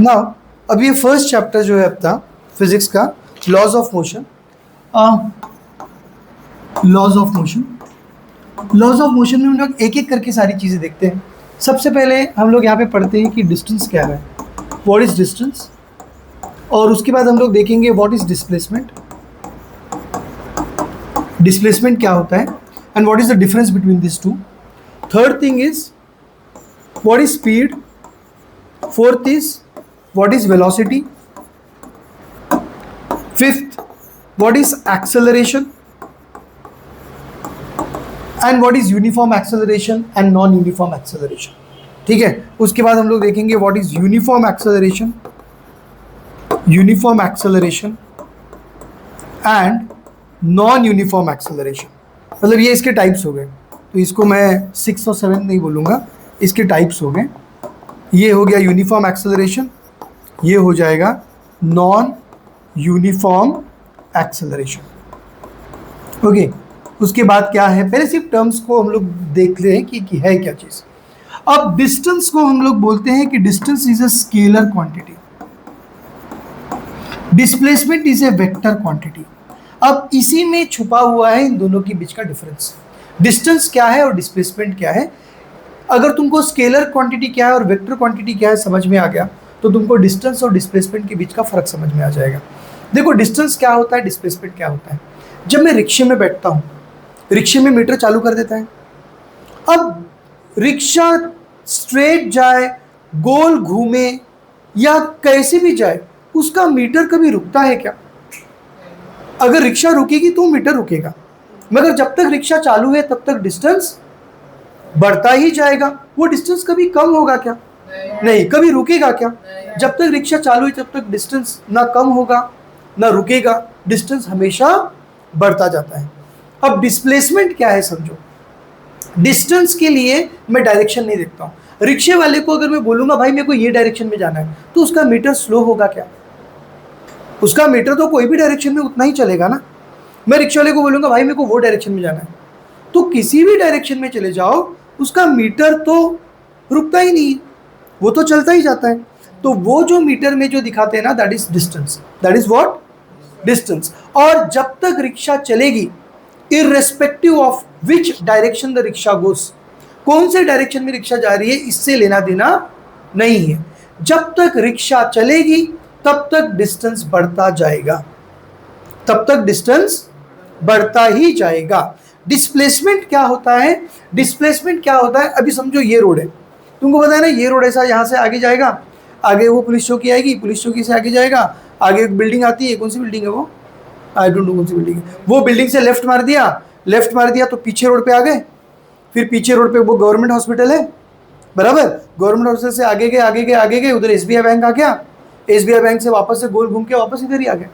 Now अब ये first chapter जो है अपना फिजिक्स का laws of motion. Laws of motion, laws of motion में हम लोग एक एक करके सारी चीज़ें देखते हैं। सबसे पहले हम लोग यहाँ पे पढ़ते हैं कि डिस्टेंस क्या है, व्हाट इज डिस्टेंस, और उसके बाद हम लोग देखेंगे व्हाट इज डिस्प्लेसमेंट, डिस्प्लेसमेंट क्या होता है and what is the difference between this two. Third thing is what is speed, fourth is what is velocity, fifth what is acceleration and what is uniform acceleration and non uniform acceleration. ठीक है, उसके बाद हम लोग देखेंगे what is uniform acceleration, uniform acceleration and non uniform acceleration. मतलब ये इसके टाइप्स हो गए, तो इसको मैं 6 और 7 नहीं बोलूँगा, इसके टाइप्स हो गए। ये हो गया यूनिफॉर्म एक्सेलरेशन, ये हो जाएगा नॉन यूनिफॉर्म एक्सेलरेशन। ओके, उसके बाद क्या है, पहले सिर्फ टर्म्स को हम लोग देख ले कि है क्या चीज़। अब डिस्टेंस को हम लोग बोलते हैं कि distance is a scalar quantity, displacement is a vector quantity. अब इसी में छुपा हुआ है इन दोनों के बीच का डिफरेंस, डिस्टेंस क्या है और डिस्प्लेसमेंट क्या है। अगर तुमको स्केलर क्वांटिटी क्या है और वेक्टर क्वांटिटी क्या है समझ में आ गया, तो तुमको डिस्टेंस और डिस्प्लेसमेंट के बीच का फर्क समझ में आ जाएगा। देखो डिस्टेंस क्या होता है, डिस्प्लेसमेंट क्या होता है। जब मैं रिक्शे में बैठता हूँ, रिक्शे में मीटर चालू कर देता है। अब रिक्शा स्ट्रेट जाए, गोल घूमे या कैसे भी जाए, उसका मीटर कभी रुकता है क्या? अगर रिक्शा रुकेगी तो मीटर रुकेगा, मगर जब तक रिक्शा चालू है तब तक डिस्टेंस बढ़ता ही जाएगा। वो डिस्टेंस कभी कम होगा क्या? नहीं। कभी रुकेगा क्या? जब तक रिक्शा चालू है तब तक डिस्टेंस ना कम होगा ना रुकेगा, डिस्टेंस हमेशा बढ़ता जाता है। अब डिस्प्लेसमेंट क्या है समझो। डिस्टेंस के लिए मैं डायरेक्शन नहीं देखता हूँ। रिक्शे वाले को अगर मैं बोलूंगा भाई मेरे को ये डायरेक्शन में जाना है, तो उसका मीटर स्लो होगा क्या? उसका मीटर तो कोई भी डायरेक्शन में उतना ही चलेगा ना। मैं रिक्शे वाले को बोलूंगा भाई मेरे को वो डायरेक्शन में जाना है, तो किसी भी डायरेक्शन में चले जाओ उसका मीटर तो रुकता ही नहीं, वो तो चलता ही जाता है। तो वो जो मीटर में जो दिखाते हैं ना, that is distance, that is what, distance. और जब तक रिक्शा चलेगी, irrespective of which direction the rickshaw goes, कौन से डायरेक्शन में रिक्शा जा रही है इससे लेना देना नहीं है। जब तक रिक्शा चलेगी तब तक डिस्टेंस बढ़ता जाएगा, तब तक डिस्टेंस बढ़ता ही जाएगा। डिस्प्लेसमेंट क्या होता है? डिस्प्लेसमेंट क्या होता है, अभी समझो ये रोड है, तुमको पता है ना, ये रोड ऐसा यहाँ से आगे जाएगा, आगे वो पुलिस चौकी आएगी, पुलिस चौकी से आगे जाएगा, आगे एक बिल्डिंग आती है, कौन सी बिल्डिंग है वो, आई डोंट नो कौन सी बिल्डिंग है। वो बिल्डिंग से लेफ्ट मार दिया, लेफ्ट मार दिया तो पीछे रोड पे आ गए, फिर पीछे रोड पे वो गवर्नमेंट हॉस्पिटल है, बराबर। गवर्नमेंट हॉस्पिटल से आगे गए आगे गए आगे गए, उधर एसबीआई बैंक आ गया, एसबीआई बैंक से वापस से गोल घूम के वापस इधर ही आ गए।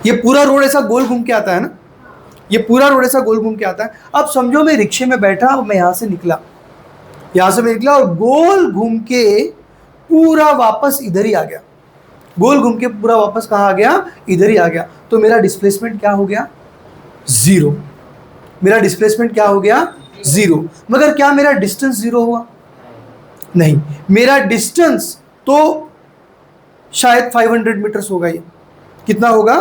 ये पूरा रोड ऐसा गोल घूम के आता है ना, ये पूरा रोड ऐसा गोल घूम के आता है। अब समझो मैं रिक्शे में बैठा और मैं यहाँ से निकला, यहाँ से मैं निकला और गोल घूम के पूरा वापस इधर ही आ गया, गोल घूम के पूरा वापस कहाँ आ गया, इधर ही आ गया। तो मेरा डिस्प्लेसमेंट क्या हो गया? जीरो। मेरा डिस्प्लेसमेंट क्या हो गया? जीरो। मगर क्या मेरा डिस्टेंस जीरो हुआ? नहीं, मेरा डिस्टेंस तो शायद 500 मीटर्स होगा। ये कितना होगा?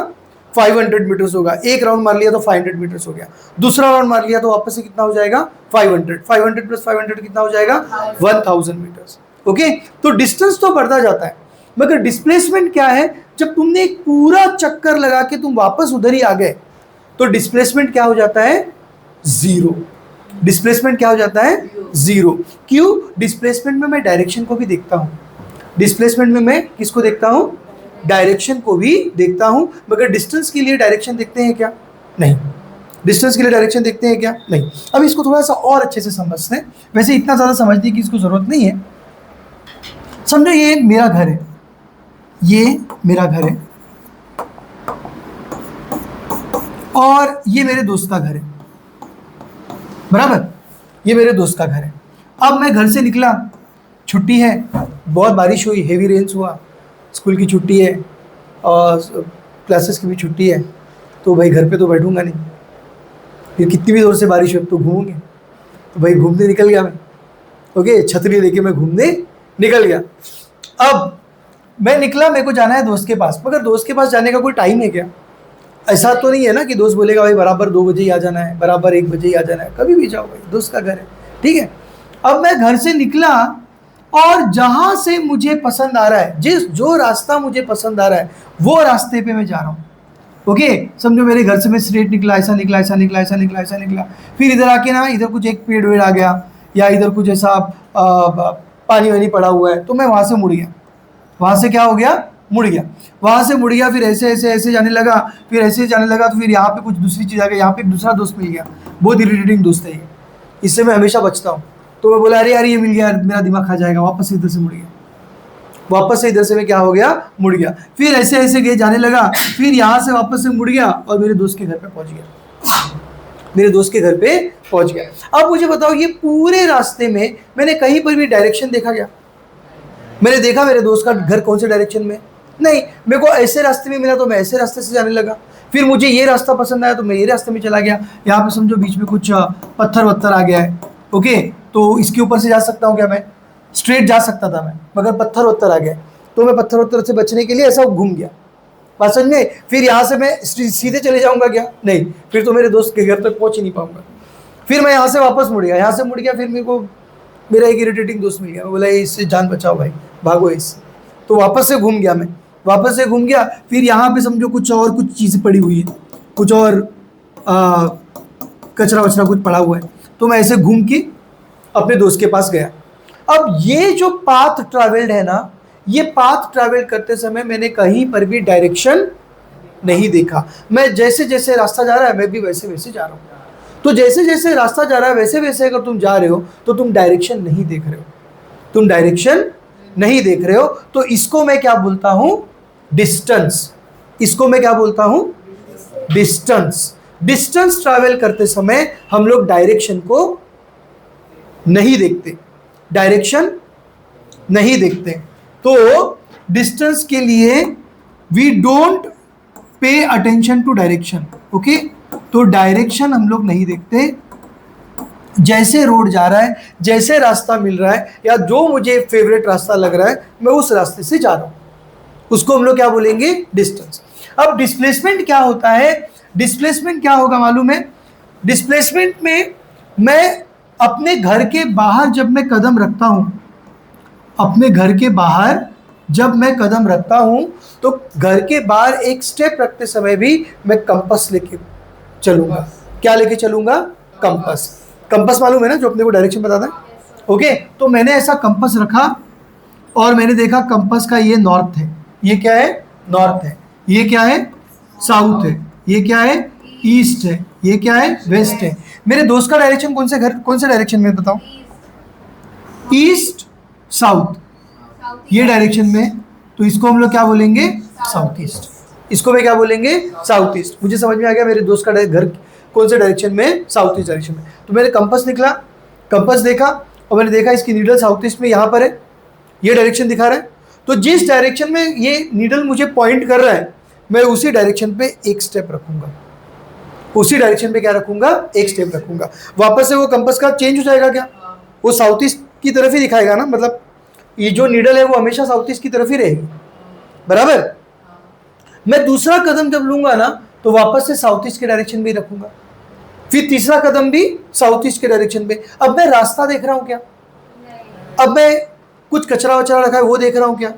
500 मीटर्स होगा। एक राउंड मार लिया तो 500 मीटर्स हो गया, दूसरा राउंड मार लिया तो वापस से कितना हो जाएगा? 500। 500 प्लस 500 कितना हो जाएगा? 1000 मीटर्स। ओके, तो डिस्टेंस तो बढ़ता जाता है, मगर डिस्प्लेसमेंट क्या है? जब तुमने एक पूरा चक्कर लगा के तुम वापस उधर ही आ गए, तो डिस्प्लेसमेंट क्या हो जाता है? जीरो। डिस्प्लेसमेंट क्या हो जाता है? जीरो। क्यों? डिस्प्लेसमेंट में मैं डायरेक्शन को भी देखता हूं, डिस्प्लेसमेंट में मैं किसको देखता हूं? डायरेक्शन को भी देखता हूं। मगर डिस्टेंस के लिए डायरेक्शन देखते हैं क्या? नहीं। डिस्टेंस के लिए डायरेक्शन देखते हैं क्या? नहीं। अब इसको थोड़ा सा और अच्छे से समझते हैं, वैसे इतना ज़्यादा समझने की इसको ज़रूरत नहीं है। समझो ये मेरा घर है, ये मेरा घर है और ये मेरे दोस्त का घर है, बराबर। ये मेरे दोस्त का घर है। अब मैं घर से निकला, छुट्टी है, बहुत बारिश हुई, हेवी रेन्स हुआ, स्कूल की छुट्टी है और क्लासेस की भी छुट्टी है, तो भाई घर पे तो बैठूंगा नहीं, फिर कितनी भी जोर से बारिश हो तो घूमूंगे, तो भाई घूमने निकल गया मैं। ओके, छतरी लेके मैं घूमने निकल गया। अब मैं निकला, मेरे को जाना है दोस्त के पास, मगर दोस्त के पास जाने का कोई टाइम है क्या? ऐसा तो नहीं है ना कि दोस्त बोलेगा भाई बराबर 2 बजे ही आ जाना है, बराबर 1 बजे ही आ जाना है। कभी भी जाओ भाई, दोस्त का घर है, ठीक है। अब मैं घर से निकला और जहां से मुझे पसंद आ रहा है, जो रास्ता मुझे पसंद आ रहा है वो रास्ते पे मैं जा रहा हूँ। ओके, समझो मेरे घर से मैं स्ट्रेट निकला, ऐसा निकला, ऐसा निकला, ऐसा निकला, ऐसा निकला, फिर इधर आके ना इधर कुछ एक पेड़ वेड़ आ गया या इधर कुछ ऐसा पानी वानी पड़ा हुआ है, तो मैं वहां से मुड़ गया। वहां से क्या हो गया? मुड़ गया। वहां से मुड़ गया, फिर ऐसे ऐसे ऐसे जाने लगा, फिर ऐसे जाने लगा, तो फिर यहाँ पे कुछ दूसरी चीज़ आ गई, यहाँ पे एक दूसरा दोस्त मिल गया, बहुत इरिटेटिंग दोस्त है ये, इससे मैं हमेशा बचता हूँ। तो मैं बोला अरे यार ये मिल गया, मेरा दिमाग खा जाएगा, वापस से इधर से मुड़ गया, वापस से इधर से मैं क्या हो गया? मुड़ गया। फिर ऐसे ऐसे गए, जाने लगा, फिर यहाँ से वापस से मुड़ गया और मेरे दोस्त के घर पे पहुंच गया, मेरे दोस्त के घर पे पहुंच गया। अब मुझे बताओ, ये पूरे रास्ते में मैंने कहीं पर भी डायरेक्शन देखा क्या? मैंने देखा मेरे दोस्त का घर कौन से डायरेक्शन में? नहीं। मेरे को ऐसे रास्ते में मिला तो मैं ऐसे रास्ते से जाने लगा, फिर मुझे ये रास्ता पसंद आया तो मैं ये रास्ते में चला गया। यहाँ पे समझो बीच में कुछ पत्थर वत्थर आ गया है, ओके, तो इसके ऊपर से जा सकता हूँ क्या? मैं स्ट्रेट जा सकता था मैं, मगर पत्थर वत्थर आ गया, तो मैं पत्थर वत्थर से बचने के लिए ऐसा घूम गया, बात समझ में? फिर यहाँ से मैं सीधे चले जाऊँगा क्या? नहीं, फिर तो मेरे दोस्त के घर तक पहुँच ही नहीं पाऊँगा। फिर मैं यहाँ से वापस मुड़ गया, यहाँ से मुड़ गया, फिर मेरे को मेरा एक इरिटेटिंग दोस्त मिल गया, मैं बोला इससे जान बचाओ भाई, भागो इससे। तो वापस से घूम गया, मैं वापस से घूम गया, फिर यहाँ पे समझो कुछ और कुछ चीज़ें पड़ी हुई है, कुछ और कचरा वचरा कुछ पड़ा हुआ है, तो मैं ऐसे घूम के अपने दोस्त के पास गया। अब ये जो पाथ ट्रैवल्ड है ना, ये पाथ ट्रैवल करते समय मैंने कहीं पर भी डायरेक्शन नहीं देखा। मैं जैसे जैसे रास्ता जा रहा है मैं भी वैसे वैसे जा रहा हूँ। तो जैसे जैसे रास्ता जा रहा है वैसे वैसे अगर तुम जा रहे हो तो तुम डायरेक्शन नहीं देख रहे हो, तुम डायरेक्शन नहीं देख रहे हो। तो इसको मैं क्या बोलता हूं? डिस्टेंस। इसको मैं क्या बोलता हूं? डिस्टेंस। डिस्टेंस ट्रैवल करते समय हम लोग डायरेक्शन को नहीं देखते, डायरेक्शन नहीं देखते। तो डिस्टेंस के लिए we don't pay attention to direction, okay. तो डायरेक्शन हम लोग नहीं देखते, जैसे रोड जा रहा है, जैसे रास्ता मिल रहा है, या जो मुझे फेवरेट रास्ता लग रहा है मैं उस रास्ते से जा रहा हूं, उसको हम लोग क्या बोलेंगे? डिस्टेंस। अब डिस्प्लेसमेंट क्या होता है? डिस्प्लेसमेंट क्या होगा मालूम है? डिस्प्लेसमेंट में मैं अपने घर के बाहर जब मैं कदम रखता हूं, अपने घर के बाहर जब मैं कदम रखता हूं, तो घर के बाहर एक स्टेप रखते समय भी मैं कंपास लेके चलूंगा। क्या लेके चलूंगा? कंपास। कंपास मालूम है ना, जो अपने को डायरेक्शन बताता है, ओके। तो मैंने ऐसा कंपास रखा और मैंने देखा कंपास का ये नॉर्थ है, ये क्या है? नॉर्थ है। ये क्या है? साउथ है। ये क्या है? ईस्ट है। ये क्या है? वेस्ट है। मेरे दोस्त का डायरेक्शन कौन से डायरेक्शन में बताओ? ईस्ट साउथ, ये डायरेक्शन में, तो इसको हम लोग क्या बोलेंगे? South east. इसको मैं क्या बोलेंगे? South east. मुझे समझ में आ गया मेरे दोस्त का घर कौन से डायरेक्शन में? साउथ ईस्ट डायरेक्शन में। तो मैंने कंपास निकला, कंपास देखा और मैंने देखा इसकी नीडल साउथ ईस्ट में यहाँ पर है, ये डायरेक्शन दिखा रहा है। तो जिस डायरेक्शन में ये नीडल मुझे पॉइंट कर रहा है मैं उसी डायरेक्शन पे एक स्टेप रखूंगा, उसी डायरेक्शन पे क्या रखूंगा? एक स्टेप रखूंगा। वापस से वो कंपास का चेंज हो जाएगा क्या? वो साउथ ईस्ट की तरफ ही दिखाएगा ना, मतलब ये जो नीडल है वो हमेशा साउथ ईस्ट की तरफ ही रहेगी, बराबर। मैं दूसरा कदम जब लूंगा ना तो वापस से साउथ ईस्ट के डायरेक्शन में रखूंगा, फिर तीसरा कदम भी साउथ ईस्ट के डायरेक्शन में। अब मैं रास्ता देख रहा हूं क्या? अब मैं कुछ कचरा वचरा रखा है वो देख रहा हूं क्या?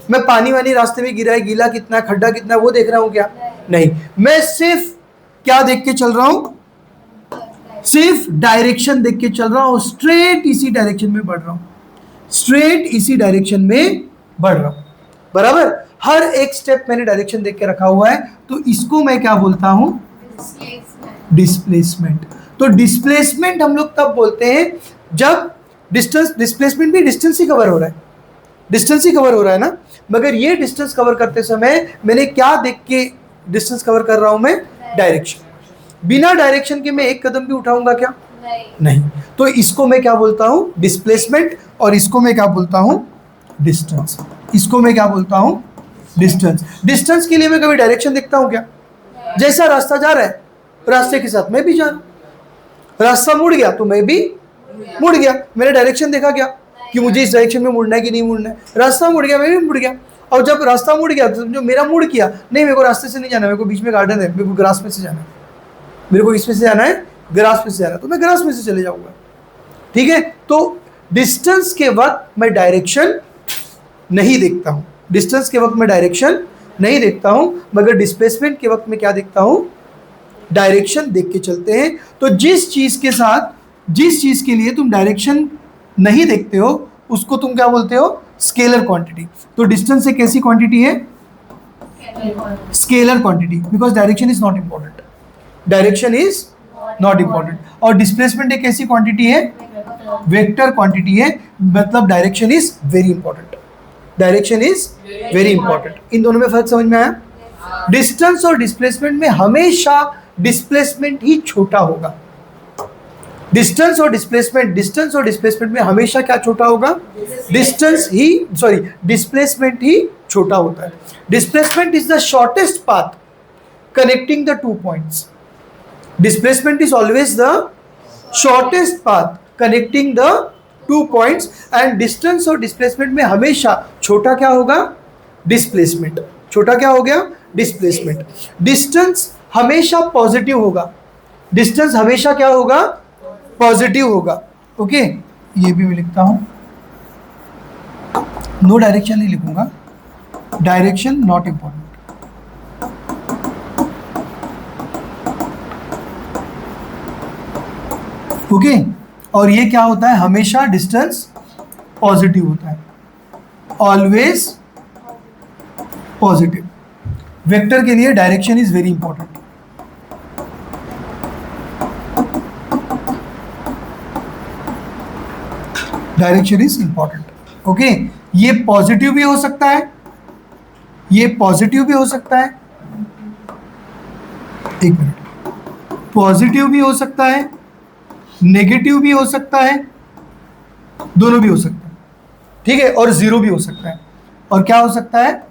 मैं पानी वानी रास्ते में गिरा है, गीला कितना, खड्डा कितना, वो देख रहा हूं क्या? नहीं। मैं सिर्फ क्या देख के चल रहा हूं? सिर्फ डायरेक्शन देख के चल रहा हूं, स्ट्रेट इसी डायरेक्शन में बढ़ रहा हूं, स्ट्रेट इसी डायरेक्शन में बढ़ रहा हूं, बराबर। हर एक स्टेप मैंने डायरेक्शन देख के रखा हुआ है, तो इसको मैं क्या बोलता हूं? डिस्प्लेसमेंट। तो डिस्प्लेसमेंट हम लोग तब बोलते हैं जब डिस्टेंस, डिस्प्लेसमेंट भी डिस्टेंस ही कवर हो रहा है, डिस्टेंस ही कवर हो रहा है ना, मगर ये डिस्टेंस कवर करते समय मैंने क्या देख के डिस्टेंस कवर कर रहा हूं? मैं डायरेक्शन। बिना डायरेक्शन के मैं एक कदम भी उठाऊंगा क्या? नहीं। तो इसको मैं क्या बोलता हूं? डिस्प्लेसमेंट। और इसको मैं क्या बोलता हूं? डिस्टेंस। इसको मैं क्या बोलता हूं? डिस्टेंस। डिस्टेंस के लिए मैं कभी डायरेक्शन देखता हूं क्या? जैसा रास्ता जा रहा है रास्ते के साथ मैं भी जा रहा हूं, रास्ता मुड़ गया तो मैं भी मुड़ गया, मैंने डायरेक्शन देखा क्या? कि मुझे इस डायरेक्शन में मुड़ना है कि नहीं मुड़ना है। रास्ता मुड़ गया, मैं भी मुड़ गया। और जब रास्ता मुड़ गया तो जो मेरा मुड़ किया, नहीं मेरे को रास्ते से नहीं जाना, मेरे को बीच में गार्डन है, मेरे को ग्रास में से जाना है, मेरे को इसमें से जाना है, ग्रास में से जाना है, तो मैं ग्रास में से चले जाऊंगा। ठीक है, तो डिस्टेंस के वक्त मैं डायरेक्शन नहीं देखता हूं, डिस्टेंस के वक्त मैं डायरेक्शन नहीं देखता हूं, मगर डिस्प्लेसमेंट के वक्त मैं क्या देखता हूं, डायरेक्शन देख के चलते हैं। तो जिस चीज के साथ, जिस चीज के लिए तुम डायरेक्शन नहीं देखते हो उसको तुम क्या बोलते हो, स्केलर क्वांटिटी। तो डिस्टेंस एक ऐसी क्वांटिटी है, scalar quantity, because direction is not important, direction is not important. और डिस्प्लेसमेंट एक ऐसी क्वांटिटी है, वेक्टर क्वांटिटी है, मतलब direction is very important, direction is very important. इन दोनों में फर्क समझ में आया? डिस्टेंस और डिस्प्लेसमेंट में हमेशा डिस्प्लेसमेंट ही छोटा होगा। डिस्टेंस और डिस्प्लेसमेंट में हमेशा क्या छोटा होगा, डिस्प्लेसमेंट ही छोटा होता है। Displacement is the shortest path connecting the two points, displacement is always the shortest path connecting the two points. And distance और डिस्प्लेसमेंट में हमेशा छोटा क्या होगा, डिस्प्लेसमेंट। छोटा क्या हो गया, डिस्प्लेसमेंट। डिस्टेंस हमेशा पॉजिटिव होगा, डिस्टेंस हमेशा क्या होगा, पॉजिटिव होगा। ओके, ये भी मैं लिखता हूं, नो डायरेक्शन नहीं लिखूंगा, डायरेक्शन नॉट इंपॉर्टेंट। ओके, और ये क्या होता है, हमेशा डिस्टेंस पॉजिटिव होता है, ऑलवेज पॉजिटिव। वेक्टर के लिए direction is very important. Direction is important. Okay, ये पॉजिटिव भी हो सकता है, ये पॉजिटिव भी हो सकता है, एक मिनट, पॉजिटिव भी हो सकता है, नेगेटिव भी हो सकता है, दोनों भी हो सकता है। ठीक है, और जीरो भी हो सकता है, और क्या हो सकता है,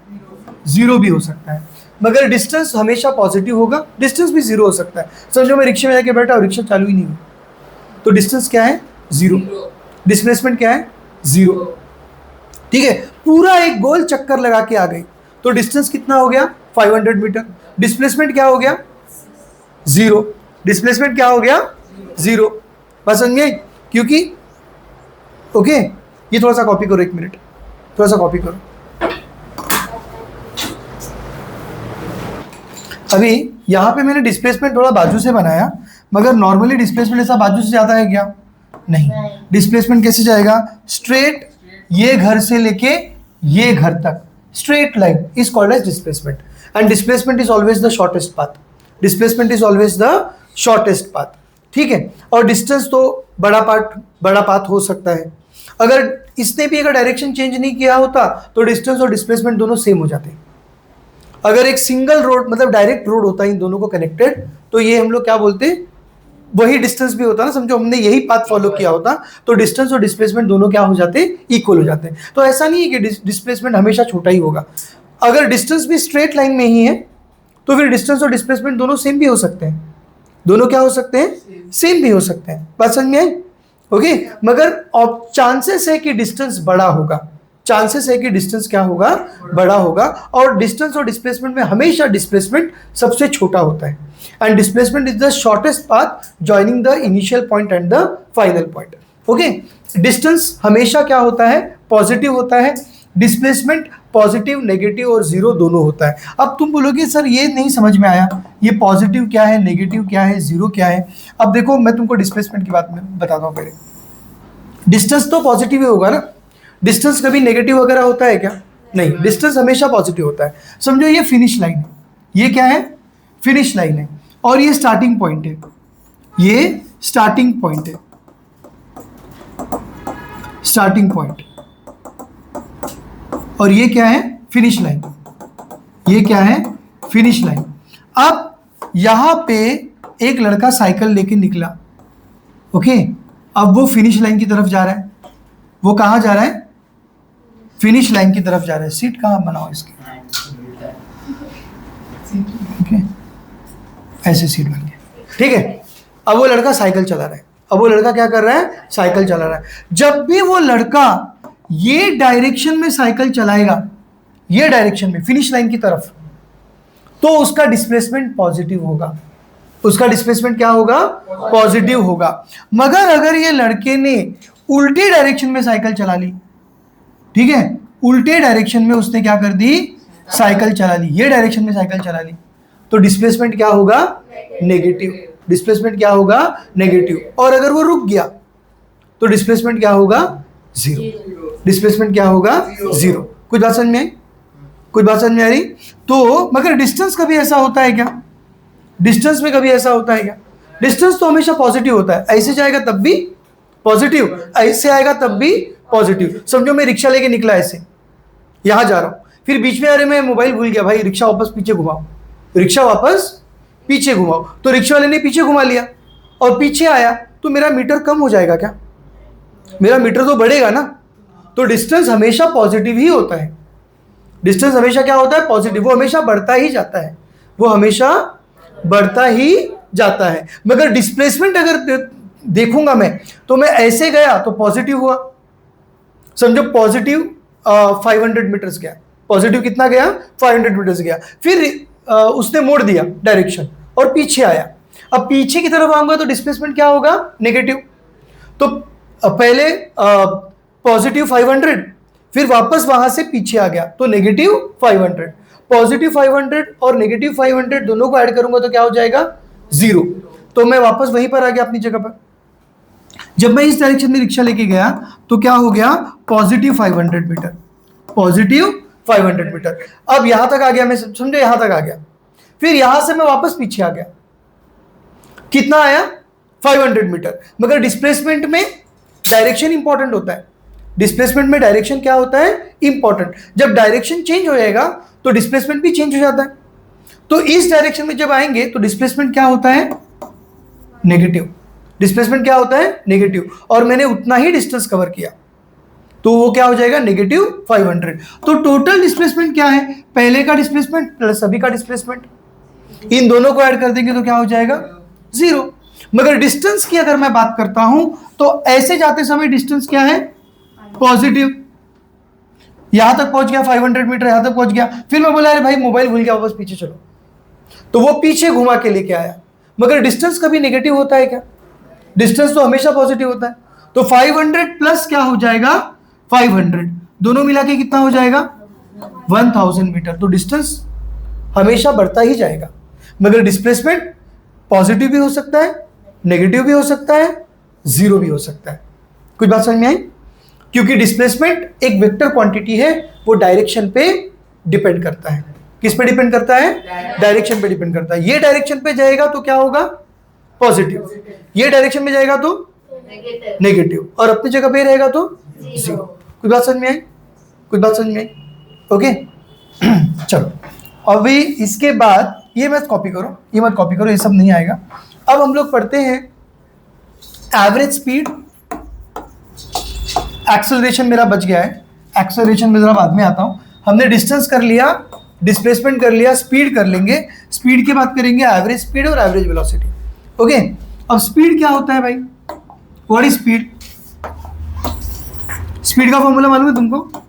जीरो भी हो सकता है। मगर डिस्टेंस हमेशा पॉजिटिव होगा, डिस्टेंस भी जीरो हो सकता है। समझो मैं रिक्शे में जाके बैठा और रिक्शा चालू ही नहीं हुआ, तो डिस्टेंस क्या है, जीरो। डिस्प्लेसमेंट क्या है, जीरो। ठीक है, पूरा एक गोल चक्कर लगा के आ गई, तो डिस्टेंस कितना हो गया, 500 मीटर। डिस्प्लेसमेंट क्या हो गया, जीरो। डिस्प्लेसमेंट क्या हो गया, जीरो। बस समझ गए? क्योंकि ओके, ये थोड़ा सा कॉपी करो, एक मिनट, थोड़ा सा कॉपी करो। अभी यहां पे मैंने डिस्प्लेसमेंट थोड़ा बाजू से बनाया, मगर नॉर्मली डिस्प्लेसमेंट ऐसा बाजू से जाता है क्या, नहीं। डिस्प्लेसमेंट कैसे जाएगा, स्ट्रेट, ये घर से लेके ये घर तक, straight line is called as displacement. And displacement is always the shortest path, displacement is always the shortest path. ठीक है, और डिस्टेंस तो बड़ा पाथ हो सकता है। अगर इसने भी अगर डायरेक्शन चेंज नहीं किया होता तो डिस्टेंस और डिस्प्लेसमेंट दोनों सेम हो जाते। अगर एक सिंगल रोड, मतलब डायरेक्ट रोड होता है इन दोनों को कनेक्टेड, तो ये हम लोग क्या बोलते हैं, वही डिस्टेंस भी होता ना। समझो हमने यही पाथ फॉलो किया होता तो डिस्टेंस और डिस्प्लेसमेंट दोनों क्या हो जाते, इक्वल हो जाते। तो ऐसा नहीं है कि डिस्प्लेसमेंट हमेशा छोटा ही होगा। अगर डिस्टेंस भी स्ट्रेट लाइन में ही है तो फिर डिस्टेंस और डिस्प्लेसमेंट दोनों सेम भी हो सकते हैं, दोनों क्या हो सकते हैं, सेम भी हो सकते हैं। बात समझ में आई? ओके, मगर चांसेस है कि डिस्टेंस बड़ा होगा, चांसेस है कि डिस्टेंस क्या होगा, बड़ा होगा। और डिस्टेंस और डिस्प्लेसमेंट में हमेशा डिस्प्लेसमेंट सबसे छोटा होता है। And displacement is the shortest path joining the initial point and the final point. Okay, distance हमेशा क्या होता है, पॉजिटिव होता है। डिस्प्लेसमेंट पॉजिटिव, नेगेटिव और जीरो दोनों होता है। अब तुम बोलोगे सर ये नहीं समझ में आया, ये पॉजिटिव क्या है, नेगेटिव क्या है, जीरो क्या है। अब देखो मैं तुमको डिस्प्लेसमेंट की बात में बताता हूँ पहले। डिस्टेंस तो पॉजिटिव ही होगा ना, डिस्टेंस कभी नेगेटिव वगैरह होता है क्या, नहीं, डिस्टेंस हमेशा पॉजिटिव होता है। समझो ये फिनिश लाइन है, ये क्या है, फिनिश लाइन है, और ये स्टार्टिंग पॉइंट है, ये स्टार्टिंग पॉइंट है, स्टार्टिंग पॉइंट, और ये क्या है, फिनिश लाइन, ये क्या है, फिनिश लाइन। अब यहां पे एक लड़का साइकिल लेके निकला, ओके, अब वो फिनिश लाइन की तरफ जा रहा है। वो कहां जा रहा है, फिनिश लाइन की तरफ जा रहा है। सीट कहां बनाओ इसकी, ओके, ऐसे सीट बन गई, ठीक है। अब वो लड़का साइकिल चला रहा है, अब वो लड़का क्या कर रहा है, साइकिल चला रहा है। जब भी वो लड़का ये डायरेक्शन में साइकिल चलाएगा, ये डायरेक्शन में फिनिश लाइन की तरफ, तो उसका डिस्प्लेसमेंट पॉजिटिव होगा, उसका डिस्प्लेसमेंट क्या होगा, पॉजिटिव होगा। मगर अगर ये लड़के ने उल्टे डायरेक्शन में साइकिल चला ली, ठीक है, उल्टे डायरेक्शन में उसने क्या कर दी, साइकिल चला ली, ये डायरेक्शन में साइकिल चला ली, तो डिस्प्लेसमेंट क्या होगा, नेगेटिव। डिस्प्लेसमेंट क्या होगा, नेगेटिव। और अगर वो रुक गया तो डिस्प्लेसमेंट क्या होगा, जीरो। डिस्प्लेसमेंट क्या होगा, जीरो। कुछ बात समझ में आई, कुछ बात समझ में आ रही। तो मगर डिस्टेंस कभी ऐसा होता है क्या, डिस्टेंस में कभी ऐसा होता है क्या, डिस्टेंस तो हमेशा पॉजिटिव होता है, ऐसे जाएगा तब भी पॉजिटिव, ऐसे आएगा तब भी पॉजिटिव। समझो मैं रिक्शा लेके निकला ऐसे, यहां जा रहा हूं, फिर बीच में अरे मैं मोबाइल भूल गया, भाई रिक्शा वापस पीछे घुमाओ, रिक्शा वापस पीछे घुमाओ, तो रिक्शा वाले ने पीछे घुमा लिया और पीछे आया, तो मेरा मीटर कम हो जाएगा क्या, मेरा मीटर तो बढ़ेगा ना। तो डिस्टेंस हमेशा पॉजिटिव ही होता है, डिस्टेंस हमेशा क्या होता है, पॉजिटिव, वो हमेशा बढ़ता ही जाता है, वो हमेशा बढ़ता ही जाता है। मगर डिस्प्लेसमेंट अगर देखूंगा मैं, तो मैं ऐसे गया तो पॉजिटिव हुआ, समझो पॉजिटिव 500 मीटर्स गया, पॉजिटिव कितना गया, 500 मीटर्स गया, फिर उसने मोड़ दिया डायरेक्शन और पीछे आया, अब पीछे की तरफ आऊंगा तो डिस्प्लेसमेंट क्या होगा, नेगेटिव। तो पहले पॉजिटिव 500, फिर वापस वहां से पीछे आ गया तो नेगेटिव 500, पॉजिटिव 500 और नेगेटिव 500 दोनों को ऐड करूंगा तो क्या हो जाएगा, जीरो। तो मैं वापस वहीं पर आ गया अपनी जगह पर। जब मैं इस डायरेक्शन में रिक्शा लेके गया तो क्या हो गया, पॉजिटिव 500 मीटर, पॉजिटिव 500 मीटर। अब यहां तक आ गया मैं, समझो यहां तक आ गया, फिर यहां से मैं वापस पीछे आ गया, कितना आया, 500 मीटर। मगर डिस्प्लेसमेंट में डायरेक्शन इंपॉर्टेंट होता है, डिस्प्लेसमेंट में डायरेक्शन क्या होता है, इंपॉर्टेंट। जब डायरेक्शन चेंज हो जाएगा तो डिस्प्लेसमेंट भी चेंज हो जाता है। तो इस डायरेक्शन में जब आएंगे तो डिस्प्लेसमेंट क्या होता है, नेगेटिव। डिस्प्लेसमेंट क्या होता है, नेगेटिव। और मैंने उतना ही डिस्टेंस कवर किया तो वो क्या हो जाएगा, नेगेटिव 500। तो टोटल डिस्प्लेसमेंट क्या है, पहले का डिस्प्लेसमेंट प्लस अभी का डिस्प्लेसमेंट, इन दोनों को ऐड कर देंगे तो क्या हो जाएगा, जीरो। मगर डिस्टेंस की अगर मैं बात करता हूं तो ऐसे जाते समय डिस्टेंस क्या है, पॉजिटिव। यहां तक पहुंच गया 500 मीटर, यहां तक पहुंच गया, फिर मैं बोला अरे भाई मोबाइल भूल गया, वापस पीछे चलो, तो वो पीछे घुमा के लेके आया। मगर डिस्टेंस कभी नेगेटिव होता है क्या, डिस्टेंस तो हमेशा पॉजिटिव होता है। तो 500 प्लस क्या हो जाएगा, 500 दोनों मिला के कितना हो जाएगा, 1000 मीटर। तो डिस्टेंस हमेशा बढ़ता ही जाएगा। मगर डिस्प्लेसमेंट पॉजिटिव भी हो सकता है, नेगेटिव भी हो सकता है, जीरो भी हो सकता है। कुछ बात समझ में आई। क्योंकि डिस्प्लेसमेंट एक वेक्टर क्वांटिटी है, वो डायरेक्शन पे डिपेंड करता है। किस पे डिपेंड करता है, डायरेक्शन पे डिपेंड करता है। ये डायरेक्शन पे जाएगा तो क्या होगा, पॉजिटिव, ये डायरेक्शन में जाएगा तो नेगेटिव, और अपनी जगह पे रहेगा तो जीरो। कुछ बात समझ में आई, कुछ बात समझ में आई, ओके। चलो अभी इसके बाद ये मत कॉपी करो, ये मत कॉपी करो, ये सब नहीं आएगा। अब हम लोग पढ़ते हैं एवरेज स्पीड। एक्सेलरेशन मेरा बच गया है, एक्सेलरेशन में जरा बाद में आता हूं। हमने डिस्टेंस कर लिया, डिस्प्लेसमेंट कर लिया, स्पीड कर लेंगे। स्पीड की बात करेंगे एवरेज स्पीड और एवरेज वेलोसिटी, ओके। अब स्पीड क्या होता है भाई, व्हाट इज स्पीड। स्पीड का फॉर्मूला मालूम है तुमको,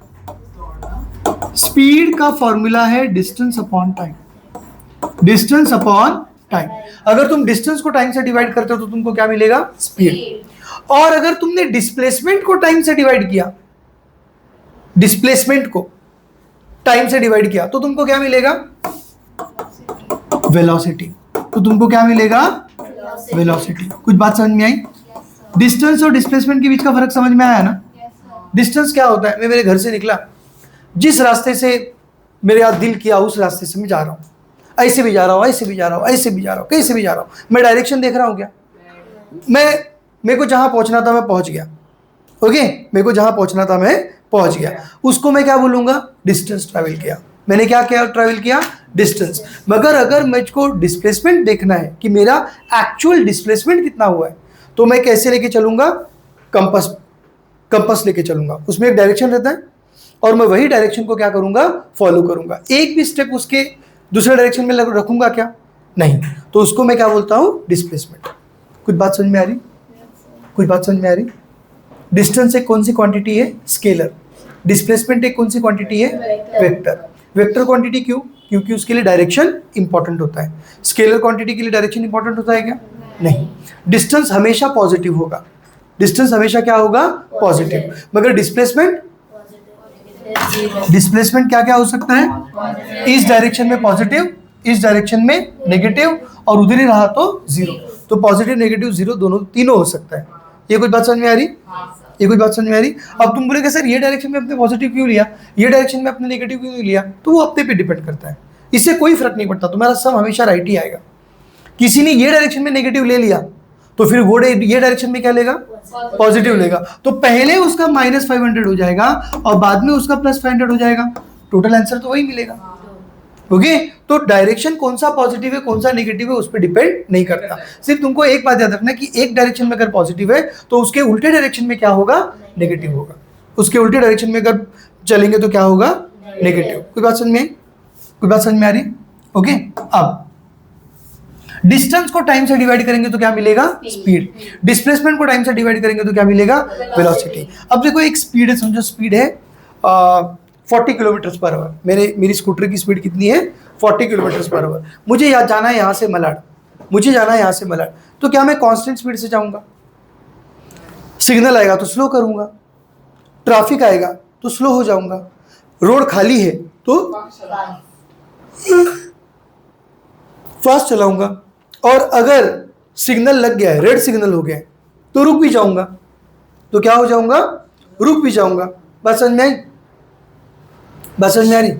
स्पीड का फॉर्मूला है distance upon time, distance upon time. अगर तुम डिस्टेंस को टाइम से डिवाइड करते हो तो तुमको क्या मिलेगा, स्पीड। और अगर तुमने डिस्प्लेसमेंट को टाइम से डिवाइड किया, डिस्प्लेसमेंट को टाइम से डिवाइड किया तो तुमको क्या मिलेगा, वेलोसिटी। तो तुमको क्या मिलेगा, वेलोसिटी। कुछ बात समझ में आई। डिस्टेंस और डिस्प्लेसमेंट के बीच का फर्क समझ में आया ना। डिस्टेंस क्या होता है, मैं मेरे घर से निकला, जिस रास्ते से मेरे यहाँ दिल किया उस रास्ते से मैं जा रहा हूँ, ऐसे भी जा रहा हूँ, ऐसे भी जा रहा हूँ, ऐसे भी जा रहा हूँ, कैसे भी जा रहा हूँ, मैं डायरेक्शन देख रहा हूँ क्या, मेरे को जहाँ पहुँचना था मैं पहुँच गया, ओके। मेरे को जहाँ पहुँचना था मैं पहुँच गया, उसको मैं क्या बोलूँगा, डिस्टेंस ट्रैवल किया। मैंने क्या किया, ट्रैवल किया, डिस्टेंस। मगर अगर मुझको डिस्प्लेसमेंट देखना है कि मेरा एक्चुअल डिस्प्लेसमेंट कितना हुआ है, तो मैं कैसे लेके चलूँगा, कंपास लेके चलूँगा। उसमें एक डायरेक्शन रहता है और मैं वही डायरेक्शन को क्या करूँगा, फॉलो करूँगा। एक भी स्टेप उसके दूसरे डायरेक्शन में रखूँगा क्या, नहीं। तो उसको मैं क्या बोलता हूँ, डिस्प्लेसमेंट। कुछ बात समझ में आ रही, कुछ बात समझ में आ रही। डिस्टेंस एक कौन सी क्वांटिटी है, स्केलर। डिस्प्लेसमेंट एक कौन सी क्वांटिटी है? वेक्टर। वेक्टर क्वांटिटी क्यों? क्योंकि उसके लिए डायरेक्शन इंपॉर्टेंट होता है। स्केलर क्वांटिटी के लिए डायरेक्शन इंपॉर्टेंट होता है क्या? नहीं। डिस्टेंस हमेशा पॉजिटिव होगा, डिस्टेंस हमेशा क्या होगा? पॉजिटिव। मगर डिस्प्लेसमेंट, डिस्प्लेसमेंट क्या क्या हो सकता है? इस डायरेक्शन में पॉजिटिव, इस डायरेक्शन में नेगेटिव, और उधर ही रहा तो जीरो। तो पॉजिटिव नेगेटिव जीरो दोनों तीनों हो सकता है। ये कुछ बात समझ में आ रही? ये कुछ बात समझ में आ रही? अब तुम बोलेगे सर ये डायरेक्शन में अपने पॉजिटिव क्यों लिया, ये डायरेक्शन में अपने नेगेटिव क्यों नहीं लिया? तो वो अपने पे डिपेंड करता है, इससे कोई फर्क नहीं पड़ता, तुम्हारा सम हमेशा राइट ही आएगा। किसी ने ये डायरेक्शन में नेगेटिव ले लिया तो फिर वो ये डायरेक्शन में क्या लेगा? पॉजिटिव लेगा। तो पहले उसका -500 हो जाएगा और बाद में उसका +500 हो जाएगा, टोटल आंसर तो वही मिलेगा। ओके, तो डायरेक्शन कौन सा पॉजिटिव है कौन सा नेगेटिव है उस पर डिपेंड नहीं करता। सिर्फ तुमको एक बात याद रखना कि एक डायरेक्शन में अगर पॉजिटिव है तो उसके उल्टे डायरेक्शन में क्या होगा? नेगेटिव होगा। उसके उल्टे डायरेक्शन में अगर चलेंगे तो क्या होगा? नेगेटिव। कोई बात समझ में? कोई बात समझ में आ रही? ओके, अब डिस्टेंस को टाइम से डिवाइड करेंगे तो क्या मिलेगा? स्पीड। डिस्प्लेसमेंट को टाइम से डिवाइड करेंगे तो क्या मिलेगा? वेलोसिटी। अब देखो एक स्पीड है, समझो स्पीड है 40 km/h। मेरी स्कूटर की स्पीड कितनी है? 40 km/h। मुझे जाना है यहाँ से मलाड, मुझे जाना है यहाँ से मलाड, तो क्या मैं कांस्टेंट स्पीड से जाऊंगा? सिग्नल आएगा तो स्लो करूंगा, ट्रैफिक आएगा तो स्लो हो जाऊंगा, रोड खाली है तो फास्ट चलाऊंगा, और अगर सिग्नल लग गया है, रेड सिग्नल हो गया है, तो रुक भी जाऊंगा। तो क्या हो जाऊंगा? रुक भी जाऊंगा। बात समझ में आई? बात समझ में आ रही?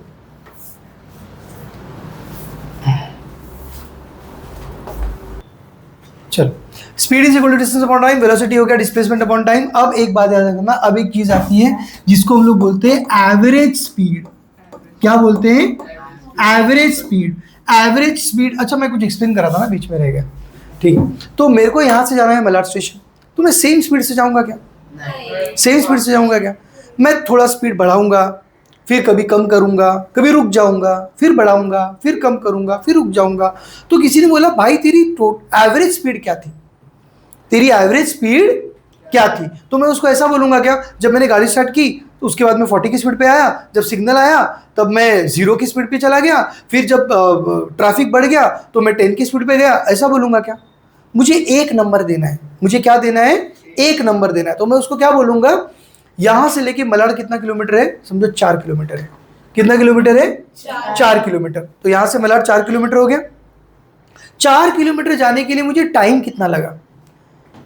चलो, speed is equal to distance upon time, velocity हो गया डिस्प्लेसमेंट अपॉन टाइम। अब एक बात याद रखना, अब एक चीज आती है जिसको हम लोग बोलते हैं एवरेज स्पीड। क्या बोलते हैं? Average speed. एवरेज स्पीड, अच्छा मैं कुछ एक्सप्लेन कर रहा था ना, बीच में रह गया। ठीक, तो मेरे को यहाँ से जाना है मलाड स्टेशन, तो मैं सेम स्पीड से जाऊँगा क्या? सेम स्पीड से जाऊँगा क्या? मैं थोड़ा स्पीड बढ़ाऊँगा, फिर कभी कम करूँगा, कभी रुक जाऊँगा, फिर बढ़ाऊँगा, फिर कम करूँगा, फिर रुक जाऊँगा। तो किसी ने बोला भाई तेरी एवरेज स्पीड क्या थी? तेरी एवरेज स्पीड क्या थी? तो मैं उसको ऐसा बोलूँगा क्या, जब मैंने गाड़ी स्टार्ट की तो उसके बाद मैं 40 की स्पीड पे आया, जब सिग्नल आया तब मैं 0 की स्पीड पे चला गया, फिर जब ट्रैफिक बढ़ गया तो मैं 10 की स्पीड पे गया, ऐसा बोलूँगा क्या? मुझे एक नंबर देना है, मुझे क्या देना है? एक नंबर देना है। तो मैं उसको क्या बोलूँगा, यहाँ से लेके मलाड कितना किलोमीटर है? समझो 4 किलोमीटर है। कितना किलोमीटर है? 4 किलोमीटर। तो यहाँ से मलाड 4 किलोमीटर हो गया। 4 किलोमीटर जाने के लिए मुझे टाइम कितना लगा?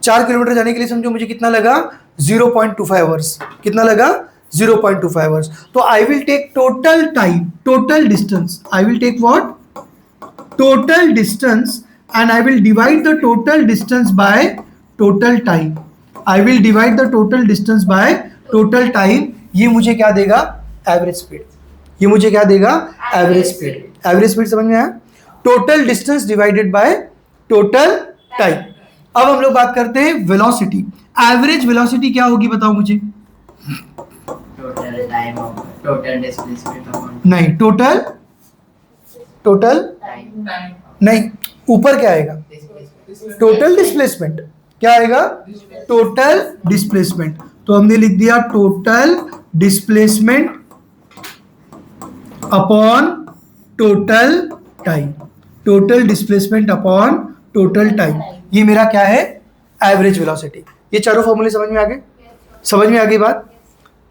4 किलोमीटर जाने के लिए समझो मुझे कितना लगा? 0.25 आवर्स। कितना लगा? 0.25 आवर्स। तो I will take total time, total distance. I will take what? Total distance, and I will divide the total distance by total time. I will divide the total distance by total time. ये मुझे क्या देगा? Average speed. ये मुझे क्या देगा? Average speed. Average speed समझ में आया? Total distance divided by total time. अब हम लोग बात करते हैं वेलोसिटी। एवरेज वेलोसिटी क्या होगी बताओ मुझे? Total time, total displacement. नहीं, टोटल नहीं, ऊपर क्या आएगा? Total displacement. क्या आएगा? Total displacement. तो हमने लिख दिया total displacement upon total time. Total displacement upon total time, ये मेरा क्या है? Average velocity. ये चारों फॉर्मूले समझ में आ गए? समझ में आ गई बात?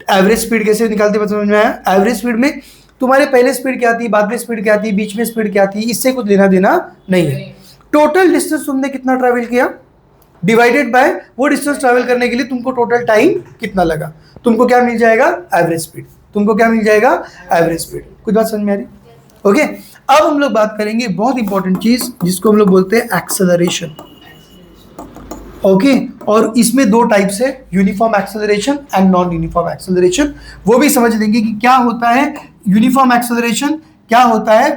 एवरेज स्पीड कैसे निकालते समझ में आया? एवरेज स्पीड में तुम्हारे पहले स्पीड क्या थी, बाद में स्पीड क्या थी, बीच में स्पीड क्या थी, इससे कुछ लेना देना नहीं है। टोटल डिस्टेंस तुमने कितना ट्रैवल किया डिवाइडेड बाय वो डिस्टेंस ट्रैवल करने के लिए तुमको टोटल टाइम कितना लगा, तुमको क्या मिल जाएगा? Average speed. तुमको क्या मिल जाएगा? Average speed. कुछ बात समझ में आ रही? ओके, अब हम लोग बात करेंगे बहुत इंपॉर्टेंट चीज जिसको हम लोग बोलते हैं एक्सेलरेशन। ओके, और इसमें दो टाइप्स है, uniform acceleration and non uniform acceleration. वो भी समझ लेंगे कि क्या होता है यूनिफॉर्म एक्सेलरेशन, क्या होता है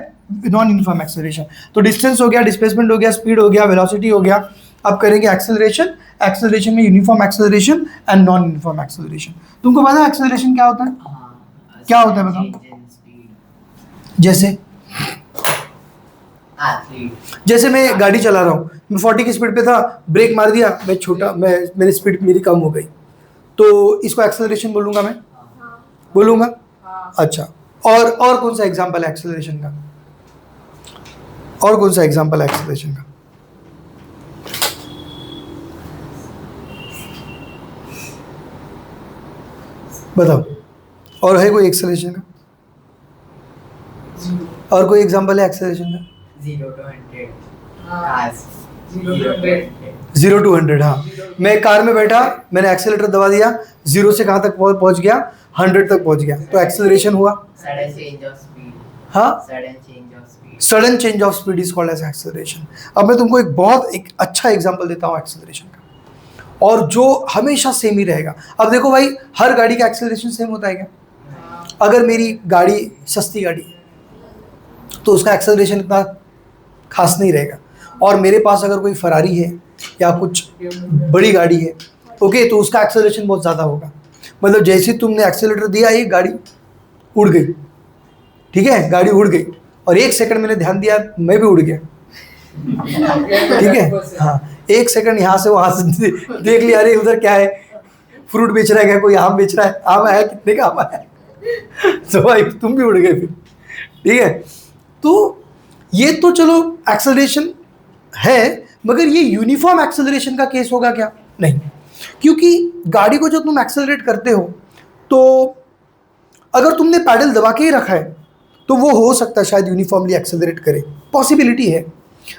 नॉन यूनिफॉर्म एक्सेलरेशन। तो डिस्टेंस हो गया, डिस्प्लेसमेंट हो गया, स्पीड हो गया, वेलोसिटी हो गया। अब करेंगे एक्सेलरेशन। एक्सेलरेशन में uniform acceleration and non uniform acceleration. तुमको पता है एक्सेलरेशन क्या होता है? क्या होता है बताओ? जैसे मैं गाड़ी चला रहा हूँ, मैं 40 की स्पीड पे था, ब्रेक मार दिया, मेरी स्पीड मेरी कम हो गई, तो इसको एक्सेलरेशन बोलूँगा मैं? बोलूंगा? अच्छा, और कौन सा एग्जांपल है एक्सेलरेशन का? और कौन सा एग्जांपल है एक्सेलरेशन का? बताओ, और है कोई एक्सेलरेशन का? और कोई एग्जांपल है एक्सेलरेशन का? 0 to 100 cars. 0 to 100, हाँ, मैं कार में बैठा, मैंने एक्सेलेटर दबा दिया, 0 से कहाँ तक पहुंच गया? 100 तक पहुंच गया, तो एक्सेलरेशन हुआ। Sudden change of speed. हाँ, Sudden change of speed. Sudden change of speed is called as acceleration. अब मैं तुमको एक अच्छा एग्जांपल देता हूँ एक्सेलरेशन का, और जो हमेशा सेम ही रहेगा। अब देखो भाई, हर गाड़ी का एक्सेलरेशन सेम होता है क्या? अगर मेरी गाड़ी सस्ती गाड़ी है तो उसका एक्सेलरेशन इतना खास नहीं रहेगा, और मेरे पास अगर कोई फरारी है या कुछ बड़ी गाड़ी है, ओके, तो उसका एक्सेलरेशन बहुत ज़्यादा होगा। मतलब जैसे तुमने एक्सेलरेटर दिया, ये गाड़ी उड़ गई, ठीक है, गाड़ी उड़ गई, और 1 सेकंड मैंने ध्यान दिया, मैं भी उड़ गया, ठीक है, हाँ, 1 सेकंड यहाँ से वहाँ से देख लिया, अरे उधर क्या है, फ्रूट बेच रहा है क्या, कोई आम बेच रहा है, आम आया, कितने का आम आया, तो भाई तुम भी उड़ गए फिर, ठीक है। तो ये तो चलो एक्सेलरेशन है, मगर ये यूनिफॉर्म एक्सेलरेशन का केस होगा क्या? नहीं, क्योंकि गाड़ी को जब तुम एक्सेलरेट करते हो तो अगर तुमने पैडल दबा के ही रखा है तो वो हो सकता है शायद यूनिफॉर्मली एक्सेलरेट करे, पॉसिबिलिटी है,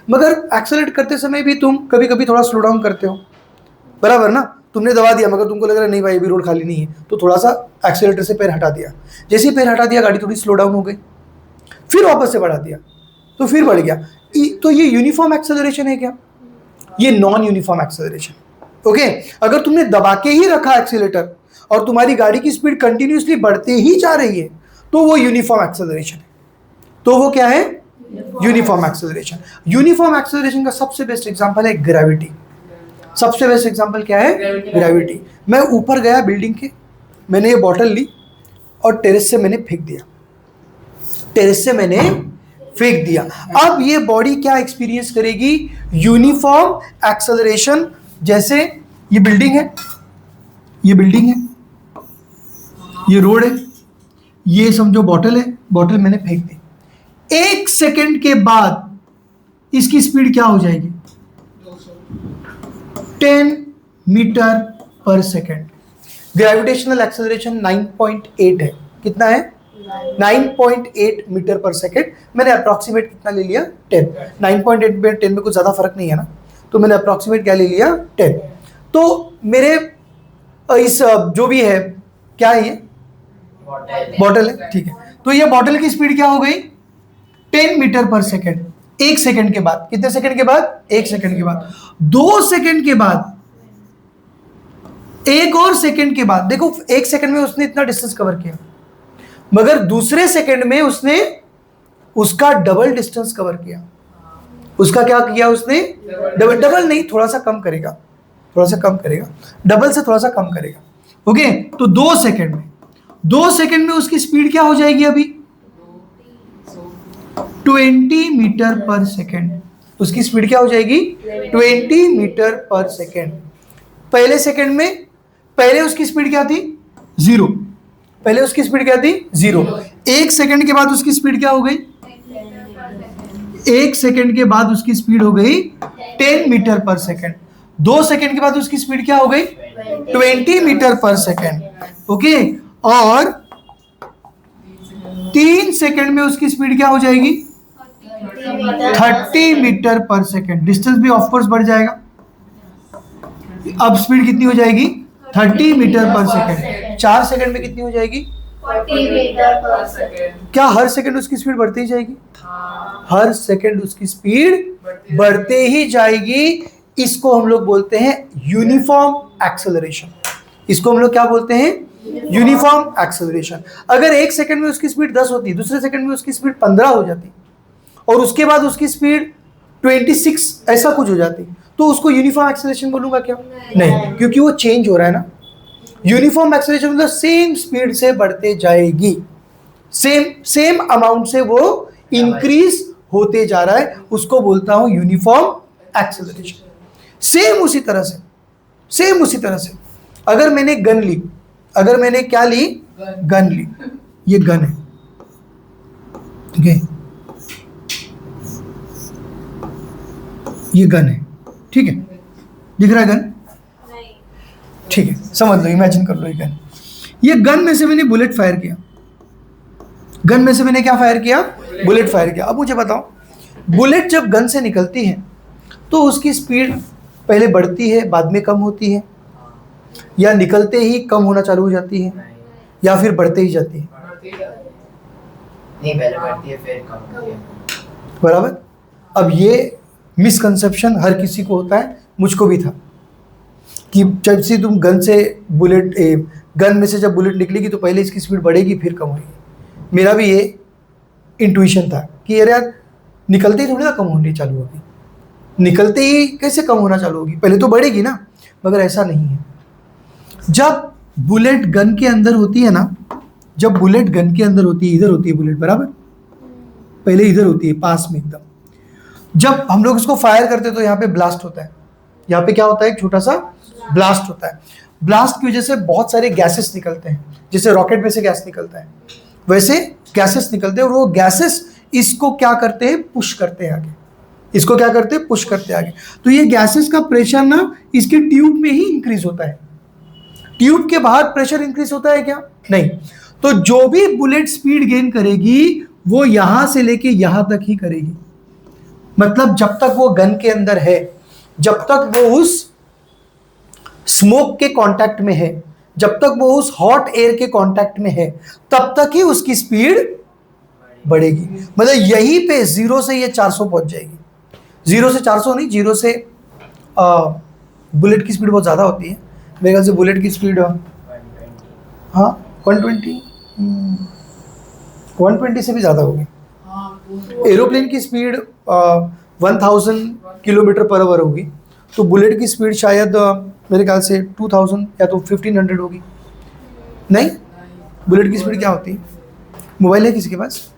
मगर एक्सेलरेट करते समय भी तुम कभी कभी थोड़ा स्लो डाउन करते हो, बराबर ना? तुमने दबा दिया मगर तुमको लग रहा है नहीं भाई अभी रोड खाली नहीं है, तो थोड़ा सा एक्सेलरेटर से पैर हटा दिया, जैसे ही पैर हटा दिया गाड़ी थोड़ी स्लो डाउन हो गई, फिर वापस से बढ़ा दिया तो फिर बढ़ गया। तो ये यूनिफॉर्म एक्सेलरेशन है क्या? ये नॉन यूनिफॉर्म एक्सेलरेशन, ओके। अगर तुमने दबा के ही रखा एक्सेलरेटर और तुम्हारी गाड़ी की स्पीड कंटिन्यूसली बढ़ते ही जा रही है तो वो यूनिफॉर्म एक्सेलरेशन है। तो वो क्या है? Uniform acceleration. यूनिफॉर्म एक्सेलरेशन का सबसे बेस्ट एग्जांपल है ग्रेविटी। सबसे बेस्ट एग्जांपल क्या है? ग्रेविटी। मैं ऊपर गया बिल्डिंग के, मैंने ये बॉटल ली और टेरेस से मैंने फेंक दिया, टेरेस से मैंने फेंक दिया। अब ये बॉडी क्या एक्सपीरियंस करेगी? Uniform acceleration. जैसे ये बिल्डिंग है, ये बिल्डिंग है, ये रोड है, ये समझो बॉटल है, बॉटल मैंने फेंक दी। 1 सेकंड के बाद इसकी स्पीड क्या हो जाएगी? 10 मीटर पर सेकंड। ग्रेविटेशनल एक्सेलरेशन 9.8 है। कितना है? 9.8 मीटर पर सेकंड। मैंने अप्रॉक्सीमेट कितना ले लिया? 10। 9.8 में 10 में कुछ ज़्यादा फर्क नहीं है ना, तो मैंने अप्रॉक्सीमेट क्या ले लिया? 10। तो मेरे इस जो भी है, क्या है ये? बॉटल है, ठीक है। तो ये बॉटल की स्पीड क्या हो गई? 10 मीटर पर सेकंड। 1 सेकंड के बाद, कितने सेकंड के बाद? 1 सेकंड के बाद, 2 सेकंड के बाद, 1 और सेकंड के बाद। देखो 1 सेकंड में उसने इतना डिस्टेंस कवर किया, मगर दूसरे सेकंड में उसने उसका डबल डिस्टेंस कवर किया। उसका क्या किया उसने? डबल नहीं, थोड़ा सा कम करेगा, थोड़ा सा कम करेगा, डबल से थोड़ा सा कम करेगा, ओके। तो 2 सेकंड में, 2 सेकंड में उसकी स्पीड क्या हो जाएगी? अभी 20 मीटर पर सेकंड। उसकी स्पीड क्या हो जाएगी? 20 मीटर पर सेकंड। पहले सेकंड में, पहले उसकी स्पीड क्या थी? 0। पहले उसकी स्पीड क्या थी? 0। 1 सेकंड के बाद उसकी स्पीड क्या हो गई? 1 सेकंड के बाद उसकी स्पीड हो गई 10 मीटर पर सेकंड। 2 सेकंड के बाद उसकी स्पीड क्या हो गई? 20 मीटर पर सेकंड, ओके। और 3 सेकंड में उसकी स्पीड क्या हो जाएगी? 30 मीटर पर सेकंड। डिस्टेंस भी ऑफ कोर्स बढ़ जाएगा। अब स्पीड कितनी हो जाएगी? 30 मीटर पर सेकंड। 4 सेकंड में कितनी हो जाएगी? 40 मीटर पर सेकंड। क्या हर सेकंड उसकी स्पीड बढ़ती ही जाएगी? हर सेकंड उसकी स्पीड बढ़ते ही जाएगी। इसको हम लोग बोलते हैं यूनिफॉर्म एक्सेलरेशन। इसको हम लोग क्या बोलते हैं? Uniform acceleration. अगर 1 सेकंड में उसकी स्पीड 10 होती, दूसरे सेकंड में उसकी स्पीड 15 हो जाती, और उसके बाद उसकी स्पीड 26 ऐसा कुछ हो जाती, तो उसको यूनिफॉर्म एक्सेलरेशन बोलूंगा क्या? नहीं, क्योंकि वो चेंज हो रहा है ना। यूनिफॉर्म एक्सेलरेशन मतलब सेम स्पीड से बढ़ते जाएगी, सेम अमाउंट से वो इंक्रीज होते जा रहा है, उसको बोलता हूं यूनिफॉर्म एक्सेलरेशन। सेम उसी तरह से अगर मैंने गन ली, अगर मैंने क्या ली? गन ली, ये गन है, ठीक है, ये गन है, ठीक है, दिख रहा है गन, ठीक है, समझ लो, इमेजिन कर लो ये गन में से मैंने बुलेट फायर किया, गन में से मैंने क्या फायर किया, बुलेट फायर किया। अब मुझे बताओ, बुलेट जब गन से निकलती है तो उसकी स्पीड पहले बढ़ती है बाद में कम होती है, या निकलते ही कम होना चालू हो जाती है, या फिर बढ़ते ही जाती है? नहीं, पहले बढ़ती है फिर कम होती है। बराबर। अब ये मिसकंसेप्शन हर किसी को होता है, मुझको भी था, कि जब से तुम गन से गन में से जब बुलेट निकलेगी तो पहले इसकी स्पीड बढ़ेगी फिर कम होगी। मेरा भी ये इंट्यूशन था कि यार निकलते ही थोड़ी ना कम होनी चालू होगी, निकलते ही कैसे कम होना चालू होगी, पहले तो बढ़ेगी ना, मगर ऐसा नहीं है। जब बुलेट गन के अंदर होती है ना, जब बुलेट गन के अंदर होती है, इधर होती है बुलेट, बराबर, पहले इधर होती है पास में एकदम, जब हम लोग इसको फायर करते हैं तो यहाँ पे ब्लास्ट होता है, यहाँ पे क्या होता है, एक छोटा सा ब्लास्ट होता है। ब्लास्ट की वजह से बहुत सारे गैसेस निकलते हैं, जैसे रॉकेट में से गैस निकलता है वैसे गैसेस निकलते हैं, और वो गैसेस इसको क्या करते हैं, पुश करते हैं आगे, इसको क्या करते हैं, पुश करते हैं आगे। तो ये गैसेस का प्रेशर ना इसके ट्यूब में ही इंक्रीज होता है, ट्यूब के बाहर प्रेशर इंक्रीज होता है क्या, नहीं। तो जो भी बुलेट स्पीड गेन करेगी वो यहां से लेके यहां तक ही करेगी, मतलब जब तक वो गन के अंदर है, जब तक वो उस स्मोक के कांटेक्ट में है, जब तक वो उस हॉट एयर के कांटेक्ट में है, तब तक ही उसकी स्पीड बढ़ेगी। मतलब यहीं पे 0 से ये 400 पहुंच जाएगी, 0 से 400 नहीं, 0 से बुलेट की स्पीड बहुत ज़्यादा होती है मेरे ख्याल से, बुलेट की स्पीड हाँ 120 से भी ज़्यादा होगी। एरोप्लेन की स्पीड 1000 किलोमीटर पर आवर होगी, तो बुलेट की स्पीड शायद मेरे ख्याल से 2000 या तो 1500 होगी। नहीं, बुलेट की स्पीड क्या होती है, मोबाइल है किसी के पास?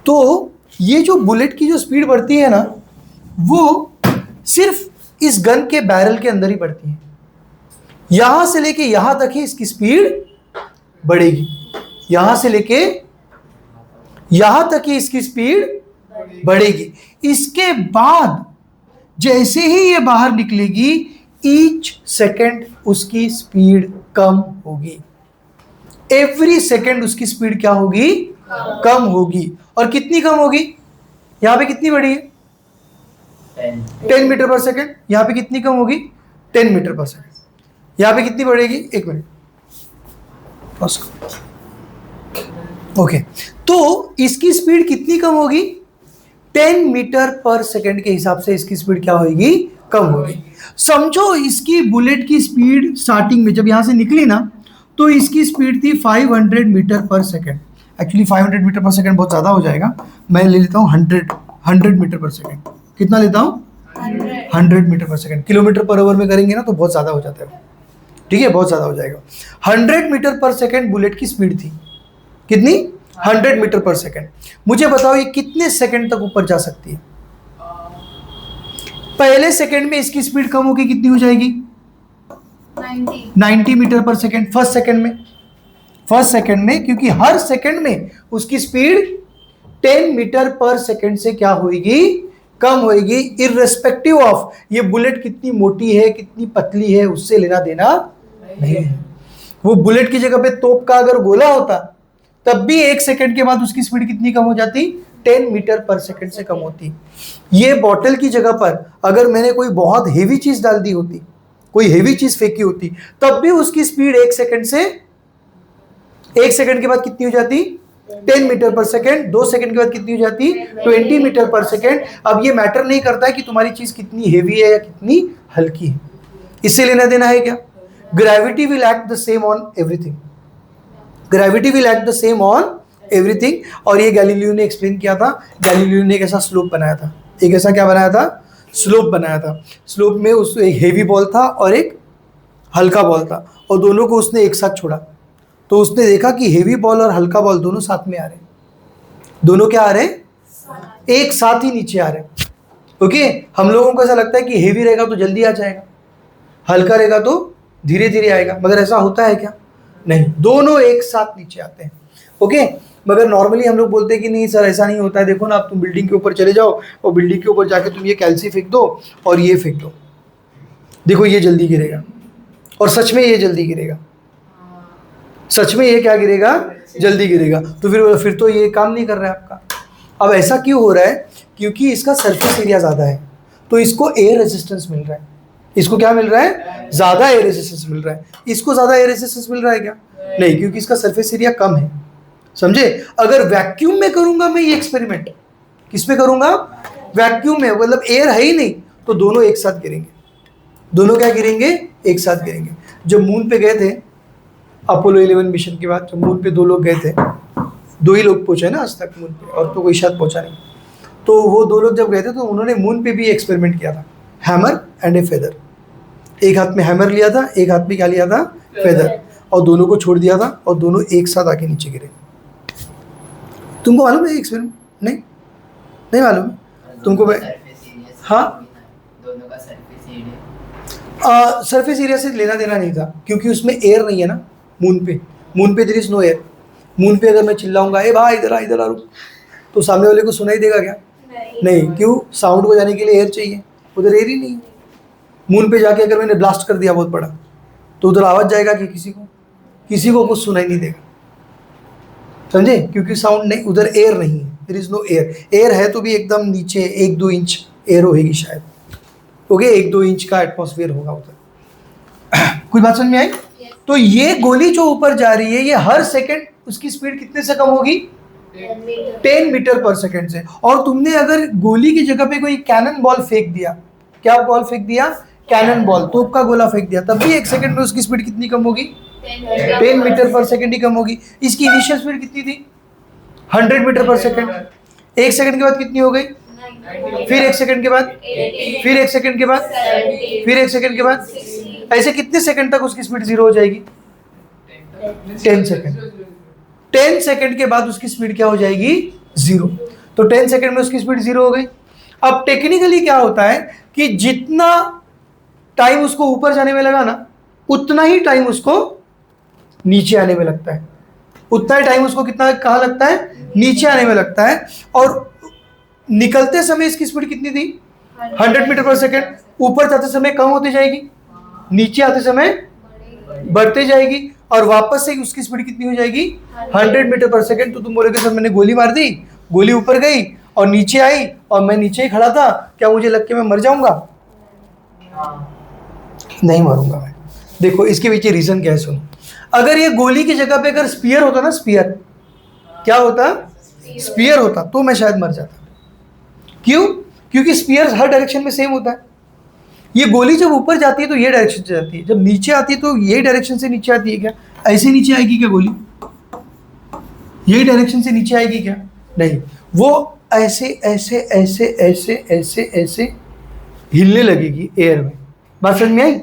तो ये जो बुलेट की जो स्पीड बढ़ती है ना, वो सिर्फ इस गन के बैरल के अंदर ही बढ़ती है, यहां से लेके यहां तक ही इसकी स्पीड बढ़ेगी, यहां से लेके यहां तक ही इसकी स्पीड बढ़ेगी। इसके बाद जैसे ही ये बाहर निकलेगी, ईच सेकेंड उसकी स्पीड कम होगी, एवरी सेकेंड उसकी स्पीड क्या होगी, कम होगी। और कितनी कम होगी, यहां पे कितनी बढ़ी है, 10 मीटर पर सेकेंड, यहां पे कितनी कम होगी, 10 मीटर पर सेकेंड, यहां पे कितनी बढ़ेगी, 1 मिनट, ओके। तो इसकी स्पीड कितनी कम होगी, 10 मीटर पर सेकेंड के हिसाब से इसकी स्पीड क्या होगी, कम होगी। समझो इसकी बुलेट की स्पीड स्टार्टिंग में जब यहां से निकली ना, तो इसकी स्पीड थी 500 metre per second. Actually 500 metre per second बहुत ज़्यादा हो जाएगा, मैं ले लेता हूँ 100 मीटर पर सेकेंड। कितना लेता हूँ, 100 metre per second. Kilometre per hour में करेंगे ना तो बहुत ज़्यादा हो जाता है, ठीक है, बहुत ज़्यादा हो जाएगा। 100 मीटर पर सेकेंड बुलेट की स्पीड थी, कितनी, 100 मीटर पर सेकेंड। मुझे बताओ ये कितने सेकेंड तक ऊपर जा सकती है? पहले सेकेंड में इसकी स्पीड कम होगी, कितनी हो जाएगी, 90 metre per second. First second में क्योंकि हर सेकेंड में उसकी स्पीड 10 मीटर पर सेकेंड से क्या होगी, कम होगी, इररेस्पेक्टिव ऑफ ये बुलेट कितनी मोटी है कितनी पतली है, उससे लेना देना नहीं है। वो बुलेट की जगह पे तोप का अगर गोला होता तब भी 1 सेकेंड के बाद उसकी स्पीड कितनी कम हो जाती, 10 मीटर पर सेकेंड से कम होती। ये बॉटल की जगह पर अगर मैंने कोई बहुत हेवी चीज डाल दी होती, कोई हेवी चीज फेंकी होती, तब भी उसकी स्पीड 1 सेकेंड के बाद कितनी हो जाती, 10 मीटर पर सेकेंड। 2 सेकेंड के बाद कितनी हो जाती, 20 मीटर पर सेकेंड। अब ये मैटर नहीं करता है कि तुम्हारी चीज कितनी हेवी है या कितनी हल्की है, इससे लेना देना है क्या। Gravity will act the same on everything, gravity will act the same on everything. और ये गैलीलियो ने एक्सप्लेन किया था। गैलीलियो ने एक ऐसा स्लोप बनाया था, एक ऐसा क्या बनाया था, स्लोप बनाया था। स्लोप में उस एक हेवी बॉल था और एक हल्का बॉल था, और दोनों को उसने एक साथ छोड़ा। तो उसने देखा कि हेवी बॉल और हल्का बॉल दोनों साथ में आ रहे, दोनों क्या आ रहे, एक साथ ही नीचे आ रहे। ओके, हम लोगों को ऐसा लगता है कि हेवी रहेगा तो जल्दी आ जाएगा, हल्का रहेगा तो धीरे धीरे आएगा, मगर ऐसा होता है क्या, नहीं, दोनों एक साथ नीचे आते हैं। ओके, मगर नॉर्मली हम लोग बोलते हैं कि नहीं सर ऐसा नहीं होता है, देखो ना, आप तुम बिल्डिंग के ऊपर चले जाओ और बिल्डिंग के ऊपर जाके तुम ये कैल्सी फेंक दो और ये फेंक दो, देखो ये जल्दी गिरेगा, और सच में ये जल्दी गिरेगा, सच में ये क्या गिरेगा, जल्दी गिरेगा। तो फिर तो ये काम नहीं कर रहा है आपका। अब ऐसा क्यों हो रहा है, क्योंकि इसका सरफेस एरिया ज़्यादा है, तो इसको एयर रेजिस्टेंस मिल रहा है। इसको क्या मिल रहा है, ज़्यादा एयर रेजिस्टेंस मिल रहा है। इसको ज़्यादा एयर रेजिस्टेंस मिल रहा है क्या, नहीं, क्योंकि इसका सरफेस एरिया कम है। समझे? अगर वैक्यूम में करूंगा मैं ये एक्सपेरिमेंट, किस में करूंगा, वैक्यूम में, मतलब एयर है ही नहीं, तो दोनों एक साथ गिरेंगे। दोनों क्या गिरेंगे, एक साथ गिरेंगे। जब मून पे गए थे अपोलो 11 मिशन के बाद, जब मून पे 2 लोग गए थे, 2 ही लोग पहुंचे ना आज तक मून पे, और तो कोई शायद पहुंचा नहीं। तो वो 2 लोग जब गए थे तो उन्होंने मून पे भी एक्सपेरिमेंट किया था, हैमर एंड ए फेदर। एक हाथ में हैमर लिया था, एक हाथ में क्या लिया था, फेदर, और दोनों को छोड़ दिया था और दोनों एक साथ आके नीचे गिरे। तुमको मालूम है एक्सपेरिमेंट? नहीं मालूम तुमको? हाँ, दोनों का सरफेस एरिया से लेना देना नहीं था, क्योंकि उसमें एयर नहीं है ना। मून पे there is no air. Moon पे अगर मैं चिल्लाऊंगा ए भाई इधर आ रुक, तो सामने वाले को सुनाई देगा क्या, नहीं। क्यों, साउंड को जाने के लिए एयर चाहिए, उधर एयर ही नहीं है। मून पे जाके अगर मैंने ब्लास्ट कर दिया बहुत बड़ा, तो उधर आवाज़ जाएगा कि किसी को कुछ सुनाई नहीं देगा। समझे? क्योंकि साउंड नहीं, उधर एयर नहीं है, there is no air. Air है तो भी एकदम नीचे 1-2 इंच एयर होगी शायद, ओके, 1-2 इंच का एटमॉस्फेयर होगा उधर। कुछ बात समझ में आई? तो ये गोली जो ऊपर जा रही है, ये हर सेकंड उसकी स्पीड कितने से कम होगी, 10 मीटर पर सेकंड से। और तुमने अगर गोली की जगह पे कोई कैनन बॉल फेंक दिया, क्या बॉल फेंक दिया, कैनन बॉल, तोप का गोला फेंक दिया, तब भी 1 सेकंड में उसकी स्पीड कितनी कम होगी, 10 मीटर पर सेकंड ही कम होगी। इसकी इनिशियल स्पीड कितनी थी, 100 मीटर पर सेकंड। 1 सेकंड के बाद कितनी हो गई, फिर 1 सेकंड के बाद, फिर 1 सेकंड के बाद, फिर 1 सेकंड के बाद, ऐसे कितने सेकंड तक उसकी स्पीड 0 हो जाएगी, 10 सेकंड। 10 सेकंड के बाद उसकी स्पीड क्या हो जाएगी, 0। तो 10 सेकंड में उसकी स्पीड 0 हो गई। अब टेक्निकली क्या होता है कि जितना टाइम उसको ऊपर जाने में लगा ना, उतना ही टाइम उसको नीचे आने में लगता है। उतना ही टाइम उसको कितना कहाँ लगता है, नीचे आने में लगता है। और निकलते समय इसकी स्पीड कितनी थी, 100 मीटर पर सेकंड। ऊपर जाते समय कम होती जाएगी, नीचे आते समय बढ़ते जाएगी, और वापस से उसकी स्पीड कितनी हो जाएगी, 100 मीटर पर सेकंड। तो तुम बोलोगे सर मैंने गोली मार दी, गोली ऊपर गई और नीचे आई, और मैं नीचे ही खड़ा था, क्या मुझे लग के मैं मर जाऊंगा? नहीं मरूंगा मैं। देखो इसके पीछे रीजन क्या है, सुनो। अगर ये गोली की जगह पे अगर स्पीयर होता ना, स्पीयर, क्या होता, स्पीयर होता, तो मैं शायद मर जाता। क्यों? क्योंकि स्पीयर हर डायरेक्शन में सेम होता है। ये गोली जब ऊपर जाती है तो ये डायरेक्शन से जाती है, जब नीचे आती है तो ये डायरेक्शन से नीचे आती है। क्या ऐसे नीचे आएगी क्या गोली, यही डायरेक्शन से नीचे आएगी क्या, नहीं, वो ऐसे ऐसे ऐसे ऐसे ऐसे ऐसे हिलने लगेगी एयर में। बात समझ में आई?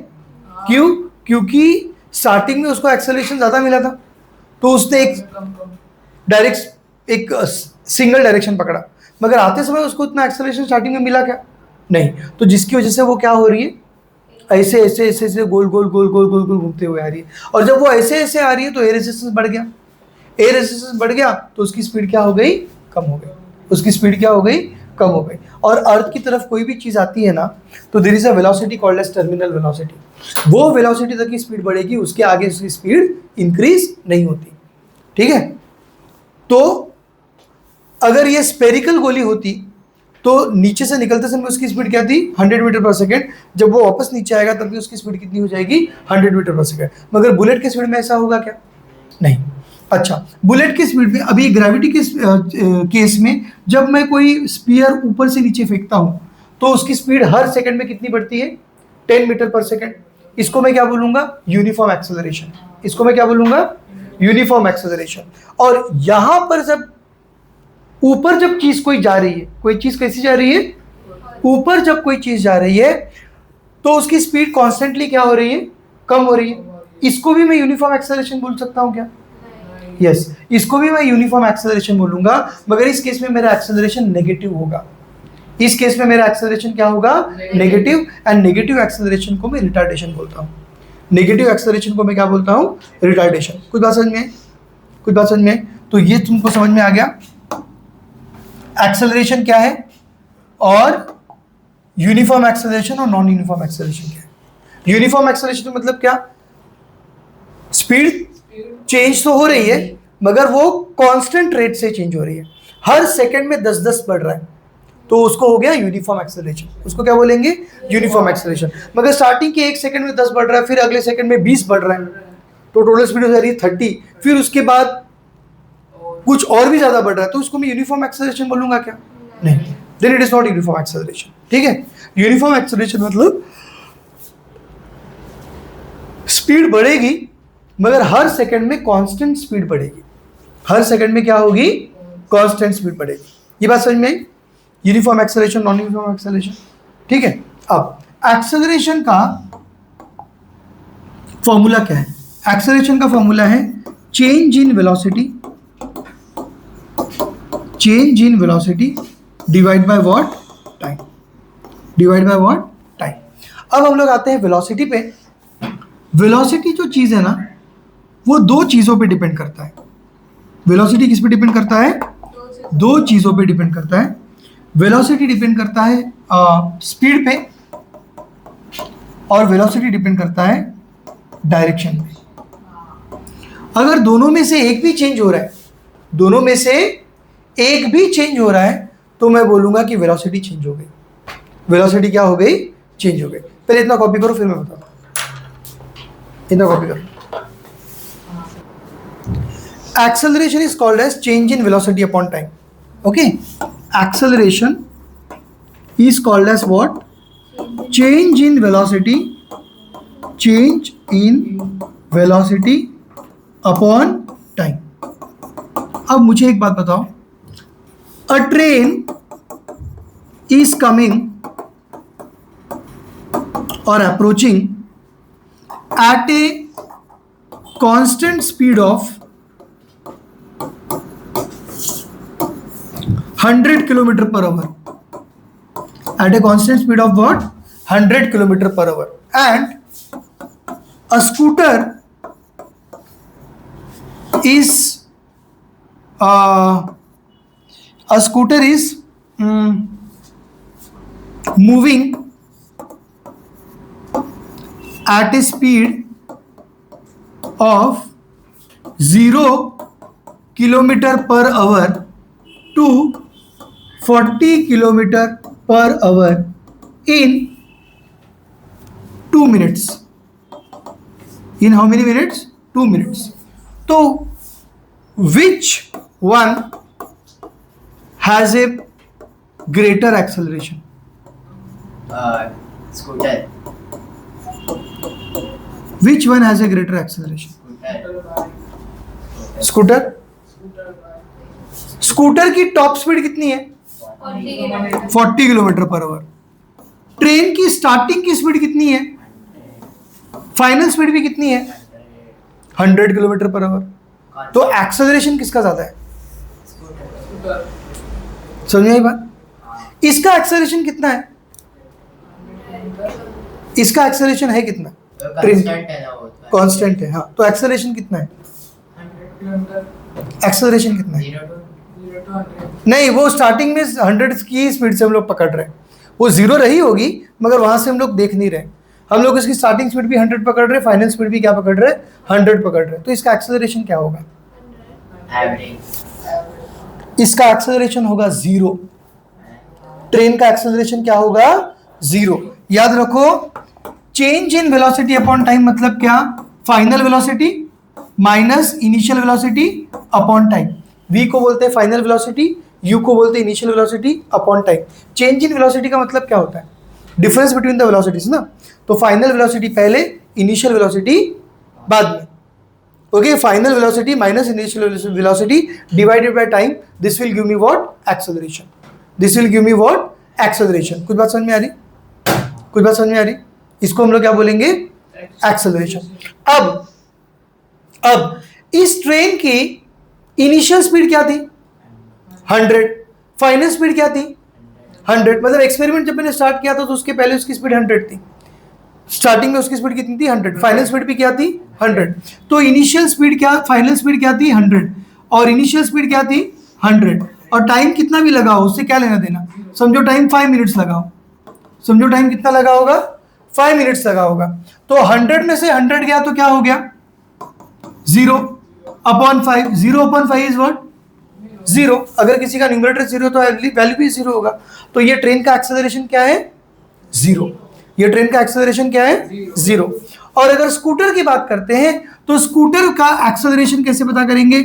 क्यों? क्योंकि स्टार्टिंग में उसको एक्सेलरेशन ज़्यादा मिला था, तो उसने एक सिंगल डायरेक्शन पकड़ा, मगर आते समय उसको उतना एक्सेलरेशन स्टार्टिंग में मिला क्या, नहीं। तो जिसकी वजह से वो क्या हो रही है, ऐसे ऐसे ऐसे ऐसे गोल गोल गोल गोल गोल गोल घूमते हुए आ रही है। और जब वो ऐसे ऐसे आ रही है तो एयर रेजिस्टेंस बढ़ गया। एयर रेजिस्टेंस बढ़ गया तो उसकी स्पीड क्या हो गई, कम हो गई। उसकी स्पीड क्या हो गई, कम हो गई। और अर्थ की तरफ कोई भी चीज़ आती है ना, तो there is a velocity called as terminal velocity. वो वेलोसिटी तक की स्पीड बढ़ेगी, उसके आगे उसकी स्पीड इंक्रीज नहीं होती। ठीक है? तो अगर ये स्पेरिकल गोली होती तो नीचे से निकलते समय उसकी स्पीड क्या थी, 100 मीटर पर सेकंड। जब वो वापस नीचे आएगा तब भी उसकी स्पीड कितनी हो जाएगी, 100 मीटर पर सेकंड। मगर बुलेट की स्पीड में ऐसा होगा क्या, नहीं। अच्छा, बुलेट की स्पीड में, अभी ग्रेविटी के केस में जब मैं कोई स्पीयर ऊपर से नीचे फेंकता हूं तो उसकी स्पीड हर सेकंड में कितनी बढ़ती है, 10 मीटर पर सेकंड। इसको मैं क्या बोलूंगा, यूनिफॉर्म एक्सेलरेशन। इसको मैं क्या बोलूंगा, यूनिफॉर्म एक्सेलरेशन। और यहां पर जब ऊपर जब चीज कोई जा रही है, कोई चीज कैसी जा रही है, ऊपर जब कोई चीज जा रही है तो उसकी स्पीड कॉन्स्टेंटली क्या हो रही है, कम हो रही है। इसको भी मैं यूनिफॉर्म एक्सेलरेशन बोल सकता हूं क्या, यस, इसको भी मैं यूनिफॉर्म एक्सेलरेशन बोलूंगा। मगर इस केस में मेरा एक्सेलरेशन नेगेटिव होगा। इस केस में मेरा एक्सेलरेशन क्या होगा, नेगेटिव। एंड नेगेटिव एक्सेलरेशन को मैं रिटार्डेशन बोलता हूं। नेगेटिव एक्सेलरेशन को मैं क्या बोलता हूँ? रिटार्डेशन। कुछ बात समझ में आई? कुछ बात समझ में आई? तो ये तुमको समझ में आ गया एक्सेलरेशन क्या है और यूनिफॉर्म एक्सेलरेशन और नॉन यूनिफॉर्म एक्सेलरेशन क्या है। यूनिफॉर्म एक्सेलरेशन मतलब क्या? स्पीड चेंज तो हो रही है मगर वो कांस्टेंट रेट से चेंज हो रही है, हर सेकंड में 10-10 बढ़ रहा है, तो उसको हो गया यूनिफॉर्म एक्सेलरेशन। उसको क्या बोलेंगे? Uniform acceleration. मगर स्टार्टिंग के 1 सेकंड में 10 बढ़ रहा है, फिर अगले सेकंड में 20 बढ़ रहा है, तो टोटल स्पीड हो जा रही है 30, फिर उसके बाद कुछ और भी ज्यादा बढ़ रहा है, तो उसको मैं यूनिफॉर्म एक्सेलरेशन बोलूंगा क्या? नहीं, then it is not uniform acceleration. ठीक है, यूनिफॉर्म एक्सेलरेशन मतलब स्पीड बढ़ेगी मगर हर सेकंड में कांस्टेंट स्पीड बढ़ेगी, हर सेकंड में क्या होगी? कांस्टेंट स्पीड बढ़ेगी। ये बात समझ में आई? Uniform acceleration, non uniform acceleration. ठीक है, अब एक्सेलरेशन का फॉर्मूला क्या है? एक्सेलरेशन का फॉर्मूला है change in velocity, change in velocity divide by what? Time, divide by what? Time. अब हम लोग आते हैं वेलोसिटी पे। वेलोसिटी जो चीज है ना, वो दो चीजों पे डिपेंड करता है। वेलोसिटी किस पे डिपेंड करता है? दो चीजों पे डिपेंड करता है। वेलोसिटी डिपेंड करता है स्पीड पे, और वेलोसिटी डिपेंड करता है डायरेक्शन पे। अगर दोनों में से एक भी चेंज हो रहा है, दोनों में से एक भी चेंज हो रहा है, तो मैं बोलूंगा कि वेलोसिटी चेंज हो गई। वेलोसिटी क्या हो गई? चेंज हो गई। पहले इतना कॉपी करो फिर मैं बताता हूं। इतना कॉपी करो। Acceleration is called as change in velocity upon time. Okay, acceleration is called as what? Change in velocity, change in velocity upon time. अब मुझे एक बात बताओ, a train is coming or approaching at a constant speed of 100 kilometer per hour, at a constant speed of what? 100 kilometer per hour, and a scooter is moving at a speed of 0 kilometer per hour to 40 kilometer per hour in 2 minutes. In how many minutes? 2 minutes. So which one has a greater acceleration? Scooter. Which one has a greater acceleration? Scooter. Scooter. Scooter की top speed कितनी है? 40 kilometre per hour. Train की starting की speed कितनी है? Final speed भी कितनी है? 100 किलोमीटर पर आवर। तो एक्सेलरेशन किसका ज्यादा है? समझ में आई बात? इसका एक्सेलरेशन कितना है? इसका एक्सेलरेशन है कितना? ट्रेन कांस्टेंट है। हाँ, तो एक्सेलरेशन कितना है? एक्सेलरेशन कितना है? नहीं, वो स्टार्टिंग में 100 की स्पीड से हम लोग पकड़ रहे हैं, वो 0 रही होगी मगर वहां से हम लोग देख नहीं रहे। हम लोग इसकी स्टार्टिंग स्पीड भी 100 पकड़ रहे हैं, फाइनल स्पीड भी क्या पकड़ रहे हैं? 100 पकड़ रहे हैं। तो इसका एक्सेलरेशन क्या होगा? इसका एक्सेलरेशन होगा 0। ट्रेन का एक्सेलरेशन क्या होगा? 0। याद रखो, change in velocity upon time मतलब क्या? Final velocity minus initial velocity upon time. v को बोलते हैं फाइनल वेलोसिटी, u को बोलते हैं initial velocity upon time. Change in velocity का मतलब क्या होता है? डिफरेंस बिटवीन द वेलोसिटीज ना। तो फाइनल वेलोसिटी पहले, इनिशियल वेलोसिटी बाद में। Okay, final velocity minus initial velocity divided by time, this will give me what? Acceleration. This will give me what? Acceleration. कुछ बात समझ में आ रही? कुछ बात समझ में आ रही? इसको हम लोग क्या बोलेंगे? एक्सेलरेशन। अब इस ट्रेन की इनिशियल स्पीड क्या थी? 100। फाइनल स्पीड क्या थी? 100। मतलब एक्सपेरिमेंट जब मैंने स्टार्ट किया था तो उसके पहले उसकी स्पीड 100 थी। स्टार्टिंग में उसकी स्पीड कितनी थी 100, फाइनल स्पीड भी क्या थी 100। तो इनिशियल स्पीड क्या, फाइनल स्पीड क्या थी 100 और इनिशियल स्पीड क्या थी 100, और टाइम कितना भी लगाओ उससे क्या लेना देना। समझो टाइम 5 मिनट्स लगाओ, समझो टाइम कितना लगा होगा 5 मिनट्स लगा होगा। तो 100 में से 100 गया तो क्या हो गया 0 अपॉन 5, 0 अपॉन 5 इज व्हाट 0। अगर किसी का न्यूमरेटर 0 तो वैल्यू भी 0 होगा। तो ये ट्रेन का एक्सेलरेशन क्या है 0, ये ट्रेन का एक्सेलरेशन क्या है 0। और अगर स्कूटर की बात करते हैं तो स्कूटर का एक्सेलरेशन कैसे पता करेंगे,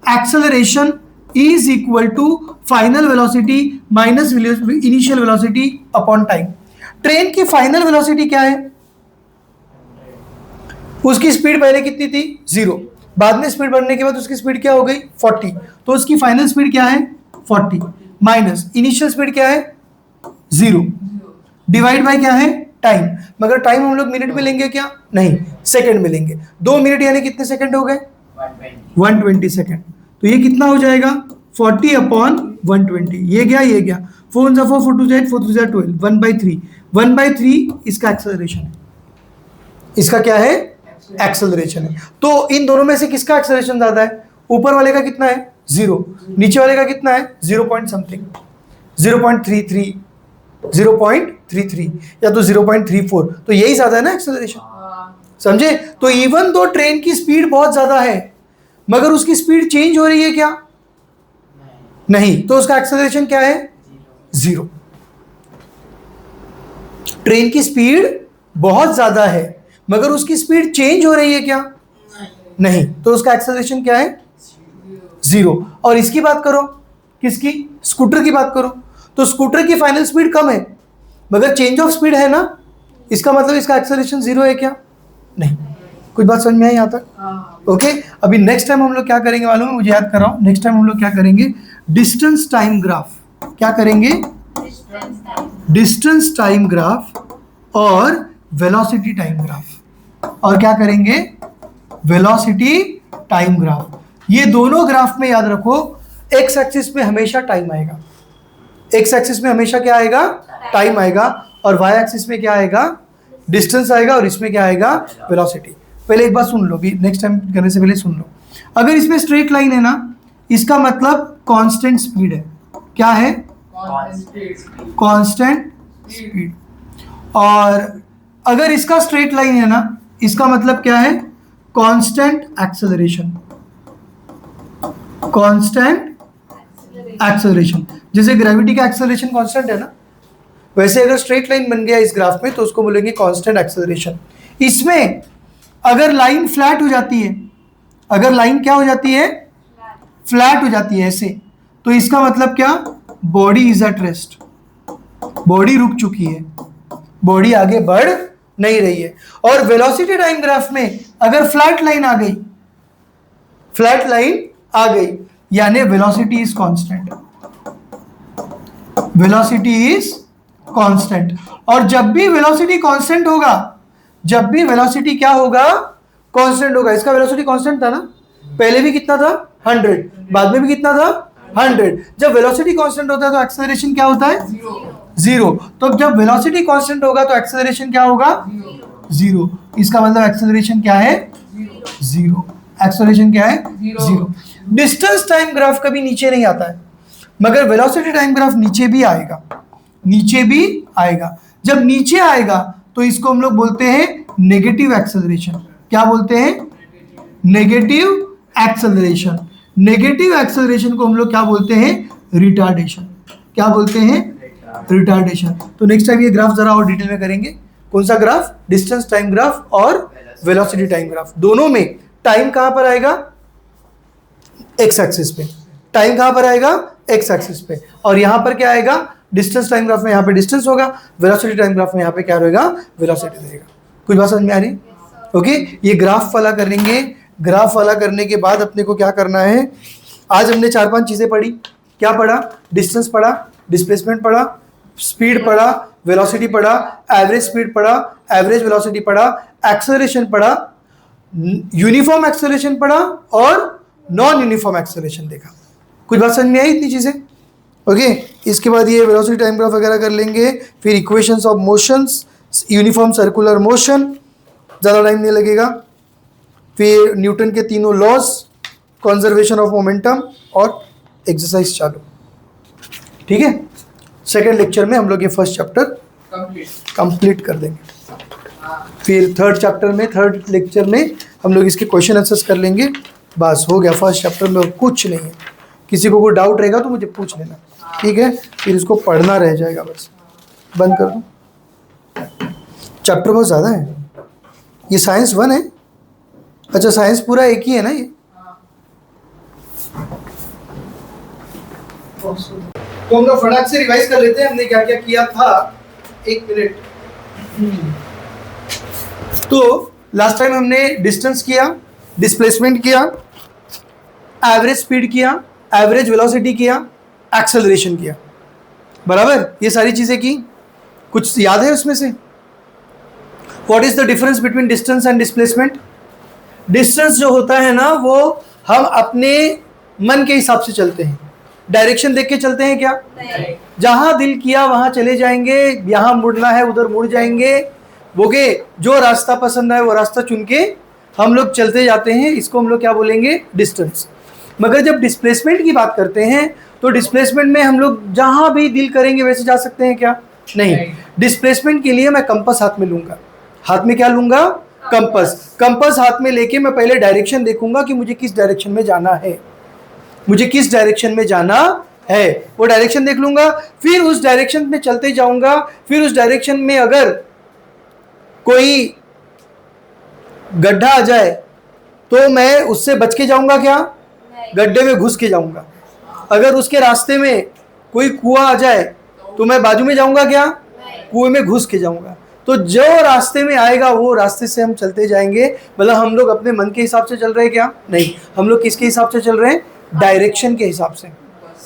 acceleration is equal to final velocity minus initial velocity upon time. Train की फाइनल वेलोसिटी क्या है, उसकी स्पीड पहले कितनी थी 0, बाद में स्पीड बढ़ने के बाद उसकी स्पीड क्या हो गई 40, तो उसकी फाइनल स्पीड क्या है 40 माइनस इनिशियल स्पीड क्या है 0 डिवाइड बाय क्या है टाइम। मगर टाइम हम लोग मिनट में लेंगे क्या, नहीं सेकंड में लेंगे। 2 मिनट यानी कितने सेकंड हो गए 120 सेकंड। तो ये कितना हो जाएगा 40 अपॉन 120, ये गया 4 4 4 2 8 4 3 12 1/3, 1/3 इसका एक्सेलरेशन है, इसका क्या है एक्सेलरेशन है। तो इन दोनों में से किसका एक्सेलरेशन ज्यादा है, ऊपर वाले का कितना है 0, नीचे वाले का कितना है 0 पॉइंट समथिंग 0.33 0.33 या तो 0.34, तो यही ज्यादा है ना एक्सेलरेशन, समझे। तो इवन दो ट्रेन की स्पीड बहुत ज्यादा है मगर उसकी स्पीड चेंज हो रही है क्या, नहीं, तो उसका एक्सेलरेशन क्या है 0। ट्रेन की स्पीड बहुत ज्यादा है मगर उसकी स्पीड चेंज हो रही है क्या, नहीं, तो उसका एक्सेलरेशन क्या है 0। और इसकी बात करो, किसकी, स्कूटर की बात करो, तो स्कूटर की फाइनल स्पीड कम है मगर चेंज ऑफ स्पीड है ना, इसका मतलब इसका एक्सेलरेशन 0 है क्या, नहीं। कुछ बात समझ में आई यहाँ तक, ओके। अभी नेक्स्ट टाइम हम लोग क्या करेंगे मालूम है, मुझे याद कराओ, नेक्स्ट टाइम हम लोग क्या करेंगे, डिस्टेंस टाइम ग्राफ, क्या करेंगे डिस्टेंस टाइम ग्राफ और वेलोसिटी टाइम ग्राफ, और क्या करेंगे वेलोसिटी टाइम ग्राफ। ये दोनों ग्राफ में याद रखो एक्स एक्सिस में हमेशा टाइम आएगा, एक्स एक्सिस में हमेशा क्या आएगा टाइम आएगा, और वाई एक्सिस में क्या आएगा डिस्टेंस आएगा, और इसमें क्या आएगा वेलोसिटी। पहले एक बात सुन लो, भी नेक्स्ट टाइम करने से पहले सुन लो। अगर इसमें स्ट्रेट लाइन है ना, इसका मतलब कांस्टेंट स्पीड है, क्या है कांस्टेंट स्पीड। और अगर इसका स्ट्रेट लाइन है ना, इसका मतलब क्या है कांस्टेंट एक्सेलरेशन, कांस्टेंट एक्सेलरेशन। जैसे ग्रेविटी का एक्सेलरेशन कांस्टेंट है ना, वैसे अगर स्ट्रेट लाइन बन गया इस ग्राफ में तो उसको बोलेंगे कांस्टेंट एक्सेलरेशन। इसमें अगर लाइन फ्लैट हो जाती है, अगर लाइन क्या हो जाती है फ्लैट हो जाती है ऐसे, तो इसका मतलब क्या, body is at rest, body रुक चुकी है, बॉडी आगे बढ़ नहीं रही है। और वेलोसिटी टाइम ग्राफ में अगर फ्लैट लाइन आ गई, फ्लैट लाइन आ गई यानी velocity is constant, velocity is constant. और जब भी वेलोसिटी कांस्टेंट होगा, जब भी वेलोसिटी क्या होगा कांस्टेंट होगा, इसका वेलोसिटी कांस्टेंट था ना, पहले भी कितना था 100, बाद में भी कितना था 100। जब वेलोसिटी कांस्टेंट होता है तो एक्सेलरेशन क्या होता है 0। तो जब वेलोसिटी कांस्टेंट होगा तो एक्सेलरेशन क्या होगा 0। इसका मतलब एक्सेलरेशन क्या है 0, एक्सेलरेशन क्या है 0। डिस्टेंस टाइम ग्राफ कभी नीचे नहीं आता है मगर वेलोसिटी टाइम ग्राफ नीचे भी आएगा, नीचे भी आएगा। जब नीचे आएगा तो इसको हम लोग बोलते हैं नेगेटिव एक्सेलरेशन, क्या बोलते हैं नेगेटिव एक्सेलरेशन। नेगेटिव एक्सेलरेशन को हम लोग क्या बोलते हैं रिटार्डेशन, क्या बोलते हैं रिटार्डेशन। तो नेक्स्ट टाइम ये ग्राफ जरा और डिटेल में करेंगे। कौन सा ग्राफ, डिस्टेंस टाइम ग्राफ और वेलोसिटी टाइम ग्राफ। दोनों में टाइम कहां पर आएगा एक्स एक्सिस पे, टाइम कहां पर आएगा एक्स एक्सिस पे, और यहां पर क्या आएगा डिस्टेंस टाइम ग्राफ में यहाँ पे डिस्टेंस होगा, वेलोसिटी टाइम ग्राफ में यहाँ पे क्या रहेगा वेलोसिटी रहेगा। कुछ बात समझ में आ रही, ओके। ये ग्राफ वाला करेंगे, ग्राफ वाला करने के बाद अपने को क्या करना है, आज हमने 4-5 चीजें पढ़ी। क्या पढ़ा, डिस्टेंस पढ़ा, डिस्प्लेसमेंट पढ़ा, स्पीड पढ़ा, वेलोसिटी पढ़ा, एवरेज स्पीड पढ़ा, एवरेज वेलोसिटी पढ़ा, एक्सेलरेशन पढ़ा, यूनिफॉर्म एक्सेलरेशन पढ़ा और नॉन यूनिफॉर्म एक्सेलरेशन देखा। कुछ बात समझ में आई इतनी चीजें, ओके। इसके बाद ये वेलोसिटी टाइम ग्राफ वगैरह कर लेंगे, फिर equations of motions, uniform circular motion, ज़्यादा टाइम नहीं लगेगा। फिर न्यूटन के तीनों लॉज, कंजर्वेशन ऑफ मोमेंटम और एक्सरसाइज चालू। ठीक है, सेकेंड लेक्चर में हम लोग ये फर्स्ट चैप्टर कंप्लीट कर देंगे। फिर थर्ड लेक्चर में हम लोग इसके क्वेश्चन आंसर्स कर लेंगे। बस हो गया फर्स्ट चैप्टर में, और कुछ नहीं है। किसी को कोई डाउट रहेगा तो मुझे पूछ लेना, ठीक है? फिर इसको पढ़ना रह जाएगा, बस बंद कर दूँ। चैप्टर बहुत ज़्यादा है। ये साइंस 1 है। अच्छा, साइंस पूरा एक ही है ना ये? तो हम लोग फटाक से रिवाइज कर लेते हैं हमने क्या क्या किया था। एक मिनट। तो लास्ट टाइम हमने डिस्टेंस किया, डिस्प्लेसमेंट किया, एवरेज स्पीड किया, एवरेज वेलोसिटी किया, एक्सेलरेशन किया, बराबर? ये सारी चीजें की। कुछ याद है उसमें से? What is the difference between distance and displacement? Distance जो होता है ना, वो हम अपने मन के हिसाब से चलते हैं। डायरेक्शन देख के चलते हैं क्या? नहीं। जहां दिल किया वहां चले जाएंगे, यहां मुड़ना है उधर मुड़ जाएंगे। ओके, जो रास्ता पसंद है वो रास्ता चुन के हम लोग चलते जाते हैं। इसको हम लोग क्या बोलेंगे? डिस्टेंस। मगर जब डिस्प्लेसमेंट की बात करते हैं तो डिस्प्लेसमेंट में हम लोग जहां भी दिल करेंगे वैसे जा सकते हैं क्या? नहीं। डिस्प्लेसमेंट के लिए मैं कंपास हाथ में लूंगा। हाथ में क्या लूंगा? कंपास। कंपास हाथ में लेके मैं पहले डायरेक्शन देखूंगा कि मुझे किस डायरेक्शन में जाना है, मुझे किस डायरेक्शन में जाना है, वो डायरेक्शन देख लूंगा। फिर उस डायरेक्शन में चलते जाऊंगा। फिर उस डायरेक्शन में अगर कोई गड्ढा आ जाए तो मैं उससे बच के जाऊंगा क्या? गड्ढे में घुस के जाऊंगा। अगर उसके रास्ते में कोई कुआं आ जाए तो मैं बाजू में जाऊंगा क्या? कुएं में घुस के जाऊंगा। तो जो रास्ते में आएगा वो रास्ते से हम चलते जाएंगे। मतलब हम लोग अपने मन के हिसाब से चल रहे हैं क्या? नहीं, हम लोग किसके हिसाब से चल रहे हैं? डायरेक्शन के हिसाब से।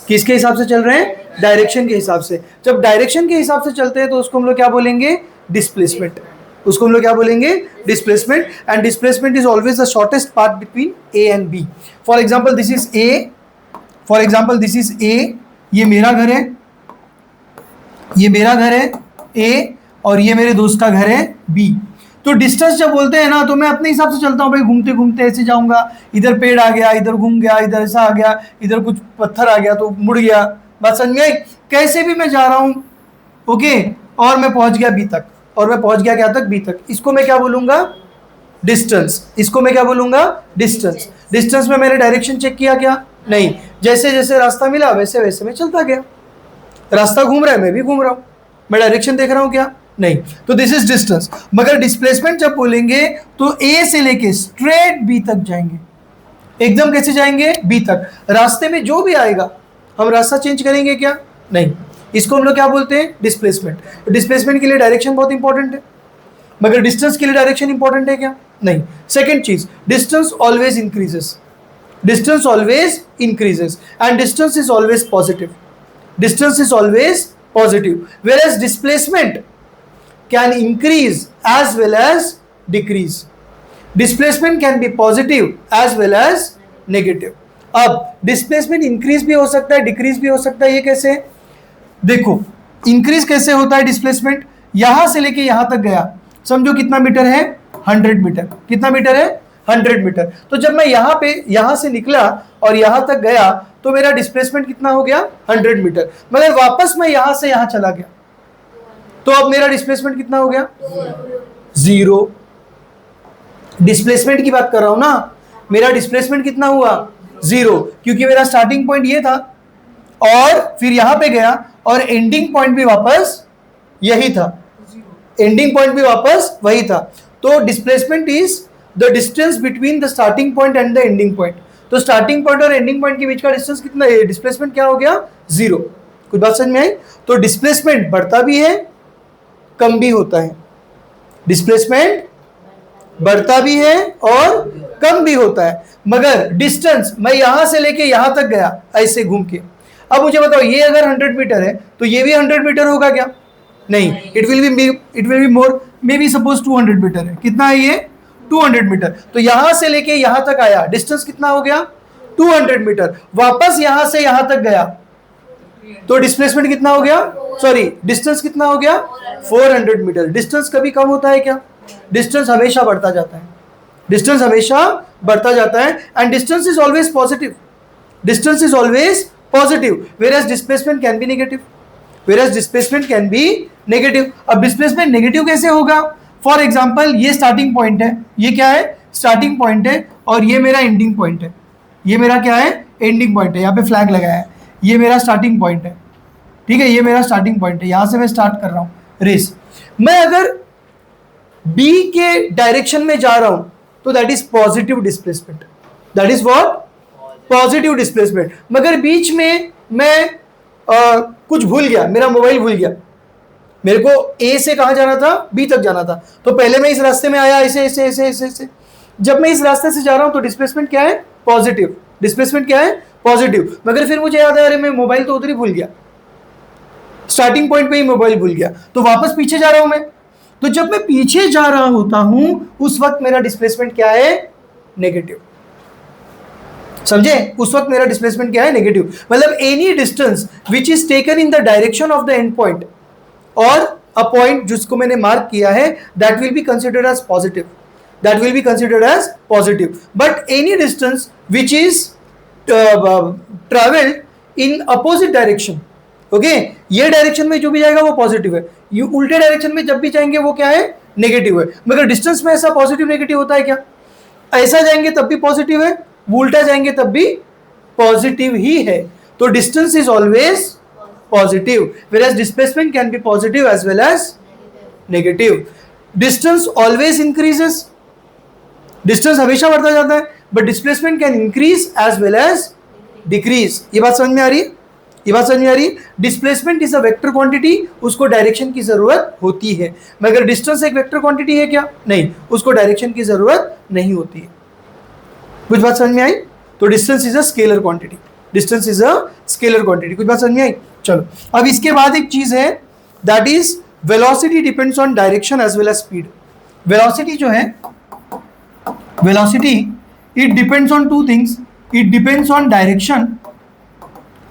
किसके हिसाब से चल रहे हैं? डायरेक्शन के हिसाब से। जब डायरेक्शन के हिसाब से चलते हैं तो उसको हम लोग क्या बोलेंगे? डिस्प्लेसमेंट। उसको हम लोग क्या बोलेंगे? Displacement. And displacement is always the shortest path between A and B. For example this is A, for example this is A, ये मेरा घर है, ये मेरा घर है ए, और ये मेरे दोस्त का घर है बी। तो डिस्टेंस जब बोलते हैं ना तो मैं अपने हिसाब से चलता हूँ भाई, घूमते घूमते ऐसे जाऊंगा, इधर पेड़ आ गया, इधर घूम गया, इधर ऐसा आ गया, इधर कुछ पत्थर आ गया तो मुड़ गया। बात समझ गई? कैसे भी मैं जा रहा हूँ, ओके, और मैं पहुंच गया बी तक, और मैं पहुंच गया क्या तक? बी तक। इसको मैं क्या बोलूंगा? डिस्टेंस। इसको मैं क्या बोलूंगा? डिस्टेंस। डिस्टेंस में मैंने डायरेक्शन चेक किया क्या? नहीं। जैसे जैसे रास्ता मिला वैसे वैसे मैं चलता गया। रास्ता घूम रहा है, मैं भी घूम रहा हूँ। मैं डायरेक्शन देख रहा हूँ क्या? नहीं। तो दिस इज डिस्टेंस। मगर डिस्प्लेसमेंट जब बोलेंगे तो ए से लेके स्ट्रेट बी तक जाएंगे। एकदम कैसे जाएंगे? बी तक। रास्ते में जो भी आएगा हम रास्ता चेंज करेंगे क्या? नहीं। इसको हम लोग क्या बोलते हैं? डिस्प्लेसमेंट। तो डिस्प्लेसमेंट के लिए डायरेक्शन बहुत इंपॉर्टेंट है, मगर डिस्टेंस के लिए डायरेक्शन इंपॉर्टेंट है क्या? नहीं। सेकेंड चीज, distance always increases. Distance always increases and distance is always positive. Distance is always positive, whereas displacement can increase as well as decrease. Displacement can be positive as well as negative. अब displacement increase भी हो सकता है, decrease भी हो सकता है। ये कैसे? देखो, increase कैसे होता है displacement? यहां से लेके यहां तक गया, समझो कितना मीटर है? 100 मीटर। कितना मीटर है? 100 मीटर। तो जब मैं यहां से निकला और यहां तक गया तो मेरा डिस्प्लेसमेंट कितना हो गया? 100 मीटर। मगर वापस मैं यहां से यहां चला गया तो अब मेरा डिस्प्लेसमेंट कितना हो गया? 0। डिस्प्लेसमेंट की बात कर रहा हूं ना, मेरा डिस्प्लेसमेंट कितना हुआ? 0, क्योंकि मेरा स्टार्टिंग पॉइंट ये था और फिर यहां पे गया और एंडिंग पॉइंट भी वापस यही था। एंडिंग पॉइंट भी वापस वही था। तो displacement is the distance between the starting point and the ending point. तो स्टार्टिंग पॉइंट और एंडिंग पॉइंट के बीच का डिस्टेंस कितना है? डिस्प्लेसमेंट क्या हो गया? 0। कुछ बात समझ में आई? तो डिस्प्लेसमेंट बढ़ता भी है, कम भी होता है। डिस्प्लेसमेंट बढ़ता भी है और कम भी होता है। मगर डिस्टेंस, मैं यहां से लेके यहां तक गया ऐसे घूम के। अब मुझे बताओ, ये अगर 100 मीटर है तो ये भी 100 मीटर होगा क्या? नहीं। It will be more, maybe suppose 200 metre है। कितना है ये? 200 मीटर। तो यहां से लेके यहां तक आया, डिस्टेंस कितना हो गया? 200 मीटर। वापस यहां से यहां तक गया तो डिस्प्लेसमेंट कितना हो गया, सॉरी डिस्टेंस कितना हो गया, 400 मीटर। डिस्टेंस कभी कम होता है क्या, डिस्टेंस हमेशा बढ़ता जाता है, डिस्टेंस हमेशा बढ़ता जाता है। And distance is always positive, distance is always positive, where displacement can be negative, where displacement can be negative. अब डिस्प्लेसमेंट नेगेटिव कैसे होगा, फॉर एग्जाम्पल ये स्टार्टिंग पॉइंट है, ये क्या है, स्टार्टिंग पॉइंट है, और ये मेरा एंडिंग पॉइंट है, ये मेरा क्या है, एंडिंग पॉइंट है, यहाँ पे फ्लैग लगाया है, ये मेरा स्टार्टिंग पॉइंट है, ठीक है, ये मेरा स्टार्टिंग पॉइंट है, यहां से मैं स्टार्ट कर रहा हूं रेस। मैं अगर बी के डायरेक्शन में जा रहा हूं तो that is positive displacement, that is what, positive displacement. मगर बीच में मैं कुछ भूल गया, मेरा मोबाइल भूल गया, मेरे को ए से कहां जाना था, बी तक जाना था, तो पहले मैं इस रास्ते में आया ऐसे ऐसे ऐसे ऐसे ऐसे, जब मैं इस रास्ते से जा रहा हूं तो डिस्प्लेसमेंट क्या है, पॉजिटिव, डिस्प्लेसमेंट क्या है, पॉजिटिव। मगर फिर मुझे याद है अरे मैं मोबाइल तो उधर ही भूल गया, स्टार्टिंग पॉइंट पे ही मोबाइल भूल गया, तो वापस पीछे जा रहा हूं मैं। तो जब मैं पीछे जा रहा होता हूं उस वक्त मेरा डिस्प्लेसमेंट क्या है, नेगेटिव, समझे, उस वक्त मेरा डिस्प्लेसमेंट क्या है, नेगेटिव। मतलब any distance which is taken in the direction of the end point और अ पॉइंट जिसको मैंने मार्क किया है, that will be considered as positive, that will be considered as positive. But any distance which is travelled in opposite direction, okay, ये direction में जो भी जाएगा वो पॉजिटिव है, ये उल्टे डायरेक्शन में जब भी जाएंगे वो क्या है, नेगेटिव है। मगर डिस्टेंस में ऐसा पॉजिटिव नेगेटिव होता है क्या, ऐसा जाएंगे तब भी पॉजिटिव है, वो उल्टा जाएंगे तब भी पॉजिटिव ही है। तो distance is always positive, whereas displacement can be positive as well as negative. Distance always increases, distance हमेशा बढ़ता जाता है, but displacement can increase as well as decrease. ये बात समझ में आ रही है, ये बात समझ में आ रही है। Displacement is a vector quantity, उसको डायरेक्शन की जरूरत होती है, मगर डिस्टेंस एक वेक्टर क्वांटिटी है क्या, नहीं, उसको डायरेक्शन की जरूरत नहीं होती है। कुछ बात समझ में आई, तो distance is a scalar quantity, distance is a scalar quantity. कुछ बात समझ में आई, चलो अब इसके बाद एक चीज है, that is velocity depends on direction as well as speed. Velocity जो है, velocity it depends on two things, it depends on direction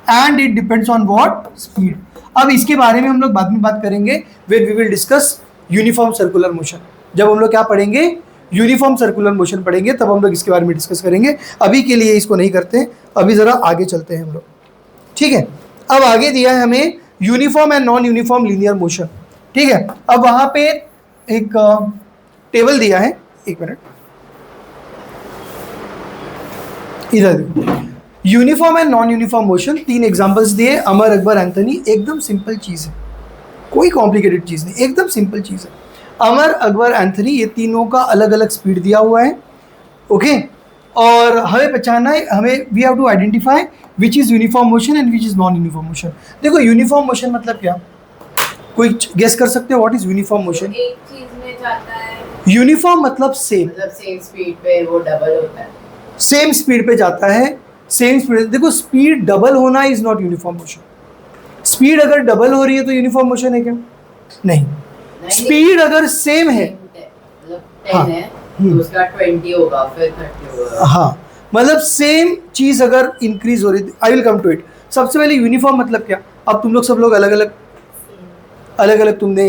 and it depends on what, speed. अब इसके बारे में हम लोग बाद में बात करेंगे, when we will discuss uniform circular motion. जब हम लोग क्या पढ़ेंगे, यूनिफॉर्म सर्कुलर मोशन पढ़ेंगे, तब हम लोग इसके बारे में डिस्कस करेंगे। अभी के लिए इसको नहीं करते, अभी जरा आगे चलते हैं हम लोग, ठीक है। अब आगे दिया है हमें uniform and non uniform linear motion, ठीक है। अब वहां पे एक टेबल दिया है, एक मिनट, इधर देखो, uniform and non uniform motion, 3 examples दिए, अमर, अकबर, एंथनी। एकदम सिंपल चीज है, कोई कॉम्प्लिकेटेड चीज नहीं, एकदम सिंपल चीज है। अमर, अकबर, एंथनी, ये तीनों का अलग अलग स्पीड दिया हुआ है, ओके। और हमें पहचानना है, हमें we have to identify which is uniform motion and which is non uniform motion. देखो यूनिफॉर्म मोशन मतलब क्या, कोई गेस कर सकते हो व्हाट इज यूनिफॉर्म मोशन? एक चीज में जाता है, यूनिफॉर्म मतलब सेम, मतलब सेम स्पीड पे वो डबल होता है, सेम स्पीड पे जाता है, सेम स्पीड। देखो स्पीड डबल होना is not uniform motion. Speed अगर डबल हो रही है तो यूनिफॉर्म मोशन है क्या? नहीं। स्पीड अगर सेम है, मतलब 10 है तो उसका 20 होगा, फिर 30 होगा। हाँ, मतलब सेम चीज अगर इंक्रीज हो रही है, I will come to it. सबसे पहले यूनिफॉर्म मतलब क्या, अब तुम लोग सब लोग अलग अलग तुमने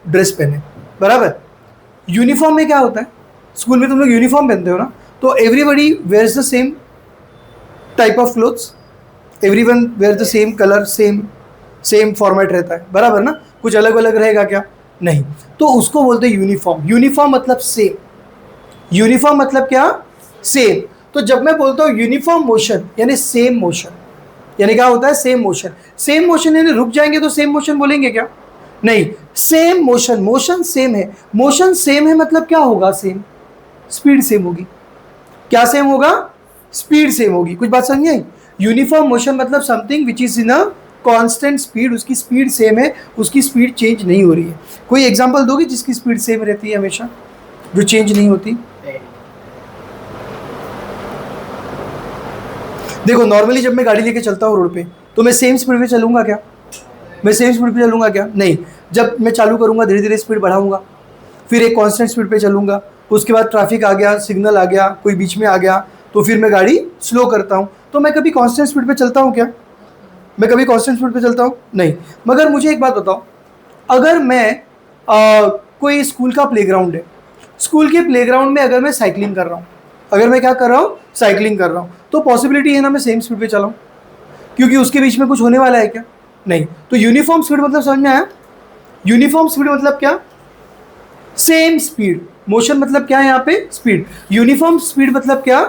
ड्रेस पहने, बराबर। यूनिफॉर्म में क्या होता है, स्कूल में तुम लोग यूनिफॉर्म पहनते हो ना, तो everybody wears the same type of clothes, everyone wear the same colour, same format रहता है, बराबर ना, कुछ अलग अलग रहेगा क्या? नहीं। तो उसको बोलते हैं यूनिफॉर्म। यूनिफॉर्म मतलब सेम, यूनिफॉर्म मतलब क्या? सेम। तो जब मैं बोलता हूँ यूनिफॉर्म मोशन यानी सेम मोशन, यानी क्या होता है? Same motion. सेम मोशन यानी रुक जाएंगे तो सेम मोशन बोलेंगे क्या? नहीं। सेम मोशन, मोशन सेम है, मोशन सेम है मतलब क्या होगा? सेम स्पीड सेम होगी। क्या सेम होगा? स्पीड सेम होगी। कुछ बात समझ आई? यूनिफॉर्म मोशन मतलब something which is in a constant speed, उसकी स्पीड सेम है, उसकी स्पीड चेंज नहीं हो रही है। कोई एग्जांपल दोगे जिसकी स्पीड सेम रहती है हमेशा, जो चेंज नहीं होती? देखो नॉर्मली जब मैं गाड़ी लेके चलता हूँ रोड पे तो मैं सेम स्पीड पे चलूंगा क्या? मैं सेम स्पीड पे चलूंगा क्या? नहीं। जब मैं चालू करूंगा धीरे धीरे स्पीड बढ़ाऊंगा, फिर एक कांस्टेंट स्पीड पे चलूंगा, उसके बाद ट्रैफिक आ गया, सिग्नल आ गया, कोई बीच में आ गया, तो फिर मैं गाड़ी स्लो करता हूँ। तो मैं कभी कांस्टेंट स्पीड पे चलता हूँ क्या? मैं कभी कांस्टेंट स्पीड पे चलता हूँ? नहीं। मगर मुझे एक बात बताओ, अगर मैं कोई स्कूल का प्लेग्राउंड है, स्कूल के प्लेग्राउंड में अगर मैं साइकिलिंग कर रहा हूँ, अगर मैं क्या कर रहा हूँ, साइकिलिंग कर रहा हूँ, तो पॉसिबिलिटी है ना मैं सेम स्पीड पे चलाऊँ, क्योंकि उसके बीच में कुछ होने वाला है क्या? नहीं। तो यूनिफॉर्म स्पीड मतलब समझ में आया? यूनिफॉर्म स्पीड मतलब क्या? Same speed. मोशन मतलब क्या है यहाँ पे? स्पीड। यूनिफॉर्म स्पीड मतलब क्या?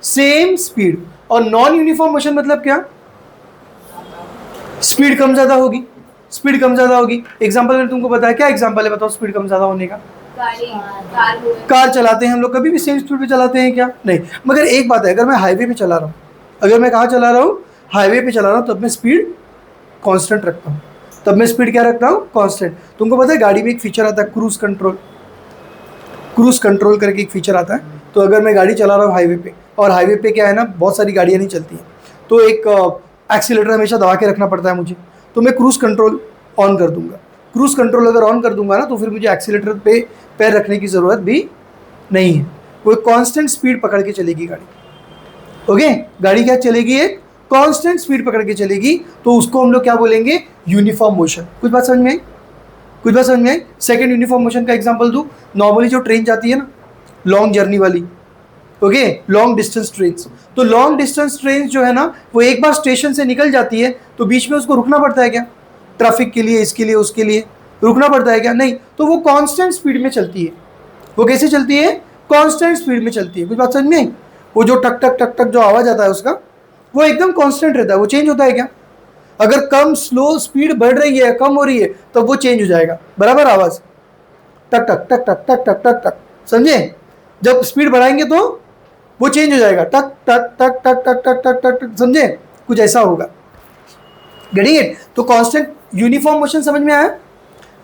Same speed. और नॉन यूनिफॉर्म मोशन मतलब क्या? स्पीड कम ज्यादा होगी, स्पीड कम ज्यादा होगी। एग्जांपल मैंने तुमको बताया, क्या एग्जांपल है बताओ स्पीड कम ज्यादा होने का? कार चलाते हैं हम लोग, कभी भी सेम स्पीड पे चलाते हैं क्या? नहीं। मगर एक बात है, अगर मैं हाईवे पे चला रहा हूँ, अगर मैं कहाँ चला रहा हूँ, हाईवे पे चला रहा हूँ, तब मैं स्पीड कांस्टेंट रखता हूँ। तब मैं स्पीड क्या रखता हूँ? कांस्टेंट। तुमको पता है गाड़ी में एक फीचर आता है क्रूज कंट्रोल, क्रूज कंट्रोल करके एक फीचर आता है। तो अगर मैं गाड़ी चला रहा हूँ हाईवे पे, और हाईवे पे क्या है ना, बहुत सारी गाड़ियाँ नहीं चलती हैं, तो एक एक्सीलेटर हमेशा दबा के रखना पड़ता है मुझे, तो मैं क्रूज कंट्रोल ऑन कर दूंगा। क्रूज कंट्रोल अगर ऑन कर दूंगा ना, तो फिर मुझे एक्सीलेटर पे पैर रखने की ज़रूरत भी नहीं है, वो कांस्टेंट स्पीड पकड़ के चलेगी गाड़ी। ओके, गाड़ी क्या चलेगी? एक कांस्टेंट स्पीड पकड़ के चलेगी, तो उसको हम लोग क्या बोलेंगे? Uniform motion. कुछ बात समझ में आई? कुछ बात समझ में आई? सेकंड यूनिफॉर्म मोशन का एग्जांपल दूं, नॉर्मली जो ट्रेन जाती है ना लॉन्ग जर्नी वाली, ओके, लॉन्ग डिस्टेंस ट्रेन, तो लॉन्ग डिस्टेंस ट्रेन जो है ना, वो एक बार स्टेशन से निकल जाती है तो बीच में उसको रुकना पड़ता है क्या? ट्रैफिक के लिए, इसके लिए, उसके लिए रुकना पड़ता है क्या? नहीं। तो वो कांस्टेंट स्पीड में चलती है। वो कैसे चलती है? कांस्टेंट स्पीड में चलती है। कुछ बात समझ में आई? वो जो टक टक टक टक जो आवाज आता है उसका, वो एकदम कांस्टेंट रहता है, वो चेंज होता है क्या? अगर कम स्लो स्पीड बढ़ रही है, कम हो रही है, तब वो चेंज हो जाएगा, बराबर आवाज टक टक टक टक टक टक टक टक, समझे? जब स्पीड बढ़ाएंगे तो वो चेंज हो जाएगा, टक टक टक टक टक टक टक टक टक, समझे? कुछ ऐसा होगा। Getting it? तो कांस्टेंट यूनिफॉर्म मोशन समझ में आया?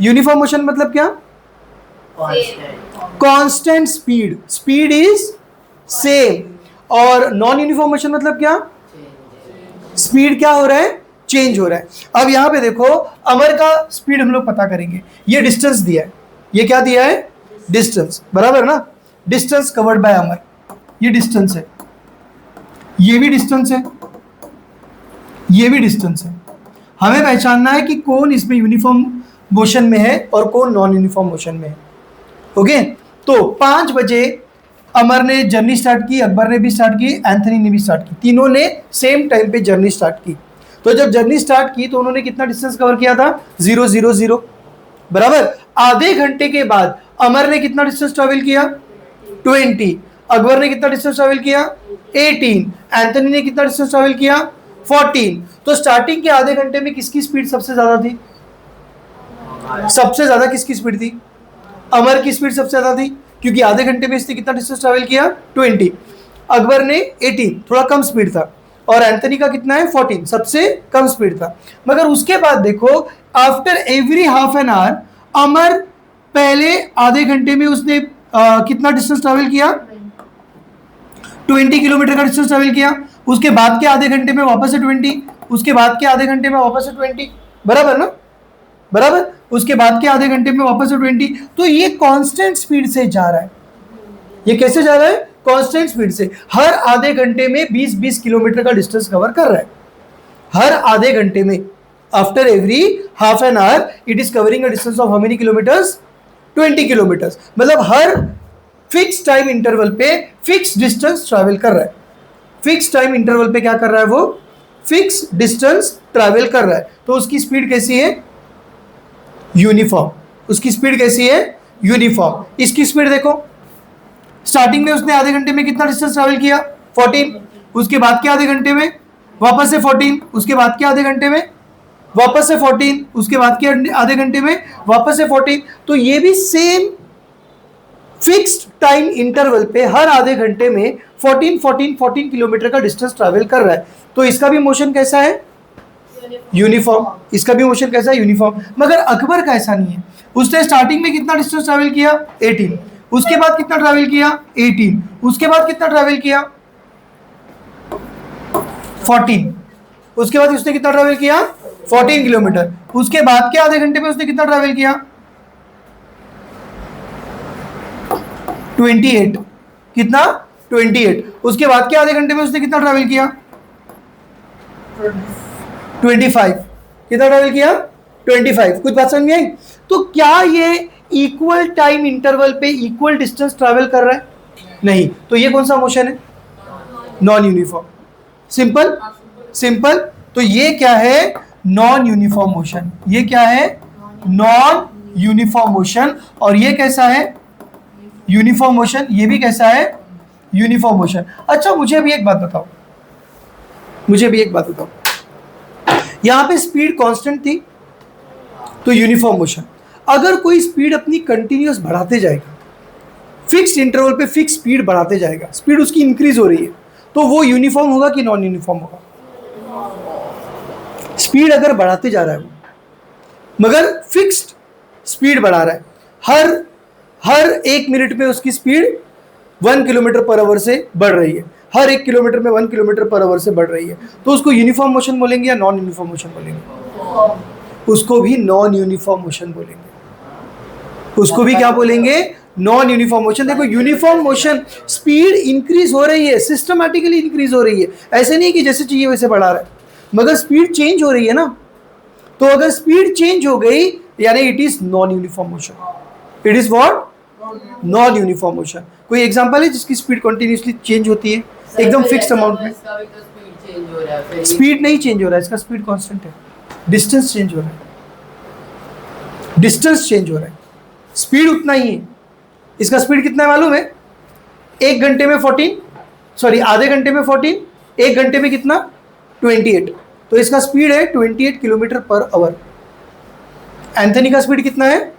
यूनिफॉर्म मोशन मतलब क्या? Constant speed, speed is same. और नॉन यूनिफॉर्म मोशन मतलब क्या? स्पीड क्या हो रहा है? चेंज हो रहा है। अब यहां पे देखो, अमर का स्पीड हम लोग पता करेंगे। ये डिस्टेंस दिया है, ये क्या दिया है? डिस्टेंस, बराबर ना? डिस्टेंस कवर्ड बाय अमर, ये डिस्टेंस है, ये भी डिस्टेंस है, ये भी डिस्टेंस है। हमें पहचानना है कि कौन इसमें यूनिफॉर्म मोशन में है और कौन नॉन यूनिफॉर्म मोशन में है। ओके, तो 5 बजे अमर ने जर्नी स्टार्ट की, अकबर ने भी स्टार्ट की, एंथनी ने भी स्टार्ट की, तीनों ने सेम टाइम पे जर्नी स्टार्ट की। तो जब जर्नी स्टार्ट की तो उन्होंने कितना डिस्टेंस कवर किया था? 000, बराबर। आधे घंटे के बाद अमर ने कितना डिस्टेंस ट्रेवल किया? 20। अकबर ने कितना डिस्टेंस ट्रेवल किया? 18। एंथनी ने कितना डिस्टेंस ट्रेवल किया? 14। तो स्टार्टिंग के आधे घंटे में किसकी स्पीड सबसे ज्यादा थी? सबसे ज्यादा किसकी स्पीड थी? अमर की स्पीड सबसे ज्यादा थी, क्योंकि आधे घंटे में इसने कितना डिस्टेंस ट्रैवल किया? 20। अकबर ने 18, थोड़ा कम स्पीड था, और एंथनी का कितना है? 14, सबसे कम स्पीड था। मगर उसके बाद देखो, after every half an hour अमर पहले आधे घंटे में उसने कितना डिस्टेंस ट्रैवल किया? 20 किलोमीटर का डिस्टेंस ट्रैवल किया। उसके बाद के आधे घंटे में वापस से 20, उसके बाद के आधे घंटे में वापस से 20, बराबर ना? बराबर। उसके बाद के आधे घंटे में वापस से 20। तो ये कांस्टेंट स्पीड से जा रहा है। ये कैसे जा रहा है? कांस्टेंट स्पीड से। हर आधे घंटे में 20-20 किलोमीटर का डिस्टेंस कवर कर रहा है, हर आधे घंटे में। After every half an hour it is covering a distance of how many kilometres? 20 kilometres. मतलब हर फिक्स टाइम इंटरवल पे फिक्स डिस्टेंस ट्रैवल कर रहा है। फिक्स टाइम इंटरवल पे क्या कर रहा है? वो फिक्स डिस्टेंस ट्रैवल कर रहा है। तो उसकी स्पीड कैसी है? यूनिफॉर्म। उसकी स्पीड कैसी है? यूनिफॉर्म। इसकी स्पीड देखो, स्टार्टिंग में उसने आधे घंटे में कितना डिस्टेंस ट्रैवल किया? 14। उसके बाद के आधे घंटे में वापस से 14, उसके बाद के आधे घंटे में वापस से 14, उसके बाद के आधे घंटे में वापस से 14। तो ये भी सेम फिक्स्ड टाइम इंटरवल पे हर आधे घंटे में 14 किलोमीटर का डिस्टेंस ट्रैवल कर रहा है। तो इसका भी मोशन कैसा है? यूनिफॉर्म। इसका भी मोशन कैसा है? यूनिफॉर्म। मगर अकबर का ऐसा नहीं है। उसने स्टार्टिंग में कितना डिस्टेंस ट्रैवल किया? 18। उसके बाद कितना ट्रैवल किया? 18। उसके बाद कितना ट्रैवल किया? 14। उसके बाद उसने कितना ट्रैवल किया? 14 किलोमीटर। उसके बाद के आधे घंटे में उसने कितना ट्रैवल किया? 28। कितना? 28। उसके बाद के आधे घंटे में उसने कितना ट्रैवल किया? 25। कितना ट्रैवल किया? 25। कुछ बात समझ में आई? तो क्या ये इक्वल टाइम इंटरवल पे इक्वल डिस्टेंस ट्रैवल कर रहा है? नहीं। तो ये कौन सा मोशन है? Non uniform. Simple simple. तो ये क्या है? Non uniform motion. ये क्या है? Non uniform motion. और ये कैसा है? Uniform motion. ये भी कैसा है? Uniform motion. अच्छा मुझे भी एक बात बताओ, यहां पे स्पीड कांस्टेंट थी तो यूनिफॉर्म मोशन। अगर कोई स्पीड अपनी कंटिन्यूअस बढ़ाते जाएगा, फिक्स्ड इंटरवल पे फिक्स स्पीड बढ़ाते जाएगा, स्पीड उसकी इंक्रीज हो रही है, तो वो यूनिफॉर्म होगा कि नॉन यूनिफॉर्म होगा? स्पीड अगर बढ़ाते जा रहा है वो, मगर फिक्स्ड स्पीड बढ़ा रहा है, हर 1 मिनट में उसकी स्पीड 1 किलोमीटर पर आवर से बढ़ रही है, हर 1 किलोमीटर में 1 किलोमीटर पर आवर से बढ़ रही है, तो उसको यूनिफॉर्म मोशन बोलेंगे या नॉन यूनिफॉर्म मोशन बोलेंगे? उसको भी नॉन यूनिफॉर्म मोशन बोलेंगे। उसको भी क्या बोलेंगे? Non uniform motion. देखो यूनिफॉर्म मोशन, स्पीड इंक्रीज हो रही है, सिस्टमैटिकली इंक्रीज हो रही है, ऐसे नहीं कि जैसे चाहिए वैसे बढ़ा रहा है, मगर स्पीड चेंज हो रही है ना। तो अगर स्पीड चेंज हो गई यानी it is non uniform motion. It is what? Non uniform motion. कोई एग्जांपल है जिसकी स्पीड कंटिन्यूअसली चेंज होती है एकदम फिक्स्ड अमाउंट में? स्पीड नहीं चेंज हो रहा है, इसका स्पीड कांस्टेंट है, डिस्टेंस चेंज हो रहा है, डिस्टेंस चेंज हो रहा है, स्पीड उतना ही है। इसका स्पीड कितना है मालूम है? 1 घंटे में 14, सॉरी आधे घंटे में 14, 1 घंटे में कितना? 28। तो इसका स्पीड है 28 किलोमीटर पर आवर। एंथनी का स्पीड कितना है?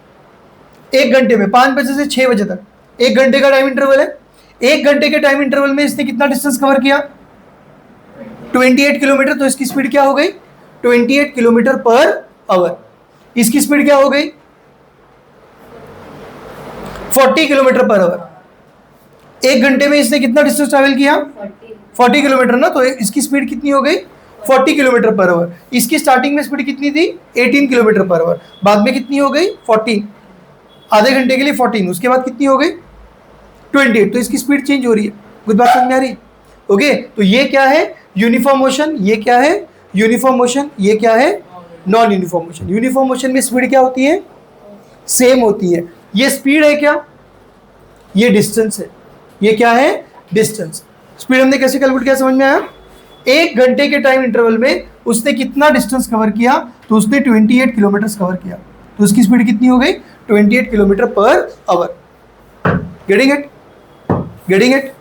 1 घंटे में 5 बजे से 6 बजे तक 1 घंटे का टाइम इंटरवल है। 1 घंटे के टाइम इंटरवल में इसने कितना डिस्टेंस कवर किया? 28 किलोमीटर। तो इसकी स्पीड क्या हो गई? 28 किलोमीटर पर आवर। इसकी स्पीड क्या हो गई? 40 किलोमीटर पर आवर। 1 घंटे में इसने कितना डिस्टेंस ट्रैवल किया? 40 किलोमीटर ना। तो इसकी स्पीड कितनी हो गई? 40 किलोमीटर पर आवर। इसकी स्टार्टिंग में स्पीड कितनी थी? 18 किलोमीटर पर आवर। बाद में कितनी हो गई? 14। आधे घंटे के लिए 14, उसके बाद कितनी हो गई? 28। तो इसकी स्पीड चेंज हो रही है। कुछ बात समझ में आ रही? ओके। तो ये क्या है? Uniform motion. ये क्या है? Uniform motion. ये क्या है? Non uniform motion. Uniform motion में स्पीड क्या होती है? सेम होती है। ये स्पीड है क्या? ये डिस्टेंस है। ये क्या है? डिस्टेंस। स्पीड हमने कैसे कैलकुलेट किया समझ में आया? 1 घंटे के टाइम इंटरवल में उसने कितना डिस्टेंस कवर किया? तो उसने 28 किलोमीटर कवर किया। तो उसकी स्पीड कितनी हो गई? 28 kilometre per hour. Getting it? Getting it?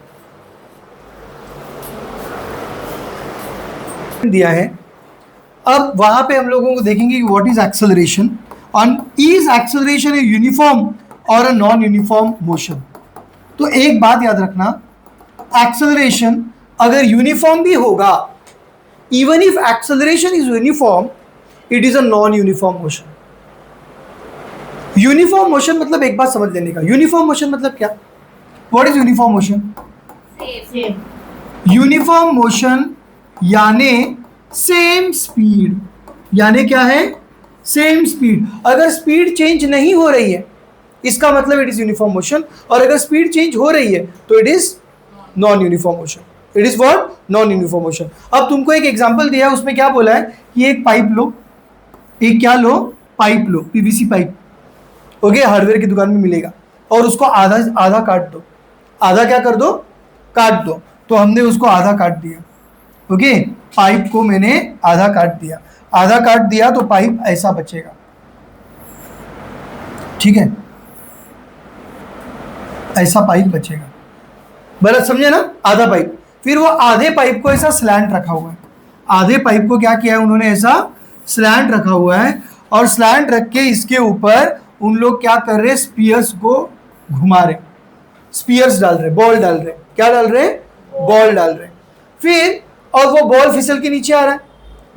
दिया है। अब वहां पे हम लोगों को देखेंगे कि व्हाट इज एक्सेलरेशन, और इज एक्सेलरेशन ए यूनिफॉर्म और अ नॉन यूनिफॉर्म मोशन। तो एक बात याद रखना, एक्सेलरेशन अगर यूनिफॉर्म भी होगा, even if acceleration is uniform, it is a non uniform motion. Uniform motion मतलब एक बात समझ लेने का, यूनिफॉर्म मोशन मतलब क्या? What is uniform motion? Uniform motion यानी सेम स्पीड। यानी क्या है? Same speed. अगर स्पीड चेंज नहीं हो रही है इसका मतलब इट इज यूनिफॉर्म मोशन, और अगर स्पीड चेंज हो रही है तो it is non uniform motion. It is what? Non uniform motion. अब तुमको एक एग्जांपल दिया है, उसमें क्या बोला है कि एक पाइप लो, एक क्या लो? पाइप लो, पीवीसी पाइप। ओके, हार्डवेयर की दुकान में मिलेगा, और उसको आधा आधा काट दो। आधा क्या कर दो? काट दो। तो हमने उसको आधा काट दिया। ओके, पाइप को मैंने आधा काट दिया। आधा काट दिया तो पाइप ऐसा बचेगा, ठीक है? ऐसा पाइप बचेगा, बराबर समझे ना? आधा पाइप। फिर वो आधे पाइप को ऐसा स्लैंट रखा हुआ है। आधे पाइप को क्या किया है उन्होंने? ऐसा स्लैंट रखा हुआ है, और स्लैंट रख के इसके ऊपर उन लोग क्या कर रहे? स्पीयर्स को घुमा रहे, स्पीयर्स डाल रहे, बॉल डाल रहे। क्या डाल रहे? बॉल डाल रहे। फिर और वो बॉल फिसल के नीचे आ रहा है,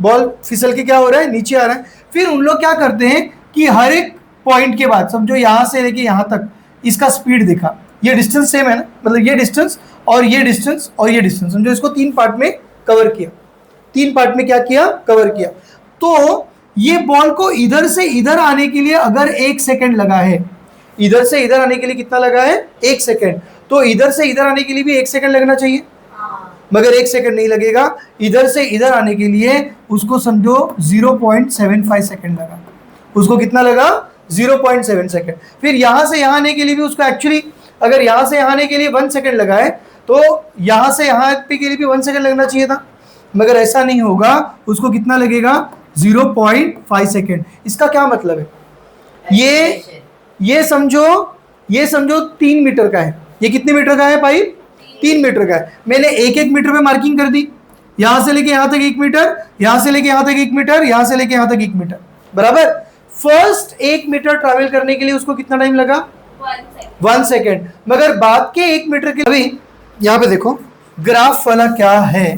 बॉल फिसल के क्या हो रहा है? नीचे आ रहा है। फिर उन लोग क्या करते हैं कि हर एक पॉइंट के बाद, समझो यहां से लेके यहां तक इसका स्पीड दिखा, ये डिस्टेंस सेम है ना, मतलब ये डिस्टेंस और ये डिस्टेंस और ये डिस्टेंस, समझो इसको 3 पार्ट में कवर किया। 3 पार्ट में क्या किया? कवर किया। तो ये बॉल को इधर से इधर आने के लिए अगर 1 सेकेंड लगा है, इधर से इधर आने के लिए कितना लगा है? 1 सेकेंड। तो इधर से इधर आने के लिए भी 1 सेकेंड लगना चाहिए। मगर 1 सेकंड नहीं लगेगा। इधर से इधर आने के लिए उसको समझो 0.75 सेकंड लगा। उसको कितना लगा? 0.7 सेकंड। फिर यहां से यहां आने के लिए भी उसको एक्चुअली अगर यहां से यहां आने के लिए 1 सेकंड लगा है तो यहां से यहां पे के लिए भी 1 सेकंड लगना चाहिए था, मगर ऐसा नहीं होगा। उसको कितना लगेगा? 0.5 सेकंड। इसका क्या मतलब है? ये समझो 3 मीटर का है। ये कितने मीटर का है पाइप? 3 मीटर का है। मैंने 1-1 मीटर पे मार्किंग कर दी। यहां से लेके यहां तक 1 मीटर, यहां से लेके यहां तक 1 मीटर, यहां से लेके यहां तक 1 मीटर, बराबर। फर्स्ट 1 मीटर ट्रैवल करने के लिए उसको कितना टाइम लगा? 1 सेकेंड। मगर बाद के 1 मीटर के अभी यहां पे देखो ग्राफ वाला क्या है।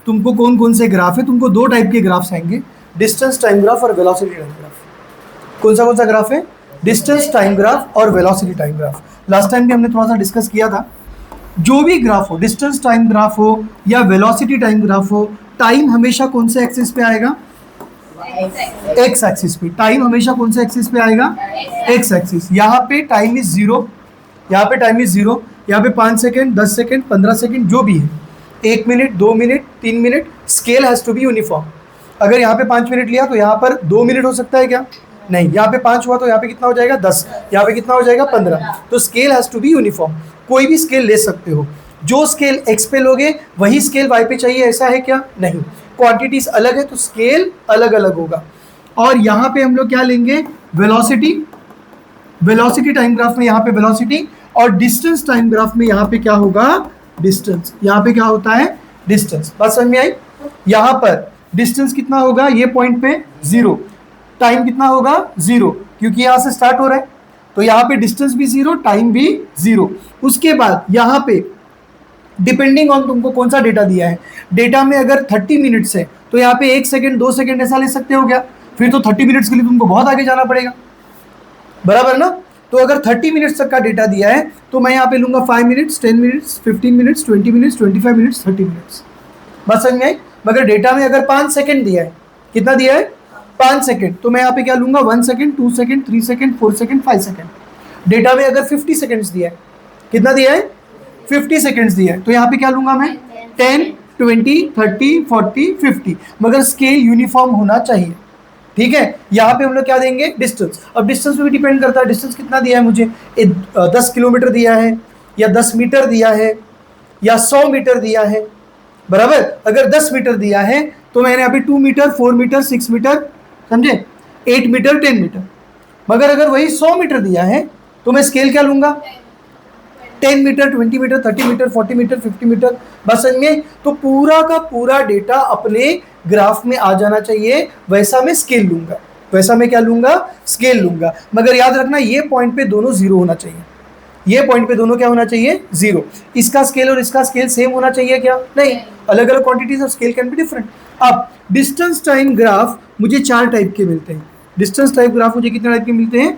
तुमको कौन कौन से ग्राफ है? तुमको 2 टाइप के ग्राफ्स आएंगे, डिस्टेंस टाइम ग्राफ और वेलोसिटी टाइम ग्राफ। कौन सा ग्राफ है? डिस्टेंस टाइम ग्राफ और velocity time graph. Last time भी हमने थोड़ा सा डिस्कस किया था। जो भी ग्राफ हो, डिस्टेंस टाइम ग्राफ हो या वेलोसिटी टाइम ग्राफ हो, टाइम हमेशा कौन से एक्सिस पे आएगा? एक्स एक्सिस पे। टाइम हमेशा कौन से एक्सिस पे आएगा? X axis. यहाँ पे टाइम इज 0, यहाँ पे टाइम इज 0, यहाँ पे 5 सेकेंड, 10 सेकेंड, 15 सेकेंड जो भी है, 1 minute, 2 minute, 3 minute, scale has to be uniform. अगर यहाँ पे 5 मिनट लिया तो यहाँ पर 2 मिनट हो सकता है क्या? नहीं। यहाँ पे 5 हुआ तो यहाँ पे कितना हो जाएगा? 10। यहाँ पे कितना हो जाएगा? 15। तो scale has to be uniform. कोई भी स्केल ले सकते हो। जो स्केल एक्स पे लोगे वही स्केल वाई पे चाहिए, ऐसा है क्या? नहीं। क्वांटिटीज अलग है तो स्केल अलग अलग होगा। और यहाँ पे हम लोग क्या लेंगे? वेलोसिटी। वेलोसिटी टाइम ग्राफ में यहाँ पे वेलोसिटी, और डिस्टेंस टाइम ग्राफ में यहाँ पे क्या होगा? डिस्टेंस। यहाँ पे क्या होता है? डिस्टेंस। बात समझ में आई? यहाँ पर डिस्टेंस कितना होगा? ये पॉइंट पे 0। टाइम कितना होगा? 0, क्योंकि यहाँ से स्टार्ट हो रहा है तो यहाँ पे डिस्टेंस भी 0, टाइम भी 0। उसके बाद यहाँ पे डिपेंडिंग ऑन तुमको कौन सा डेटा दिया है। डेटा में अगर 30 मिनट्स है तो यहाँ पे 1 सेकेंड, 2 सेकेंड ऐसा ले सकते हो क्या? फिर तो 30 मिनट्स के लिए तुमको बहुत आगे जाना पड़ेगा, बराबर ना। तो अगर 30 मिनट्स तक का डेटा दिया है तो मैं यहाँ पे लूंगा 5 minutes, 10 minutes, 15 minutes, 20 minutes, 25 minutes, 30 minutes. बात समझ में आई? मगर डेटा में अगर 5 सेकेंड दिया है, कितना दिया है? 5 सेकेंड, तो मैं यहाँ पे क्या लूंगा? 1 second, 2 second, 3 second, 4 second, 5 second. Data में अगर 50 सेकेंड्स दिया है, कितना दिया है? 50 सेकेंड्स दिया है, तो यहाँ पे क्या लूंगा मैं? 10, 20, 30, 40, 50। मगर स्केल यूनिफॉर्म होना चाहिए, ठीक है। यहाँ पे हम लोग क्या देंगे? डिस्टेंस। अब डिस्टेंस पे भी डिपेंड करता है, डिस्टेंस कितना दिया है मुझे? 10 किलोमीटर दिया है, या 10 मीटर दिया है, या 100 मीटर दिया है, बराबर। अगर 10 मीटर दिया है तो मैंने यहाँ पे 2 मीटर, 4 मीटर, 6 मीटर, समझे, 8 मीटर, 10 मीटर। मगर अगर वही 100 मीटर दिया है तो मैं स्केल क्या लूंगा? 10 metre, 20 metre, 30 metre, 40 metre, 50 metre. बस में तो पूरा का पूरा डेटा अपने ग्राफ में आ जाना चाहिए, वैसा मैं स्केल लूंगा। वैसा मैं क्या लूंगा? स्केल लूंगा। मगर याद रखना ये पॉइंट पे दोनों 0 होना चाहिए। ये पॉइंट पे दोनों क्या होना चाहिए? 0। इसका स्केल और इसका स्केल सेम होना चाहिए क्या? नहीं। अलग अलग quantities of scale can be different. अब डिस्टेंस टाइम ग्राफ मुझे 4 टाइप के मिलते हैं। डिस्टेंस टाइप ग्राफ मुझे कितने टाइप के मिलते हैं?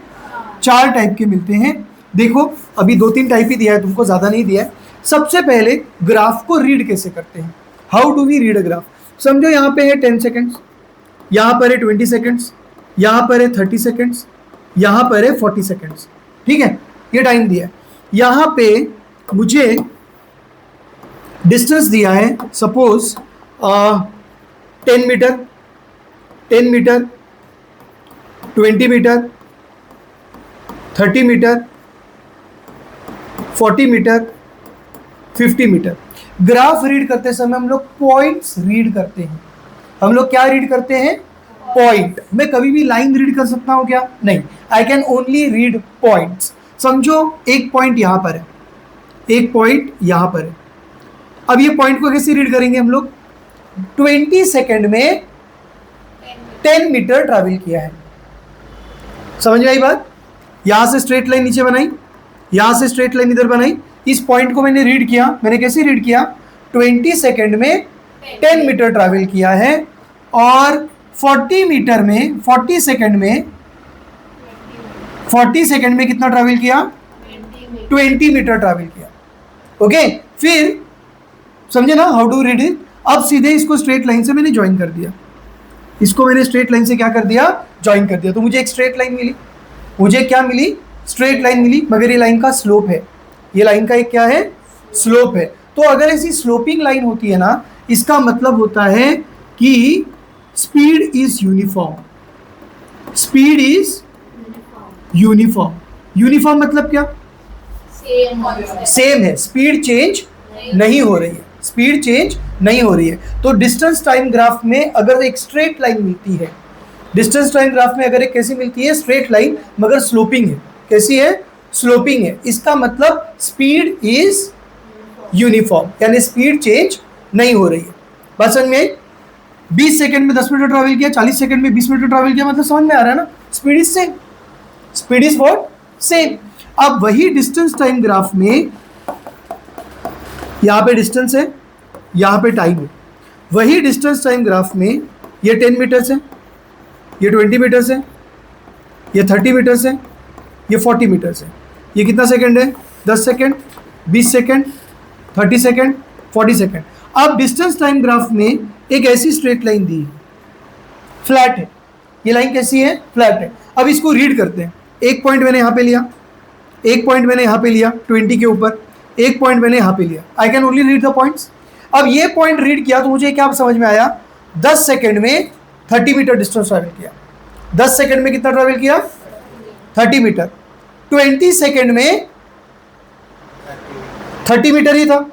4 टाइप के मिलते हैं। देखो अभी 2-3 टाइप ही दिया है तुमको, ज़्यादा नहीं दिया है। सबसे पहले ग्राफ को रीड कैसे करते हैं? How do we read a graph? समझो यहाँ पे है 10 सेकेंड्स, यहाँ पर है 20 सेकेंड्स, यहाँ पर है 30 सेकेंड्स, यहाँ पर है 40 सेकेंड्स, ठीक है। ये टाइम दिया है। यहाँ पे मुझे डिस्टेंस दिया है, suppose 10 metre, 10 metre, 20 metre, 30 metre, 40 metre, 50 metre. Graph read करते समय हम लोग पॉइंट्स रीड करते हैं। हम लोग क्या रीड करते हैं? पॉइंट। मैं कभी भी लाइन रीड कर सकता हूं क्या? नहीं। I can only read points. समझो एक पॉइंट यहां पर है, एक पॉइंट यहां पर है। अब ये पॉइंट को कैसे रीड करेंगे हम लोग? 20 सेकेंड में 10 मीटर ट्रैवल किया है। समझ में आई बात? यहां से स्ट्रेट लाइन नीचे बनाई, यहां से स्ट्रेट लाइन इधर बनाई। इस पॉइंट को मैंने रीड किया। मैंने कैसे रीड किया? 20 सेकेंड में 10 मीटर ट्रैवल किया है, और 40 मीटर में 40 सेकेंड में 40 सेकेंड में कितना ट्रैवल किया? 20 मीटर ट्रैवल किया। ओके, फिर समझे ना हाउ टू रीड इट? अब सीधे इसको स्ट्रेट लाइन से मैंने ज्वाइन कर दिया। इसको मैंने स्ट्रेट लाइन से क्या कर दिया? ज्वाइन कर दिया। तो मुझे एक स्ट्रेट लाइन मिली। मुझे क्या मिली? स्ट्रेट लाइन मिली। मगर ये लाइन का स्लोप है। ये लाइन का एक क्या है? स्लोप है। तो अगर ऐसी स्लोपिंग लाइन होती है ना, इसका मतलब होता है कि speed is uniform, speed is uniform. Uniform मतलब क्या? सेम है, स्पीड चेंज नहीं हो रही है, स्पीड चेंज नहीं हो रही है। तो डिस्टेंस टाइम ग्राफ में अगर एक स्ट्रेट लाइन मिलती है, डिस्टेंस टाइम ग्राफ में अगर एक कैसी मिलती है? स्ट्रेट लाइन, मगर स्लोपिंग है। कैसी है? स्लोपिंग है। इसका मतलब स्पीड इज यूनिफॉर्म, यानी स्पीड चेंज नहीं हो रही है। बात समझ में आई? 20 सेकंड में 10 मीटर ट्रैवल किया, 40 सेकंड में 20 मीटर ट्रैवल किया, मतलब समझ में आ रहा है ना? Speed is same, speed is what? Same. अब वही डिस्टेंस टाइम ग्राफ में यहाँ पे डिस्टेंस है, यहाँ पे टाइम है। वही डिस्टेंस टाइम ग्राफ में ये 10 मीटर्स है, ये 20 मीटर्स है, ये 30 मीटर्स है, ये 40 मीटर्स है। ये कितना सेकंड है? 10 सेकंड, 20 सेकंड, 30 सेकंड, 40 सेकंड। अब डिस्टेंस टाइम ग्राफ में एक ऐसी स्ट्रेट लाइन दी है, फ्लैट है। ये लाइन कैसी है? फ्लैट है। अब इसको रीड करते हैं। एक पॉइंट मैंने यहाँ पे लिया, एक पॉइंट मैंने यहाँ पे लिया 20 के ऊपर, एक पॉइंट मैंने यहाँ पे लिया। I can only read the points. अब ये पॉइंट रीड किया तो मुझे क्या समझ में आया? 10 सेकंड में 30 मीटर डिस्टेंस ट्रैवल किया। 10 सेकंड में कितना ट्रैवल किया? 30 मीटर। 20 सेकंड में 30 मीटर ही था।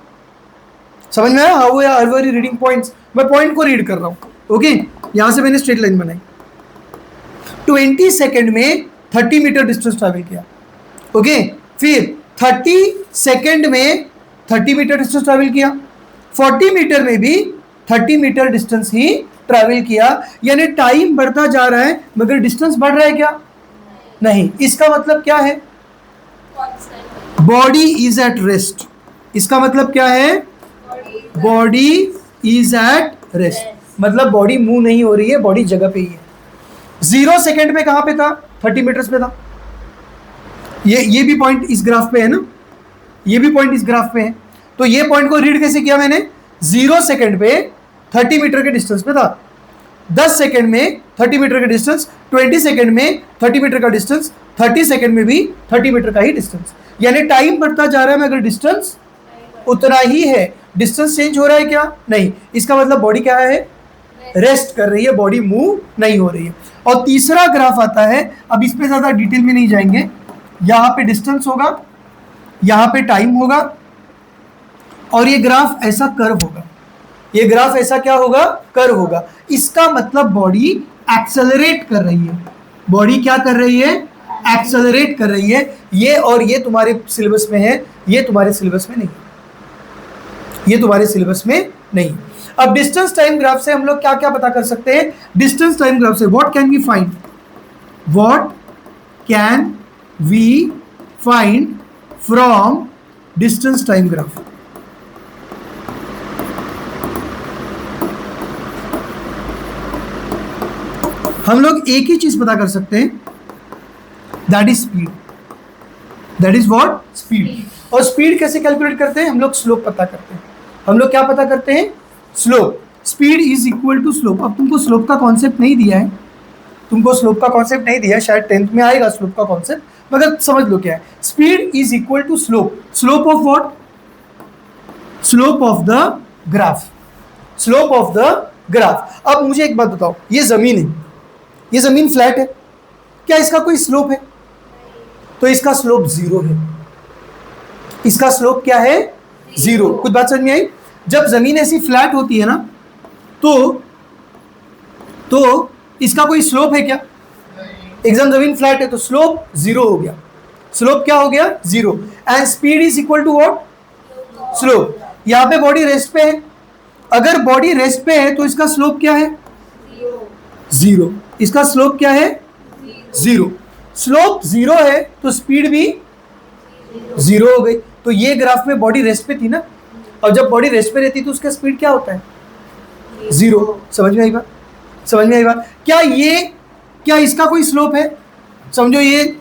समझ में आया? How are we reading points? मैं पॉइंट को रीड कर रहा हूँ। ओके, यहां से मैंने स्ट्रेट लाइन बनाई। 20 सेकंड में 30 मीटर डिस्टेंस ट्रैवल किया। ओके, फिर 30 सेकंड में 30 मीटर डिस्टेंस ट्रैवल किया। 40 मीटर में भी 30 मीटर डिस्टेंस ही ट्रैवल किया। यानी टाइम बढ़ता जा रहा है मगर डिस्टेंस बढ़ रहा है क्या? नहीं। इसका मतलब क्या है? Body is at rest. इसका मतलब क्या है? बॉडी इज एट रेस्ट, मतलब बॉडी मूव नहीं हो रही है, बॉडी जगह पे ही है। 0 सेकंड में कहां पे था? 30 मीटर्स पे था। ये भी पॉइंट इस ग्राफ पे है ना, ये भी पॉइंट इस ग्राफ पे है। तो ये पॉइंट को रीड कैसे किया मैंने? 0 सेकंड पे 30 मीटर के डिस्टेंस पे था। 10 सेकंड में 30 मीटर का डिस्टेंस, 20 सेकंड में 30 मीटर का डिस्टेंस, 30 सेकंड में भी 30 मीटर का ही डिस्टेंस। यानी टाइम बढ़ता जा रहा है मगर डिस्टेंस उतना ही है। डिस्टेंस चेंज हो रहा है क्या? नहीं। इसका मतलब बॉडी क्या है? रेस्ट कर रही है, बॉडी मूव नहीं हो रही है। और तीसरा ग्राफ आता है, अब इस पे ज्यादा डिटेल में नहीं जाएंगे। यहाँ पे डिस्टेंस होगा, यहाँ पे टाइम होगा, और ये ग्राफ ऐसा कर्व होगा। ये ग्राफ ऐसा क्या होगा? कर्व होगा। इसका मतलब बॉडी एक्सेलरेट कर रही है। बॉडी क्या कर रही है? एक्सेलरेट कर रही है। ये और ये तुम्हारे सिलेबस में है, ये तुम्हारे सिलेबस में नहीं, ये तुम्हारे सिलेबस में नहीं। अब डिस्टेंस टाइम ग्राफ से हम लोग क्या क्या पता कर सकते हैं? डिस्टेंस टाइम ग्राफ से what can we find? What can we find from distance time graph? हम लोग एक ही चीज पता कर सकते हैं, that is speed. That is what? Speed. और स्पीड कैसे कैलकुलेट करते हैं? हम लोग स्लोप पता करते हैं। हम लोग क्या पता करते हैं? Slope. Speed is equal to slope. अब तुमको स्लोप का कॉन्सेप्ट नहीं दिया है, तुमको स्लोप का कॉन्सेप्ट नहीं दिया है, शायद 10th में आएगा स्लोप का कॉन्सेप्ट, मगर समझ लो क्या है। Speed is equal to slope. Slope of what? Slope of the graph. Slope of the graph. अब मुझे एक बात बताओ, ये जमीन है, ये जमीन फ्लैट है, क्या इसका कोई स्लोप है? तो इसका स्लोप 0 है। इसका स्लोप क्या है? 0। कुछ बात समझ में आई? जब जमीन ऐसी फ्लैट होती है ना, तो इसका कोई स्लोप है क्या? एकदम जमीन फ्लैट है तो स्लोप 0 हो गया। स्लोप क्या हो गया? 0। And speed is equal to what? Slope. यहां पे बॉडी रेस्ट पे है, अगर बॉडी रेस्ट पे है तो इसका स्लोप क्या है? 0। इसका स्लोप क्या है? 0। स्लोप 0 है तो स्पीड भी 0 हो गई। तो ये ग्राफ में बॉडी रेस्ट पे थी ना, और जब बॉडी रेस्ट पे रहती तो उसका स्पीड क्या होता है? 0। समझ में आई बात? समझ में आई बात? क्या इसका कोई स्लोप है? समझो ये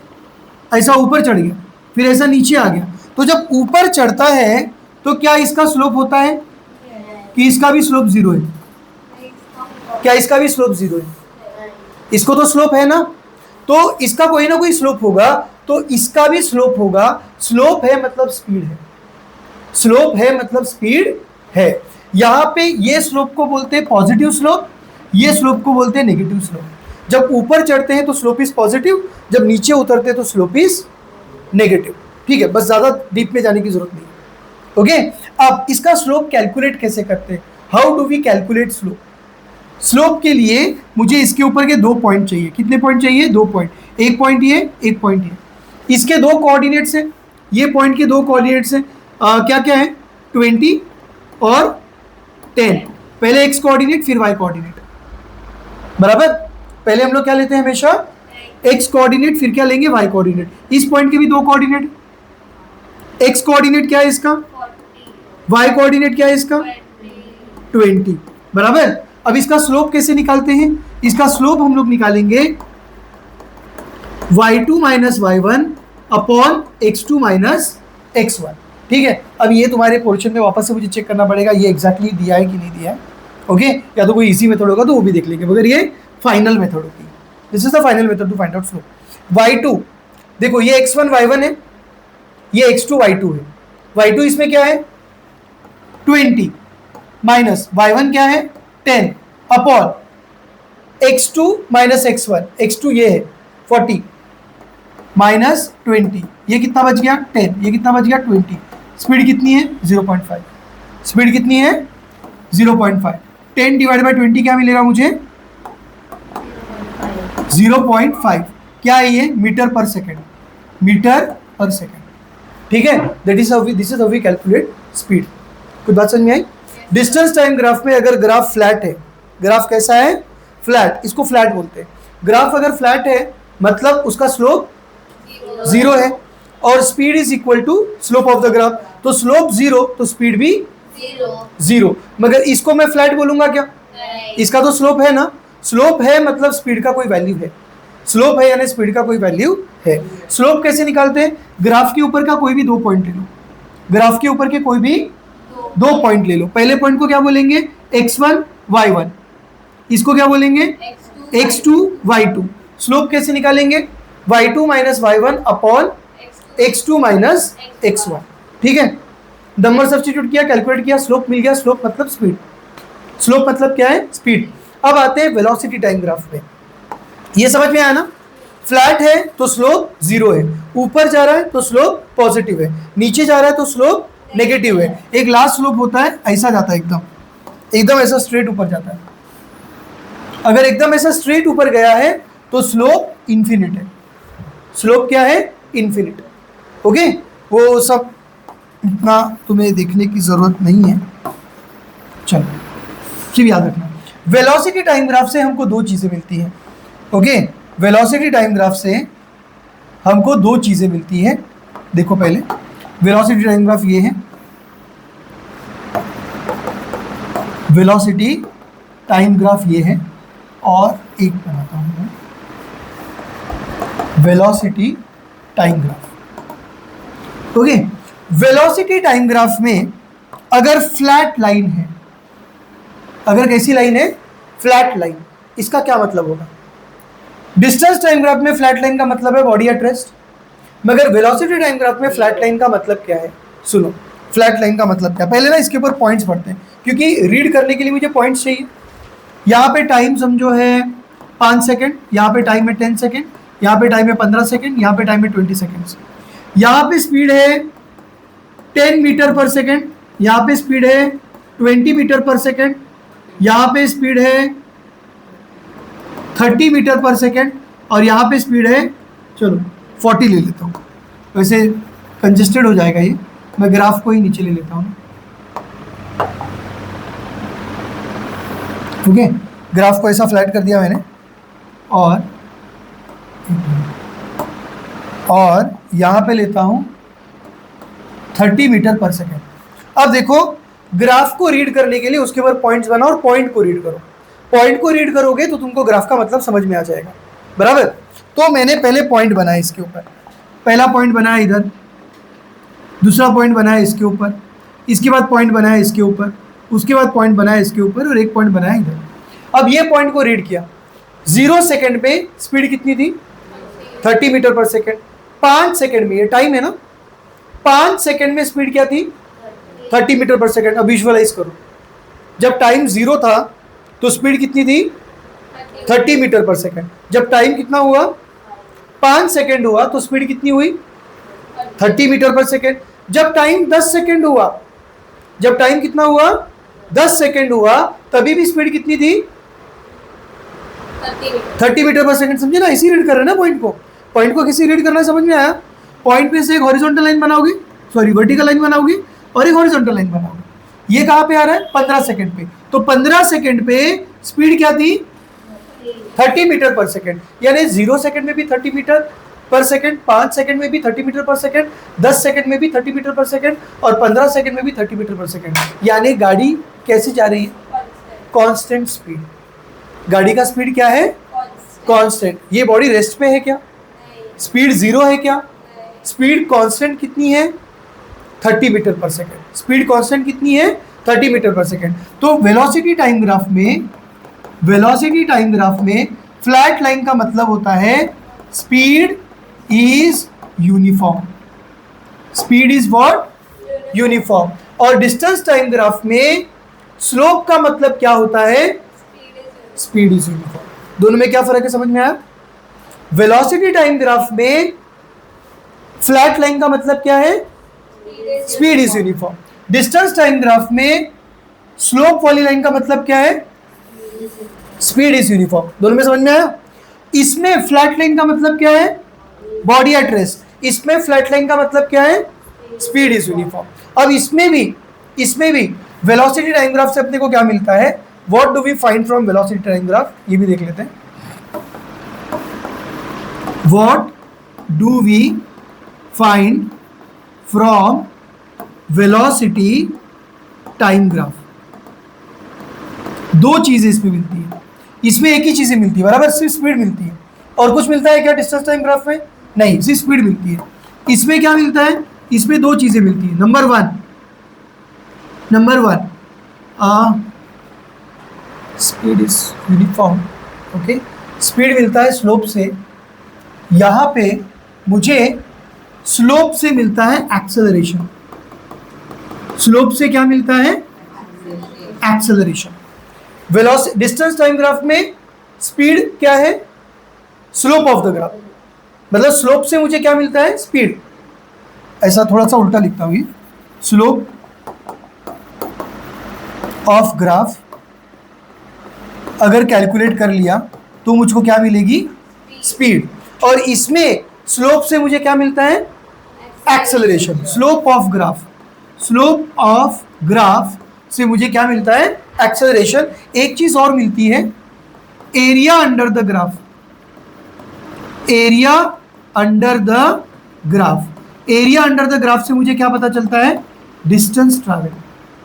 ऐसा ऊपर चढ़ गया, फिर ऐसा नीचे आ गया, तो जब ऊपर चढ़ता है तो क्या इसका स्लोप होता है कि इसका भी स्लोप 0 है? क्या इसका भी स्लोप 0 है? इसको तो स्लोप है ना, तो इसका कोई ना कोई स्लोप होगा, तो इसका भी स्लोप होगा। स्लोप है मतलब स्पीड है। स्लोप है मतलब स्पीड है। यहाँ पे ये स्लोप को बोलते हैं पॉजिटिव स्लोप, ये स्लोप को बोलते हैं नेगेटिव स्लोप। जब ऊपर चढ़ते हैं तो स्लोप इज पॉजिटिव, जब नीचे उतरते हैं तो स्लोप इज नेगेटिव। ठीक है, बस ज़्यादा डीप में जाने की जरूरत नहीं है। ओके, अब इसका स्लोप कैलकुलेट कैसे करते हैं? How do we calculate slope? Slope के लिए मुझे इसके ऊपर के 2 पॉइंट चाहिए। कितने पॉइंट चाहिए? 2 पॉइंट। एक पॉइंट ये, एक पॉइंट ये। इसके 2 कोऑर्डिनेट्स हैं, ये पॉइंट के 2 कोऑर्डिनेट्स हैं। क्या क्या है? 20 और 10। पहले एक्स कोऑर्डिनेट फिर वाई कोऑर्डिनेट, बराबर। पहले हम लोग क्या लेते हैं हमेशा? एक्स कोऑर्डिनेट, फिर क्या लेंगे? Y coordinate. इस पॉइंट के भी 2 कोऑर्डिनेट। एक्स कोऑर्डिनेट क्या है इसका? 40, वाई कोऑर्डिनेट क्या है इसका? 20, बराबर। अब इसका स्लोप कैसे निकालते हैं? इसका स्लोप हम लोग निकालेंगे y2 minus y1 upon x2 minus x1। ठीक है, अब ये तुम्हारे पोर्शन में वापस से मुझे चेक करना पड़ेगा ये एग्जैक्टली दिया है कि नहीं दिया है। ओके, या तो कोई इजी मेथड होगा तो वो भी देख लेंगे, मगर ये फाइनल मेथड होती है। This is the final method to find out slope. y2 देखो, ये x1 y1 है, ये x2 y2 है। y2 इसमें क्या है? 20 माइनस y1 क्या है? 10 upon x2 minus x1। x2 ये है 40 माइनस 20, ये कितना बच गया? 10। ये कितना बच गया? 20। स्पीड कितनी है? 0.5। स्पीड कितनी है? 0.5। 10 डिवाइड बाई 20 क्या मिलेगा मुझे? 0.5। क्या है ये? Metre per second. Metre per second. ठीक है, that is this is how we calculate speed. कुछ बात समझ में आई? डिस्टेंस टाइम ग्राफ में अगर ग्राफ फ्लैट है, ग्राफ कैसा है? फ्लैट, इसको फ्लैट बोलते हैं। ग्राफ अगर फ्लैट है मतलब उसका स्लोप 0 है और speed is equal to slope of the graph. तो स्लोप 0 तो स्पीड भी 0। मगर इसको मैं फ्लैट बोलूंगा क्या? इसका तो स्लोप है ना। स्लोप है मतलब स्पीड का कोई वैल्यू है। स्लोप है यानी स्पीड का कोई वैल्यू है। स्लोप कैसे निकालते हैं? ग्राफ के ऊपर का कोई भी 2 पॉइंट ले लो। ग्राफ के ऊपर के कोई भी 2 पॉइंट ले लो। पहले पॉइंट को क्या बोलेंगे? x1 y1। इसको क्या बोलेंगे? x2 y2। स्लोप कैसे निकालेंगे? y2 minus y1 upon x2 minus x1। ठीक है, नंबर सब्स्टिट्यूट किया, कैलकुलेट किया, स्लोप मिल गया। स्लोप मतलब स्पीड। स्लोप मतलब क्या है? स्पीड। अब आते हैं वेलोसिटी टाइम ग्राफ पे। ये समझ में आया ना? फ्लैट है तो स्लोप 0 है, ऊपर जा रहा है तो स्लोप पॉजिटिव है, नीचे जा रहा है तो स्लोप नेगेटिव है। एक लास्ट स्लोप होता है ऐसा जाता है, एकदम ऐसा स्ट्रेट ऊपर जाता है। अगर एकदम ऐसा स्ट्रेट ऊपर गया है तो स्लोप इन्फिनिट है। स्लोप क्या है? इन्फिनिट। ओके, वो सब इतना तुम्हें देखने की जरूरत नहीं है। चलो, सिर्फ याद रखना, वेलोसिटी टाइम ग्राफ से हमको 2 चीजें मिलती हैं। ओके, वेलोसिटी टाइम ग्राफ से हमको 2 चीजें मिलती हैं। देखो, पहले वेलोसिटी टाइम ग्राफ ये है। वेलोसिटी टाइम ग्राफ ये है, और एक बनाता हूं मैं, velocity time graph. Okay, velocity time graph में अगर फ्लैट लाइन है, अगर कैसी लाइन है? Flat line. इसका क्या मतलब होगा? डिस्टेंस टाइम ग्राफ में फ्लैट लाइन का मतलब है बॉडी एट रेस्ट, मगर वेलोसिटी टाइम ग्राफ में फ्लैट लाइन का मतलब क्या है? सुनो, फ्लैट लाइन का मतलब क्या? पहले ना इसके ऊपर पॉइंट्स पढ़ते हैं, क्योंकि रीड करने के लिए मुझे पॉइंट्स चाहिए। यहाँ पे टाइम समझो है 5 सेकेंड, यहाँ पे टाइम है 10 सेकेंड, यहाँ पे टाइम है 15 सेकेंड, यहाँ पे टाइम है 20 सेकेंड्स। यहाँ पे स्पीड है 10 मीटर पर सेकेंड, यहाँ पे स्पीड है 20 मीटर पर सेकेंड, यहाँ पे स्पीड है 30 मीटर पर सेकेंड, और यहाँ पे स्पीड है, चलो 40 ले लेता हूँ, वैसे कंजेस्टेड हो जाएगा ये, मैं ग्राफ को ही नीचे ले लेता हूँ। ओके, ग्राफ को ऐसा फ्लैट कर दिया मैंने, और यहाँ पे लेता हूँ 30 मीटर पर सेकेंड। अब देखो, ग्राफ को रीड करने के लिए उसके ऊपर पॉइंट्स बनाओ और पॉइंट को रीड करो। पॉइंट को रीड करोगे तो तुमको ग्राफ का मतलब समझ में आ जाएगा, बराबर। तो मैंने पहले पॉइंट बनाया इसके ऊपर, पहला पॉइंट बनाया इधर, दूसरा पॉइंट बनाया इसके ऊपर, इसके बाद पॉइंट बनाया इसके ऊपर, उसके बाद पॉइंट बनाया इसके ऊपर, और एक पॉइंट बनाया इधर। अब ये पॉइंट को रीड किया, 0 सेकेंड पे स्पीड कितनी थी? 30 मीटर पर सेकेंड। 5 सेकेंड में, ये टाइम है ना, 5 सेकेंड में स्पीड क्या थी? 30 मीटर पर सेकेंड। अब विजुअलाइज करो, जब टाइम 0 था तो स्पीड कितनी थी 30 मीटर पर सेकेंड। जब टाइम कितना हुआ 5 सेकेंड हुआ तो स्पीड कितनी हुई 30 मीटर पर सेकेंड। जब टाइम 10 सेकेंड हुआ, जब टाइम कितना हुआ 10 सेकेंड हुआ, तभी भी स्पीड कितनी थी 30 मीटर पर सेकेंड। समझे ना, इसी रीड कर रहे हैं ना पॉइंट को किसी रीड करना समझ में आया। पॉइंट पे से एक हॉरिजॉन्टल लाइन बनाओगे, सॉरी वर्टिकल लाइन बनाओगे और एक हॉरिजॉन्टल लाइन बनाओगे। ये कहाँ पे आ रहा है 15 सेकेंड पे। तो 15 सेकेंड पे स्पीड क्या थी 30 मीटर पर सेकेंड। यानी 0 सेकेंड में भी 30 मीटर पर सेकेंड, 5 सेकेंड में भी 30 मीटर पर सेकेंड, 10 सेकेंड में भी 30 मीटर पर सेकेंड और 15 सेकेंड में भी 30 मीटर पर सेकेंड। यानी गाड़ी कैसे जा रही है कांस्टेंट स्पीड। गाड़ी का स्पीड क्या है कांस्टेंट। ये बॉडी रेस्ट पे है क्या, स्पीड 0 है क्या, स्पीड कांस्टेंट कितनी है 30 metre per second. Speed constant कितनी है 30 मीटर पर सेकेंड। तो वेलोसिटी टाइम ग्राफ में फ्लैट लाइन का मतलब होता है speed is uniform. Speed is what uniform. और डिस्टेंस टाइम ग्राफ में स्लोप का मतलब क्या होता है स्पीड इज यूनिफॉर्म। दोनों में क्या फर्क है समझ में आया। वेलोसिटी टाइम ग्राफ में फ्लैट लाइन का मतलब क्या है speed is uniform. Distance time graph में स्लोप वाली लाइन का मतलब क्या है स्पीड इज यूनिफॉर्म। दोनों में समझ में आया। इसमें फ्लैट लाइन का मतलब क्या है बॉडी एट रेस्ट। इसमें फ्लैट लाइन का मतलब क्या है स्पीड इज यूनिफॉर्म। अब इसमें भी वेलोसिटी टाइम ग्राफ से अपने को क्या मिलता है, what do we find from velocity time graph, ये भी देख लेते हैं। What do we find from velocity time graph. दो चीजें इसमें मिलती है, इसमें एक ही चीजें मिलती है बराबर, सिर्फ स्पीड मिलती है। और कुछ मिलता है क्या डिस्टेंस टाइम ग्राफ में, नहीं सिर्फ स्पीड मिलती है। इसमें क्या मिलता है, इसमें दो चीजें मिलती है। Number one speed is uniform, okay. Speed मिलता है स्लोप से, यहाँ पे मुझे स्लोप से मिलता है एक्सेलरेशन। स्लोप से क्या मिलता है acceleration. Velocity distance time graph में स्पीड क्या है स्लोप ऑफ द ग्राफ, मतलब स्लोप से मुझे क्या मिलता है स्पीड। ऐसा थोड़ा सा उल्टा लिखता हूँ, स्लोप ऑफ ग्राफ अगर कैलकुलेट कर लिया तो मुझको क्या मिलेगी स्पीड। और इसमें स्लोप से मुझे क्या मिलता है एक्सेलरेशन। स्लोप ऑफ ग्राफ से मुझे क्या मिलता है एक्सेलरेशन। एक चीज और मिलती है area under the graph. Area under the graph से मुझे क्या पता चलता है डिस्टेंस ट्रैवल।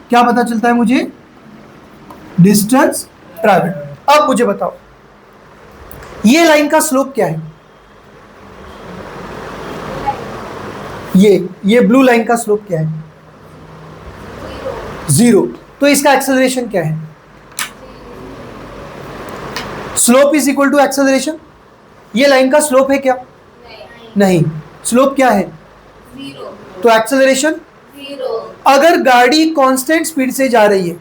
क्या पता चलता है मुझे डिस्टेंस ट्रैवल। अब मुझे बताओ ये लाइन का स्लोप क्या है, ये ब्लू लाइन का स्लोप क्या है 0। तो इसका एक्सेलरेशन क्या है, slope is equal to acceleration. ये लाइन का स्लोप है क्या, नहीं। स्लोप क्या है 0। तो एक्सेलरेशन 0। अगर गाड़ी कांस्टेंट स्पीड से जा रही है,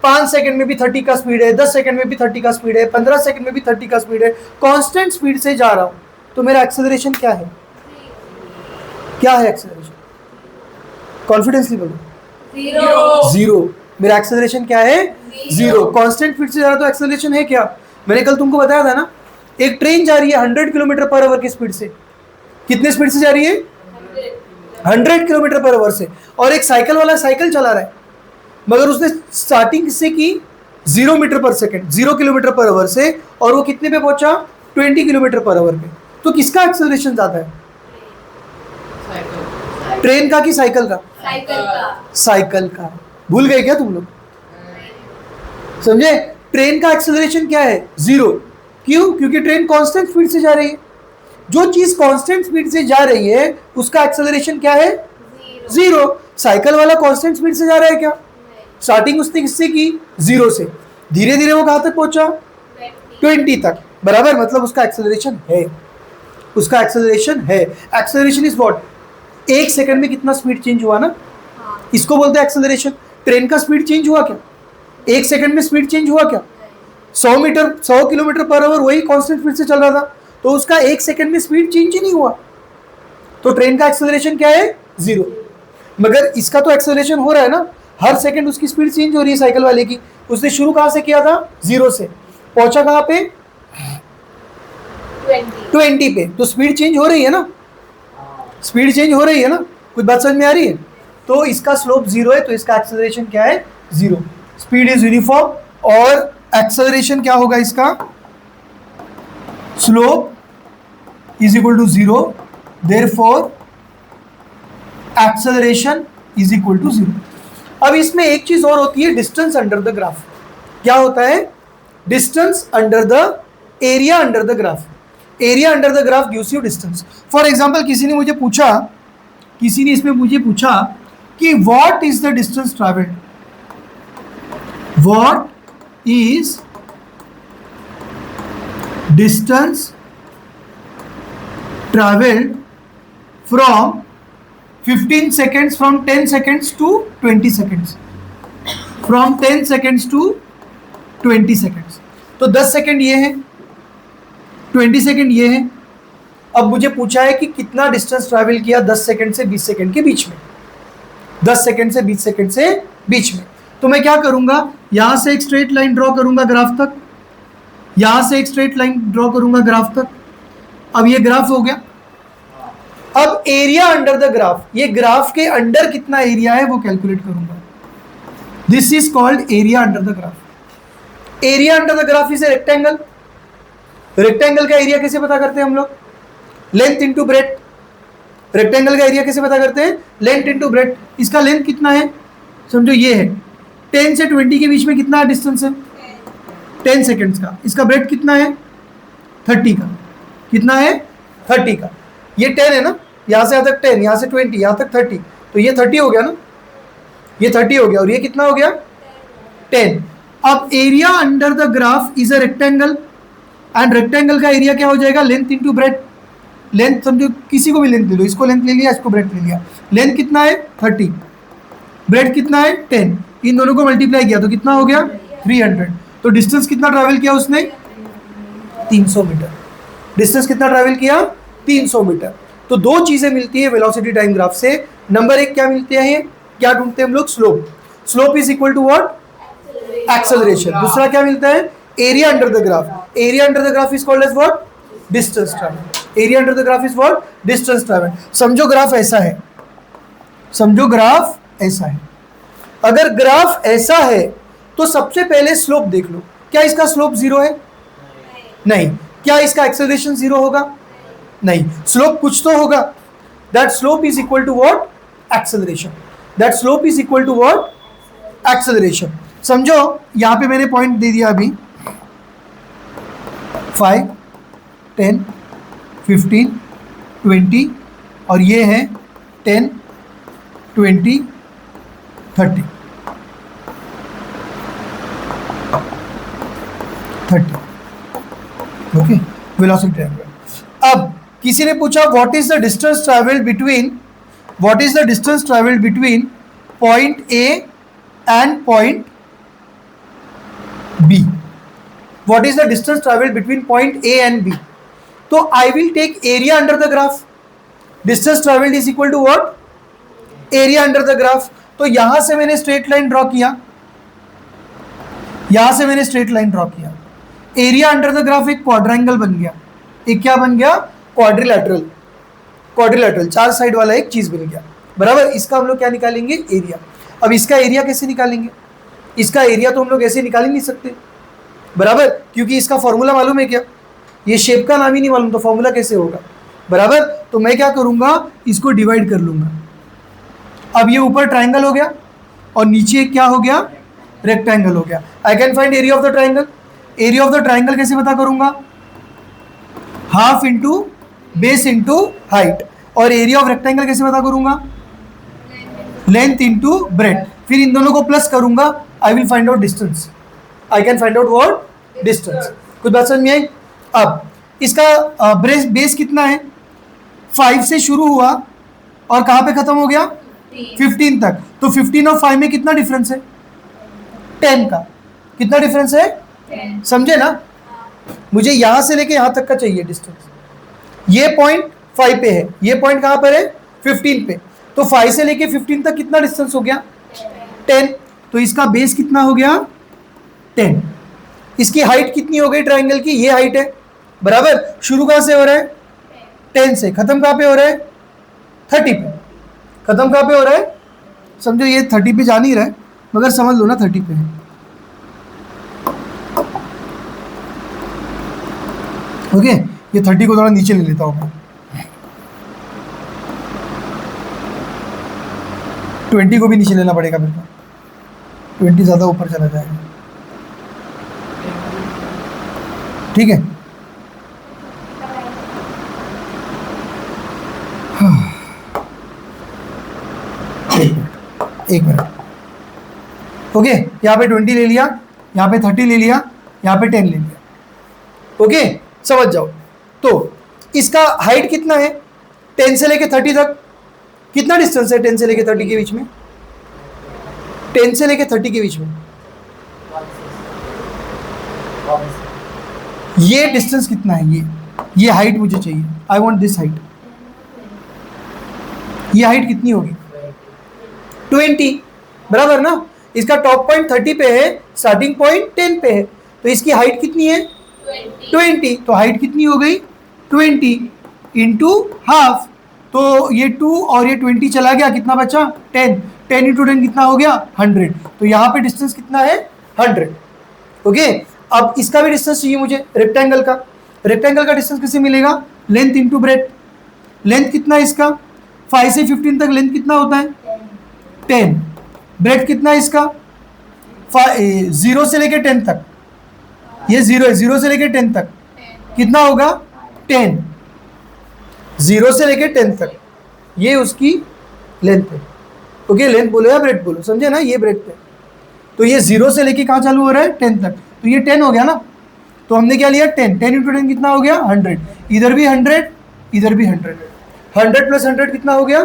5 सेकंड में भी 30 का स्पीड है, 10 सेकंड में भी 30 का स्पीड है, 15 सेकंड में भी 30 का स्पीड है, कांस्टेंट स्पीड से जा रहा हूं, तो मेरा एक्सेलरेशन क्या है, क्या है एक्सेलरेशन, कॉन्फिडेंसली बोलो 0। मेरा एक्सेलरेशन क्या है 0। कांस्टेंट स्पीड से जा रहा तो एक्सेलरेशन है क्या। मैंने कल तुमको बताया था ना, एक ट्रेन जा रही है 100 किलोमीटर पर आवर की स्पीड से। कितने स्पीड से जा रही है 100 किलोमीटर पर आवर से। और एक साइकिल वाला साइकिल चला रहा है, मगर उसने स्टार्टिंग से की 0 metre per second, 0 kilometre per hour से, और वो कितने पे पहुंचा 20 किलोमीटर पर आवर पे। तो किसका एक्सेलरेशन ज्यादा है, ट्रेन का कि साइकिल का, साइकिल का। भूल गए क्या तुम लोग, समझे। ट्रेन का एक्सेलरेशन क्या है 0। क्यों, क्योंकि ट्रेन कांस्टेंट स्पीड से जा रही है। जो चीज कांस्टेंट स्पीड से जा रही है उसका एक्सेलरेशन क्या है 0। साइकिल वाला कांस्टेंट स्पीड से जा रहा है क्या, स्टार्टिंग उसने किससे की 0 से, धीरे धीरे वो कहां तक पहुंचा 20 तक, बराबर। मतलब उसका एक्सेलरेशन है, उसका एक्सेलरेशन है। एक्सेलरेशन इज व्हाट, 1 सेकंड में कितना स्पीड चेंज हुआ ना, इसको बोलते हैं एक्सेलरेशन। ट्रेन का स्पीड चेंज हुआ क्या? 1 सेकंड में स्पीड चेंज हुआ क्या? 100 किलोमीटर पर आवर वही कांस्टेंट स्पीड से चल रहा था, तो उसका 1 सेकंड में स्पीड चेंज ही नहीं हुआ, तो ट्रेन का एक्सेलरेशन क्या है? 0। मगर इसका तो एक्सेलरेशन हो रहा है ना, हर सेकंड उसकी स्पीड चेंज हो रही है साइकिल वाले की। उसने शुरू कहां से किया था? 0 से, पहुंचा कहां पे? 20 पे, तो स्पीड चेंज हो रही है ना, स्पीड चेंज हो रही है ना। कुछ बात समझ में आ रही है? तो इसका स्लोप 0 है, तो इसका एक्सेलरेशन क्या है? 0। स्पीड इज यूनिफॉर्म, और एक्सेलरेशन क्या होगा इसका? Slope is equal to 0, therefore acceleration is equal to 0। अब इसमें एक चीज और होती है, डिस्टेंस अंडर द ग्राफ। क्या होता है? Distance under the area under the graph. Area under the graph gives you distance. For example किसी ने इसमें मुझे पूछा कि what is the distance travelled, what is distance travelled from 15 seconds, from 10 seconds to 20 seconds, from 10 seconds to 20 seconds। तो 10 second ये है, 20 second ये है। अब मुझे पूछा है कि कितना डिस्टेंस ट्रैवल किया 10 सेकेंड से 20 सेकेंड के बीच में, 10 सेकेंड से 20 सेकेंड से बीच में। तो मैं क्या करूंगा, यहां से एक स्ट्रेट लाइन ड्रॉ करूंगा ग्राफ तक, यहां से एक स्ट्रेट लाइन ड्रॉ करूंगा ग्राफ तक। अब ये ग्राफ हो गया। अब एरिया अंडर द ग्राफ, ये ग्राफ के अंडर कितना एरिया है वो कैलकुलेट करूंगा। This is called area under the graph. Area under the graph is a rectangle. Rectangle का एरिया कैसे पता करते हैं हम लोग? Length into breadth. रेक्टेंगल का एरिया कैसे पता करते हैं? Length into breadth. इसका लेंथ कितना है? समझो ये है, 10 से 20 के बीच में कितना डिस्टेंस है? 10 सेकेंड्स का। इसका ब्रेथ कितना है? 30 का। कितना है? 30 का। ये 10 है ना, यहां से यहां तक 10, यहां से 20, यहां तक 30, तो ये 30 हो गया ना, ये 30 हो गया, और ये कितना हो गया? 10। अब area under the graph is a rectangle, and rectangle का एरिया क्या हो जाएगा? Length into breadth. लेंथ समझो, किसी को भी लेंथ ले लो, इसको लेंथ ले लिया, इसको ब्रेथ ले लिया। लेंथ कितना है? 30, ब्रेथ कितना है? 10। इन दोनों को मल्टीप्लाई किया तो कितना हो गया? 300। तो डिस्टेंस कितना ट्रैवल किया उसने? 300 मीटर। डिस्टेंस कितना ट्रैवल किया? 300 मीटर। तो दो चीजें मिलती है वेलोसिटी टाइम ग्राफ से। नंबर एक क्या मिलते हैं, क्या ढूंढते हैं हम लोग? Slope. Slope is equal to what? Acceleration. दूसरा क्या मिलता है? Area under the graph. Area under the graph is called as what? Distance travel. Area under the graph is what? Distance travel. समझो ग्राफ ऐसा है, समझो ग्राफ ऐसा है। अगर ग्राफ ऐसा है तो सबसे पहले स्लोप देख लो। क्या इसका स्लोप 0 है? नहीं। क्या इसका एक्सेलरेशन 0 होगा? नहीं। स्लोप कुछ तो होगा। That slope is equal to what? Acceleration. That slope is equal to what? Acceleration. समझो यहां पे मैंने पॉइंट दे दिया अभी 5, 10, 15, 20, और ये है 10, 20, 30, 30। Okay, velocity triangle. अब किसी ने पूछा what is the distance travelled between point A and point B. What is the distance travelled between point A and B? तो I will take area under the graph. Distance travelled is equal to what? Area under the graph. तो यहां से मैंने straight line draw किया, यहां से मैंने straight line draw किया। एरिया अंडर द ग्राफ एक क्वाड्रेंगल बन गया। एक क्या बन गया? क्वाड्रिलैटरल। क्वाड्रिलैटरल, 4 साइड वाला एक चीज बन गया, बराबर। इसका हम लोग क्या निकालेंगे? एरिया। अब इसका एरिया कैसे निकालेंगे? इसका एरिया तो हम लोग ऐसे निकाल ही नहीं सकते, बराबर, क्योंकि इसका फॉर्मूला मालूम है क्या? ये शेप का नाम ही नहीं मालूम, तो फॉर्मूला कैसे होगा, बराबर। तो मैं क्या करूंगा, इसको डिवाइड कर लूंगा। अब ये ऊपर ट्राइंगल हो गया और नीचे क्या हो गया? रेक्टेंगल हो गया। I can find area of the triangle. Area of the triangle कैसे पता करूंगा? Half into base into height. और एरिया ऑफ रेक्टेंगल कैसे पता करूंगा? Length into breadth. फिर इन दोनों को प्लस करूंगा, I will find out distance. I can find out what? Distance. कुछ बात समझ में आई? अब इसका बेस कितना है? 5 से शुरू हुआ और कहां पे खत्म हो गया? 15 तक। तो 15 और 5 में कितना डिफरेंस है? 10 का। कितना डिफरेंस है? 10। समझे ना? मुझे यहां से लेके यहां तक का चाहिए डिस्टेंस। ये पॉइंट 5 पे है, ये पॉइंट कहां पर है? 15 पे। तो 5 से लेके 15 तक कितना डिस्टेंस हो गया? 10। तो इसका बेस कितना हो गया? 10। इसकी हाइट कितनी हो गई ट्राइंगल की? ये हाइट है, बराबर। शुरू कहां से हो रहा है? 10 से। खत्म कहां पे हो रहा है? 30 पे। खत्म कहां पे हो रहा है? समझो ये 30 पे जा नहीं रहा है, मगर समझ लो ना 30 पे है। ओके, ये 30 को थोड़ा नीचे ले लेता हूं मैं। 20 को भी नीचे लेना पड़ेगा मेरे को, 20 ज़्यादा ऊपर चला जाएगा। ठीक है, एक मिनट। ओके, यहाँ पे 20 ले लिया, यहाँ पे 30 ले लिया, यहाँ पे 10 ले लिया। ओके, समझ जाओ। तो इसका हाइट कितना है? 10 से लेके 30 तक कितना डिस्टेंस है? 10 से लेके 30 के बीच में, 10 से लेके 30 के बीच में ये डिस्टेंस कितना है? ये हाइट मुझे चाहिए। I want this height. ये हाइट कितनी होगी? 20, बराबर ना? इसका टॉप पॉइंट 30 पे है, स्टार्टिंग पॉइंट 10 पे है, तो इसकी हाइट कितनी है? 20। तो हाइट कितनी हो गई? 20 इंटू हाफ। तो ये 2 और ये 20 चला गया, कितना बचा? 10। 10 इंटू 10 कितना हो गया? 100। तो यहाँ पे डिस्टेंस कितना है? 100। ओके, अब इसका भी डिस्टेंस चाहिए मुझे, रेक्टेंगल का। रेक्टेंगल का डिस्टेंस कैसे मिलेगा? Length into breadth. लेंथ कितना है इसका? 5 से 15 तक लेंथ कितना होता है? 10। ब्रेथ कितना है इसका? 0 से लेके 10 तक, ये 0 है, 0 से लेके 10 तक कितना होगा? 10। 0 से लेके 10 तक ये उसकी लेंथ है। ओके, लेंथ बोलो या ब्रेथ बोलो, समझे ना? ये ब्रेथ है। तो ये 0 से लेके कहाँ चालू हो रहा है? 10 तक। तो ये 10 हो गया ना? तो हमने क्या लिया? 10। 10 इंटू 10 कितना हो गया? 100। इधर भी 100, इधर भी 100। 100 प्लस 100 कितना हो गया?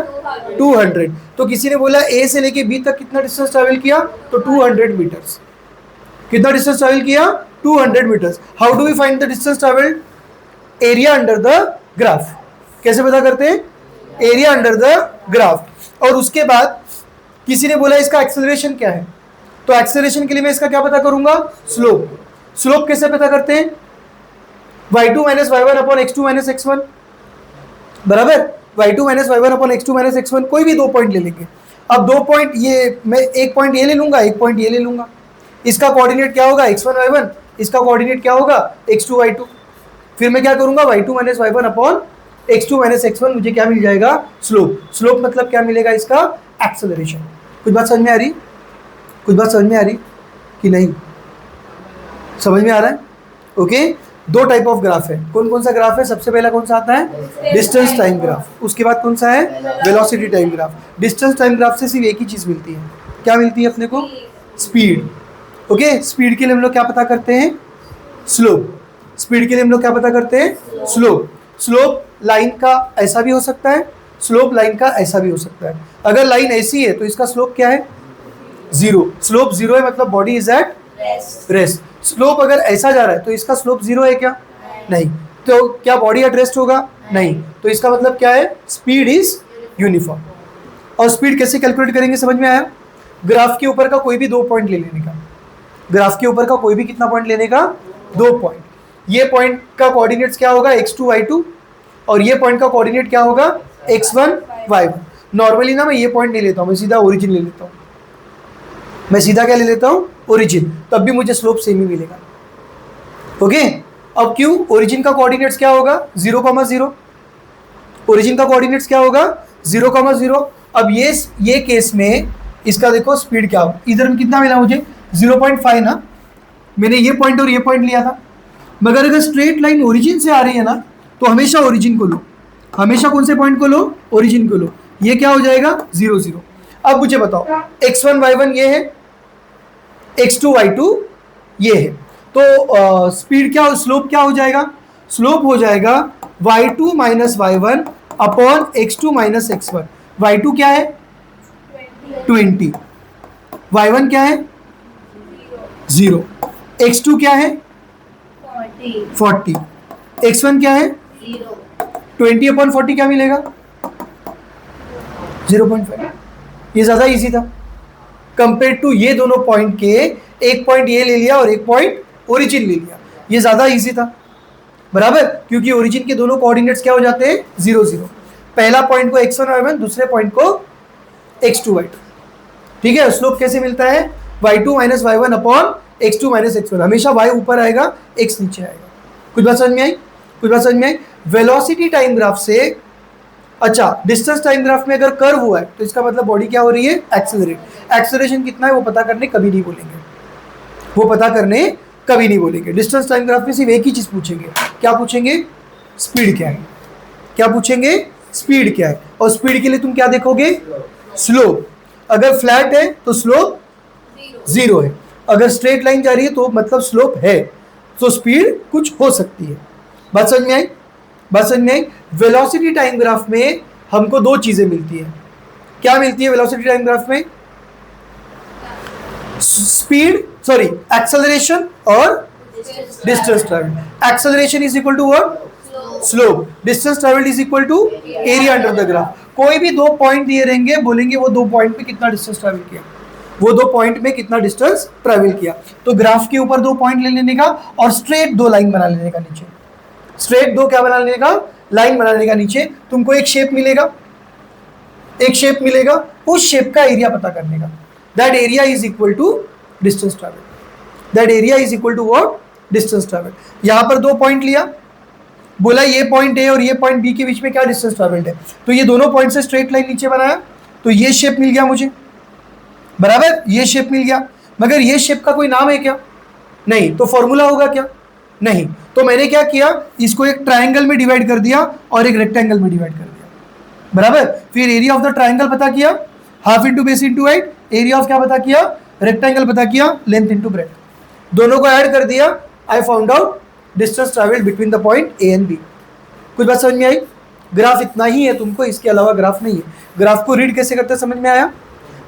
200। तो किसी ने बोला ए से लेके बी तक कितना डिस्टेंस ट्रैवल किया? तो 200 मीटर्स। कितना डिस्टेंस ट्रैवल किया? 200 metres. How do we find the distance travelled? Area under the graph. कैसे पता करते हैं? Area under the graph. और उसके बाद किसी ने बोला इसका एक्सेलरेशन क्या है? तो एक्सेलरेशन के लिए मैं इसका क्या पता करूंगा? स्लोप। स्लोप कैसे पता करते हैं? y2 minus y1 upon x2 minus x1, बराबर। y2 minus y1 upon x2 minus x1, कोई भी 2 पॉइंट ले लेंगे। अब 2 पॉइंट, ये मैं एक पॉइंट ये ले लूंगा, एक पॉइंट ये ले लूंगा। इसका कोऑर्डिनेट क्या होगा? x1 y1, इसका कोऑर्डिनेट क्या होगा? x2 y2। फिर मैं क्या करूंगा? y2 minus y1 upon x2 minus x1, मुझे क्या मिल जाएगा? स्लोप। स्लोप मतलब क्या मिलेगा? इसका एक्सेलरेशन। कुछ बात समझ में आ रही? कुछ बात समझ में आ रही कि नहीं? समझ में आ रहा है? ओके, 2 टाइप ऑफ ग्राफ है। कौन कौन सा ग्राफ है? सबसे पहला कौन सा आता है? Distance time graph. उसके बाद कौन सा है? Velocity time graph. Distance time graph से सिर्फ एक ही चीज़ मिलती है, क्या मिलती है अपने को? स्पीड। ओके, स्पीड के लिए हम लोग क्या पता करते हैं? स्लोप। स्पीड के लिए हम लोग क्या पता करते हैं? स्लोप। स्लोप लाइन का ऐसा भी हो सकता है, स्लोप लाइन का ऐसा भी हो सकता है। अगर लाइन ऐसी है तो इसका स्लोप क्या है? 0। स्लोप 0 है, मतलब body is at rest. Slope अगर ऐसा जा रहा है तो इसका स्लोप 0 है क्या? नहीं। तो क्या बॉडी एट रेस्ट होगा? नहीं। तो इसका मतलब क्या है? Speed is uniform. और स्पीड कैसे कैलकुलेट करेंगे? समझ में आया? ग्राफ के ऊपर का कोई भी 2 पॉइंट ले लेने का। ग्राफ के ऊपर का कोई भी कितना पॉइंट लेने का? 2 पॉइंट। ये पॉइंट का कोऑर्डिनेट्स क्या होगा? x2 y2, और ये पॉइंट का कोऑर्डिनेट क्या होगा? x1 y1। नॉर्मली ना मैं ये पॉइंट नहीं लेता हूँ, मैं सीधा ओरिजिन ले लेता हूँ। मैं सीधा क्या ले लेता हूँ? ओरिजिन। तब भी मुझे स्लोप सेम ही मिलेगा। ओके, अब क्यों? ओरिजिन का कोऑर्डिनेट्स क्या होगा? 0,0। ओरिजिन का कोऑर्डिनेट्स क्या होगा? 0,0। अब ये केस में इसका देखो स्पीड क्या होगा। इधर में कितना मिला मुझे? 0.5 ना। मैंने ये पॉइंट और ये पॉइंट लिया था, मगर अगर स्ट्रेट लाइन ओरिजिन से आ रही है ना तो हमेशा ओरिजिन को लो। हमेशा कौन से पॉइंट को लो? ओरिजिन को लो। ये क्या हो जाएगा? 0 0। अब मुझे बताओ, x1 y1 ये है, x2 y2 ये है, तो स्पीड क्या, स्लोप क्या हो जाएगा? स्लोप हो जाएगा y2 minus y1 upon x2 minus x1। y2 क्या है? 20, y1 क्या है 0, x2 क्या है 40, x1 क्या है 20/40 क्या मिलेगा 0.5। ये ज्यादा इजी था कंपेयर टू ये दोनों पॉइंट के, एक पॉइंट ये ले लिया और एक पॉइंट ओरिजिन ले लिया, ये ज्यादा इजी था बराबर, क्योंकि ओरिजिन के दोनों कोऑर्डिनेट्स क्या हो जाते हैं 0 0। पहला पॉइंट को x1 y1, दूसरे पॉइंट को x2 y2। ठीक है, स्लोप कैसे मिलता है y2 minus y1 upon x2 minus x1, हमेशा y ऊपर आएगा x नीचे आएगा। कुछ बात समझ में आई, कुछ बात समझ में आई। वेलोसिटी टाइम ग्राफ से, अच्छा डिस्टेंस टाइम ग्राफ में अगर कर्व हुआ है तो इसका मतलब बॉडी क्या हो रही है एक्सेलरेट। एक्सेलरेशन कितना है वो पता करने कभी नहीं बोलेंगे, वो पता करने कभी नहीं बोलेंगे। डिस्टेंस टाइम ग्राफ में सिर्फ एक ही चीज पूछेंगे, क्या पूछेंगे स्पीड क्या है, क्या पूछेंगे स्पीड क्या है। और स्पीड के लिए तुम क्या देखोगे स्लोप, अगर फ्लैट है तो स्लोप 0 है, अगर स्ट्रेट लाइन जा रही है तो मतलब स्लोप है, तो स्पीड कुछ हो सकती है। बात समझ में आई, बात समझ में आई। वेलोसिटी टाइम ग्राफ में हमको दो चीजें मिलती है, क्या मिलती है वेलोसिटी टाइम ग्राफ में, स्पीड सॉरी एक्सेलरेशन और distance travelled. Acceleration is equal to what slope, distance travelled is equal to area under the graph. कोई भी दो पॉइंट दिए रहेंगे, बोलेंगे वो दो पॉइंट पे कितना डिस्टेंस ट्रैवल किया, वो दो पॉइंट में कितना डिस्टेंस ट्रैवल किया। तो ग्राफ के ऊपर दो पॉइंट ले लेने का और स्ट्रेट दो लाइन बना लेने का नीचे, स्ट्रेट दो क्या बना लेने का लाइन बना लेने का नीचे, तुमको एक शेप मिलेगा, एक शेप मिलेगा, उस शेप का एरिया पता करने का। That area is equal to distance travel, that area is equal to what distance travel. यहां पर दो पॉइंट लिया, बोला ये पॉइंट ए और ये पॉइंट बी के बीच में क्या डिस्टेंस ट्रैवल्ड है, तो ये दोनों पॉइंट से स्ट्रेट लाइन नीचे बनाया तो ये शेप मिल गया मुझे बराबर, ये शेप मिल गया। मगर ये शेप का कोई नाम है क्या, नहीं, तो फॉर्मूला होगा क्या, नहीं। तो मैंने क्या किया, इसको एक ट्रायंगल में डिवाइड कर दिया और एक रेक्टेंगल में डिवाइड कर दिया बराबर। फिर एरिया ऑफ द ट्रायंगल पता किया, half into base into height, area of क्या पता किया रेक्टेंगल पता किया, लेंथ इंटू ब्रेथ, दोनों को ऐड कर दिया। I found out distance travelled between the point A and B. कुछ बात समझ में आई। ग्राफ इतना ही है तुमको, इसके अलावा ग्राफ नहीं है। ग्राफ को रीड कैसे करते समझ में आया।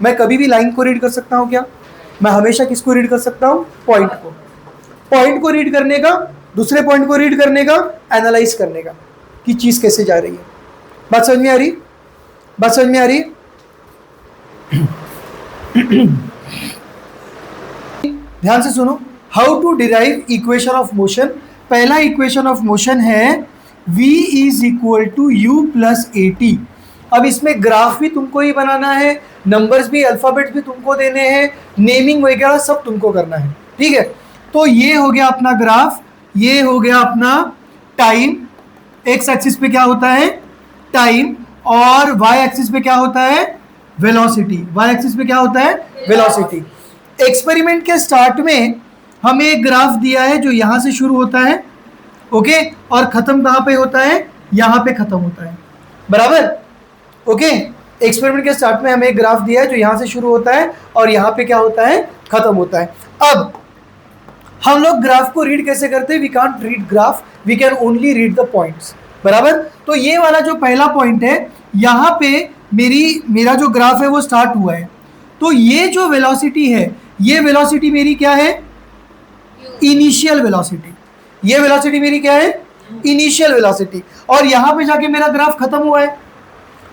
मैं कभी भी लाइन को रीड कर सकता हूँ क्या, मैं हमेशा किसको रीड कर सकता हूँ पॉइंट को। पॉइंट को रीड करने का, दूसरे पॉइंट को रीड करने का, एनालाइज करने का कि चीज कैसे जा रही है। बात समझ में आ रही, बात समझ में आ रही। ध्यान से सुनो, how to derive equation of motion. पहला इक्वेशन ऑफ मोशन है v is equal to u plus a t. अब इसमें ग्राफ भी तुमको ही बनाना है, नंबर्स भी अल्फाबेट भी तुमको देने हैं, नेमिंग वगैरह सब तुमको करना है, ठीक है। तो ये हो गया अपना ग्राफ, ये हो गया अपना टाइम, एक्स एक्सिस पे क्या होता है टाइम, और वाई एक्सिस पे क्या होता है वेलोसिटी, वाई एक्सिस पे क्या होता है वेलोसिटी। एक्सपेरिमेंट के स्टार्ट में हमें एक ग्राफ दिया है जो यहाँ से शुरू होता है, ओके, और खत्म कहाँ पे होता है, यहाँ पे खत्म होता है बराबर, ओके। एक्सपेरिमेंट के स्टार्ट में हमें एक ग्राफ दिया है जो यहाँ से शुरू होता है और यहाँ पे क्या होता है खत्म होता है। अब हम लोग ग्राफ को रीड कैसे करते हैं, we can't read graph, we can only read the points बराबर। तो ये वाला जो पहला पॉइंट है, यहाँ पे मेरा जो ग्राफ है वो स्टार्ट हुआ है, तो ये जो वेलोसिटी है, ये वेलोसिटी मेरी क्या है इनिशियल वेलोसिटी, ये वेलोसिटी मेरी क्या है इनिशियल वेलोसिटी, और यहाँ पे जाके मेरा ग्राफ खत्म हुआ है,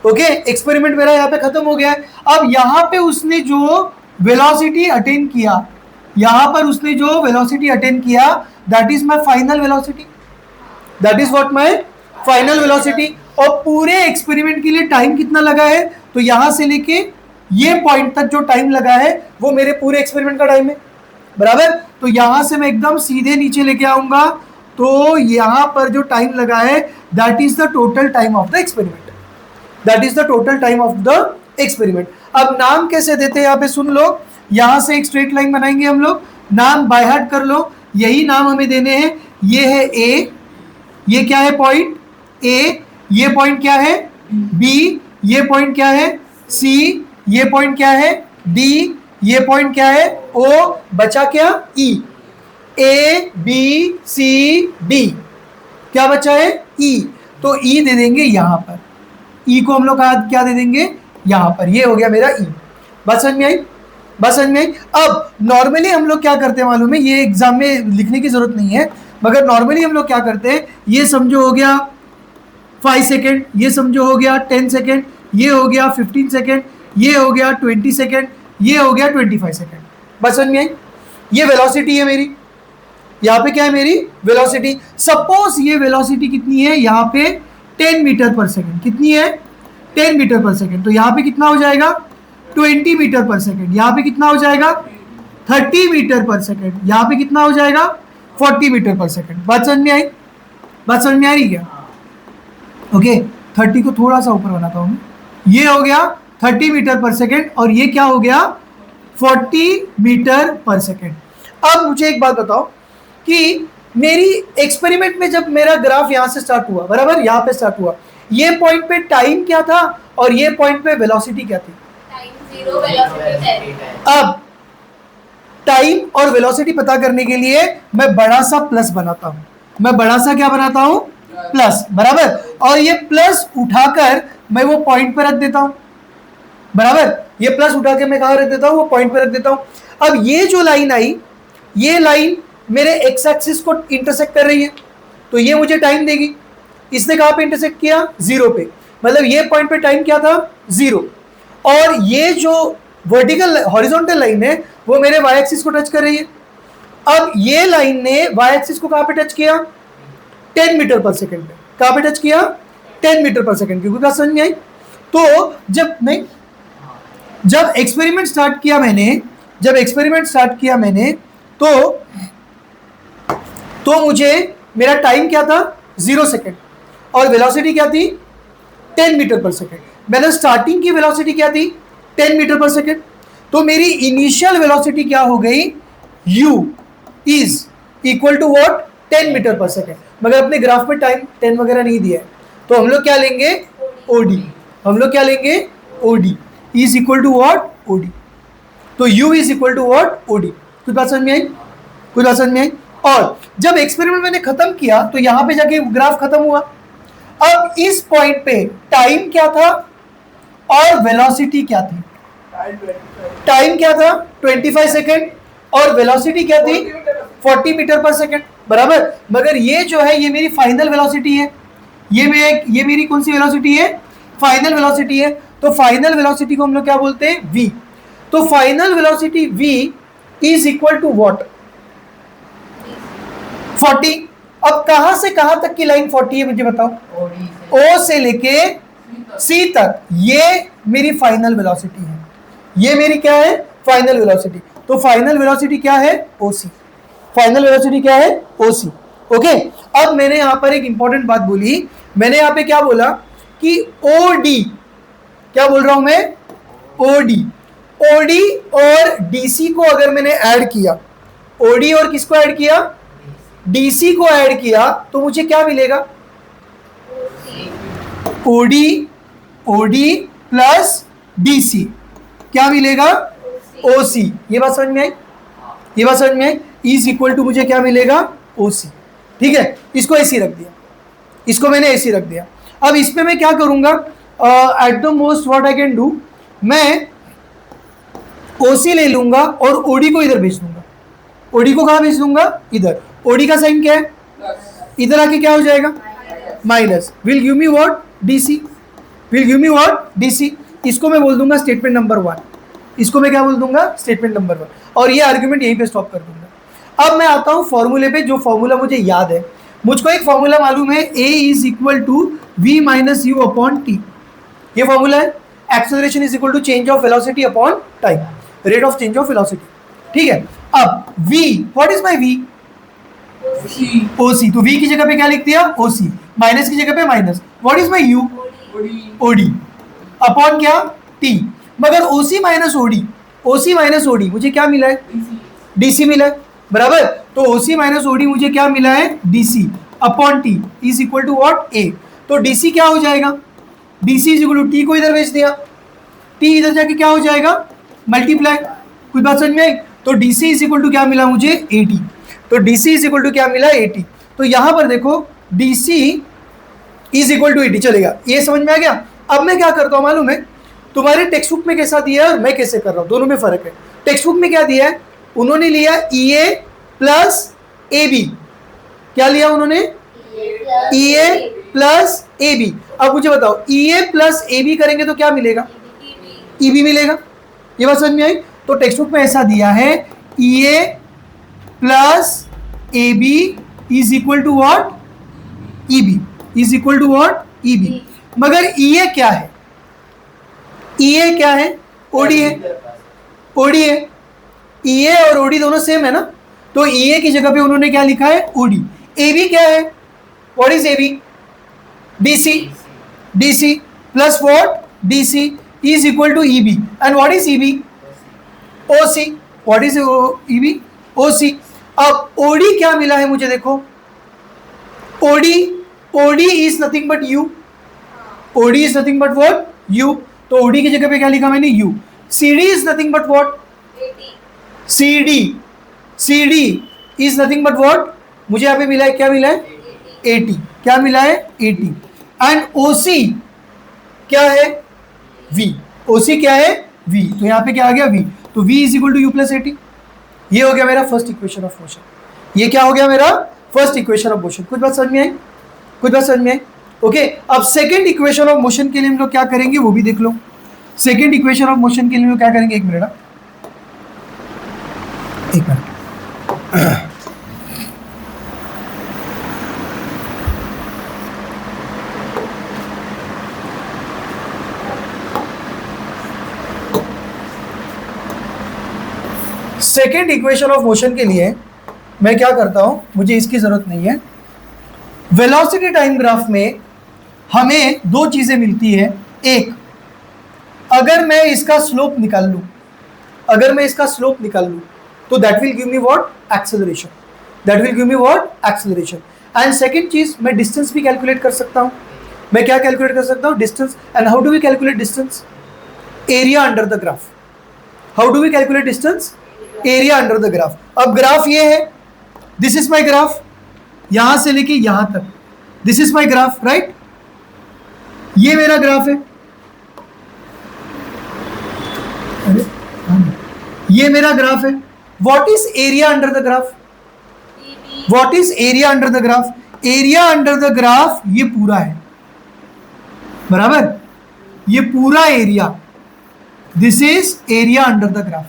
ओके। एक्सपेरिमेंट मेरा यहाँ पे खत्म हो गया है। अब यहाँ पे उसने जो वेलोसिटी अटेन किया, यहाँ पर उसने जो वेलोसिटी अटेन किया, that is my final velocity, that is what my final velocity. और पूरे एक्सपेरिमेंट के लिए टाइम कितना लगा है, तो यहाँ से लेके ये पॉइंट तक जो टाइम लगा है वो मेरे पूरे एक्सपेरिमेंट का टाइम है बराबर। तो यहाँ से मैं एकदम सीधे नीचे लेके आऊंगा, तो यहाँ पर जो टाइम लगा है that is the total time of the experiment, that is the total time of the experiment. अब नाम कैसे देते हैं यहाँ पे सुन लो, यहाँ से एक स्ट्रेट लाइन बनाएंगे हम लोग, नाम बाय हार्ट कर लो, यही नाम हमें देने हैं। ये है ए, ये क्या है पॉइंट ए, ये पॉइंट क्या है बी, ये पॉइंट क्या है सी, ये पॉइंट क्या है डी, ये पॉइंट क्या है ओ, बचा क्या ई, ए बी सी डी, क्या बचा है ई, तो ई दे देंगे यहाँ पर, ई को हम लोग क्या दे देंगे यहाँ पर, ये हो गया मेरा ई। बात समझ में आई? बात समझ में आई? अब नॉर्मली हम लोग क्या करते हैं मालूम है, ये एग्जाम में लिखने की जरूरत नहीं है, मगर नॉर्मली हम लोग क्या करते हैं, ये समझो हो गया 5 सेकेंड, ये समझो हो गया 10 सेकेंड, ये हो गया 15 सेकेंड, ये हो गया 20 सेकेंड, ये हो गया 25 सेकेंड। बात समझ में आई? ये वेलोसिटी है मेरी, यहाँ पे क्या है मेरी वेलोसिटी। सपोज ये वेलोसिटी कितनी है यहाँ पे 10 मीटर पर सेकेंड, कितनी है 10 मीटर पर सेकेंड, तो यहाँ पे कितना हो जाएगा 20 मीटर पर सेकेंड, यहाँ पे कितना हो जाएगा 30 मीटर पर सेकेंड, यहाँ पे कितना हो जाएगा 40 मीटर पर सेकेंड। बात समझ में आई? बात समझ में आ रही क्या? ओके 30 को थोड़ा सा ऊपर बनाता हूँ, ये हो गया 30 मीटर पर सेकेंड और ये क्या हो गया 40 मीटर पर सेकेंड। अब मुझे एक बात बताओ कि मेरी एक्सपेरिमेंट में जब मेरा ग्राफ यहां से स्टार्ट हुआ, बराबर यहाँ पे स्टार्ट हुआ, ये पॉइंट पे टाइम क्या था और ये पॉइंट पे वेलोसिटी क्या थी? Time 0 velocity 10। अब टाइम और वेलोसिटी पता करने के लिए मैं बड़ा सा प्लस बनाता हूं, मैं बड़ा सा क्या बनाता हूं प्लस, बराबर, और ये प्लस उठाकर मैं वो पॉइंट पे रख देता हूं, बराबर, ये प्लस उठा के मैं कहां रख देता हूं वो पॉइंट पे रख देता हूं। अब ये जो लाइन आई, ये लाइन मेरे एक्स एक्सिस को इंटरसेक्ट कर रही है, तो ये मुझे टाइम देगी। इसने कहां पे इंटरसेक्ट किया 0 पे, मतलब ये पॉइंट पे टाइम क्या था 0, और ये जो वर्टिकल हॉरिजॉन्टल लाइन है वो मेरे वाई एक्सिस को टच कर रही है। अब ये लाइन ने वाई एक्सिस को कहां पे टच किया 10 मीटर पर सेकेंड पे, कहां पे टच किया 10 मीटर पर सेकेंड, क्योंकि बात समझ में आई? तो जब एक्सपेरिमेंट स्टार्ट किया मैंने, तो मुझे मेरा टाइम क्या था 0 सेकेंड और वेलोसिटी क्या थी 10 मीटर पर सेकेंड। मैंने स्टार्टिंग की वेलोसिटी क्या थी 10 मीटर पर सेकेंड, तो मेरी इनिशियल वेलोसिटी क्या हो गई u is equal to what 10 metre per second. मगर अपने ग्राफ में टाइम 10 वगैरह नहीं दिया है, तो हम लोग क्या लेंगे OD, हम लोग क्या लेंगे OD is equal to what OD, तो u is equal to what OD। कुछ बात समझ में आई? कुछ बात समझ में आई? और जब एक्सपेरिमेंट मैंने खत्म किया तो यहां पे जाके ग्राफ खत्म हुआ। अब इस पॉइंट पे टाइम क्या था और वेलोसिटी क्या थी? टाइम क्या था 25 सेकेंड और वेलोसिटी क्या थी 40 मीटर पर सेकेंड, बराबर। मगर ये जो है ये मेरी फाइनल वेलोसिटी है, ये मेरी कौन सी वेलोसिटी है फाइनल वेलोसिटी है। तो फाइनल वेलोसिटी को हम लोग क्या बोलते हैं v। तो final velocity v is equal to what 40। अब कहां से कहां तक की लाइन 40 है मुझे बताओ? O से लेके C तक, ये मेरी फाइनल वेलोसिटी है, ये मेरी क्या है फाइनल वेलोसिटी। तो फाइनल वेलोसिटी क्या है OC, फाइनल वेलोसिटी क्या है OC। ओके, अब मैंने यहां पर एक इंपॉर्टेंट बात बोली, मैंने यहां पे क्या बोला कि OD, क्या बोल रहा हूं मैं OD और DC को अगर मैंने ऐड किया, OD और किसको ऐड किया DC को ऐड किया, तो मुझे क्या मिलेगा OD प्लस DC क्या मिलेगा OC। ये बात समझ में आई? ये बात समझ में आई? इज इक्वल टू मुझे क्या मिलेगा OC। ठीक है, इसको ऐसे रख दिया, इसको मैंने ऐसे रख दिया। अब इस पे मैं क्या करूंगा, at the most what I can do, मैं OC ले लूंगा और OD को इधर भेज दूंगा। OD को कहां भेज दूंगा इधर। OD का साइन क्या है इधर आके क्या हो जाएगा minus, will give me what DC, will give me what DC। इसको मैं बोल दूंगा स्टेटमेंट नंबर 1, इसको मैं क्या बोल दूंगा स्टेटमेंट नंबर 1, और ये आर्गुमेंट यहीं पे स्टॉप कर दूंगा। अब मैं आता हूं फॉर्मूले पे, जो फॉर्मूला मुझे याद है, मुझको एक फॉर्मूला मालूम है A is equal to V minus U upon T। ये फॉर्मूला है, acceleration is equal to change of velocity upon time, rate of change of velocity. ठीक है, अब V, what is my V OC, तो V की जगह पे क्या लिख दिया OC, माइनस की जगह पे minus, what is my U OD upon क्या T। मगर OC माइनस OD मुझे क्या मिला है DC मिला है, बराबर। तो OC माइनस OD मुझे क्या मिला है DC upon T is equal to what A। तो DC क्या हो जाएगा DC is equal to T को इधर भेज दिया, T इधर जाके क्या हो जाएगा मल्टीप्लाई। कुछ बात समझ में आई? तो DC इज इक्वल टू क्या मिला मुझे 80, तो DC इज इक्वल टू क्या मिला 80। तो यहां पर देखो DC इज इक्वल टू 80 चलेगा, ये समझ में आ गया। अब मैं क्या करता हूं मालूम है, तुम्हारे टेक्स्ट बुक में कैसा दिया है और मैं कैसे कर रहा हूं, दोनों में फर्क है। टेक्स्ट बुक में क्या दिया है, उन्होंने लिया EA प्लस AB। क्या लिया उन्होंने, EA प्लस AB। अब मुझे बताओ EA प्लस AB करेंगे तो क्या मिलेगा, EB मिलेगा। ये बात समझ में आई। तो टेक्स्ट बुक में ऐसा दिया है EA plus AB is equal to what, EB is equal to what, EB। मगर EA क्या है, EA क्या है, OD है, OD है। EA और OD दोनों सेम है ना, तो EA की जगह पे उन्होंने क्या लिखा है, OD। AB क्या है, what is AB, DC, DC plus what, DC is equal to EB। And what is EB, OC। What is EB, OC। अब OD क्या मिला है मुझे, देखो OD is nothing but U, OD is nothing but what, U। तो OD की जगह पे क्या लिखा मैंने, U। CD is nothing but what, CD is nothing but what, मुझे यहाँ पे मिला है, क्या मिला है, 80। क्या मिला है, 80। एंड OC क्या है, V। OC क्या है, V। तो यहाँ पे क्या आ गया, V। तो V is equal to U plus 80। ये हो गया मेरा फर्स्ट इक्वेशन ऑफ मोशन। ये क्या हो गया मेरा फर्स्ट इक्वेशन ऑफ मोशन। कुछ बात समझ में आई, कुछ बात समझ में आई। ओके, अब सेकंड इक्वेशन ऑफ मोशन के लिए हम लोग क्या करेंगे वो भी देख लो। सेकंड इक्वेशन ऑफ मोशन के लिए हम लोग क्या करेंगे, एक मिनट, एक minute. Second equation of motion के लिए मैं क्या करता हूं, मुझे इसकी जरूरत नहीं है। वेलोसिटी टाइम ग्राफ में हमें दो चीजें मिलती है। एक, अगर मैं इसका स्लोप निकाल लूं, अगर मैं इसका स्लोप निकाल लूं तो that will give me what, acceleration. That will give me what, acceleration. And second चीज, मैं डिस्टेंस भी कैलकुलेट कर सकता हूं। मैं क्या कैलकुलेट कर सकता हूं, distance. And how do we calculate distance, area under the graph. How do we calculate distance, area under the graph. अब ग्राफ ये है, दिस इज माई ग्राफ, यहां से लेके यहां तक, this is my graph, right. ये मेरा ग्राफ है, अरे ये मेरा ग्राफ है। What is area under the graph, what is area under the graph, area under the graph ये पूरा है, बराबर, ये पूरा area, this is area under the graph,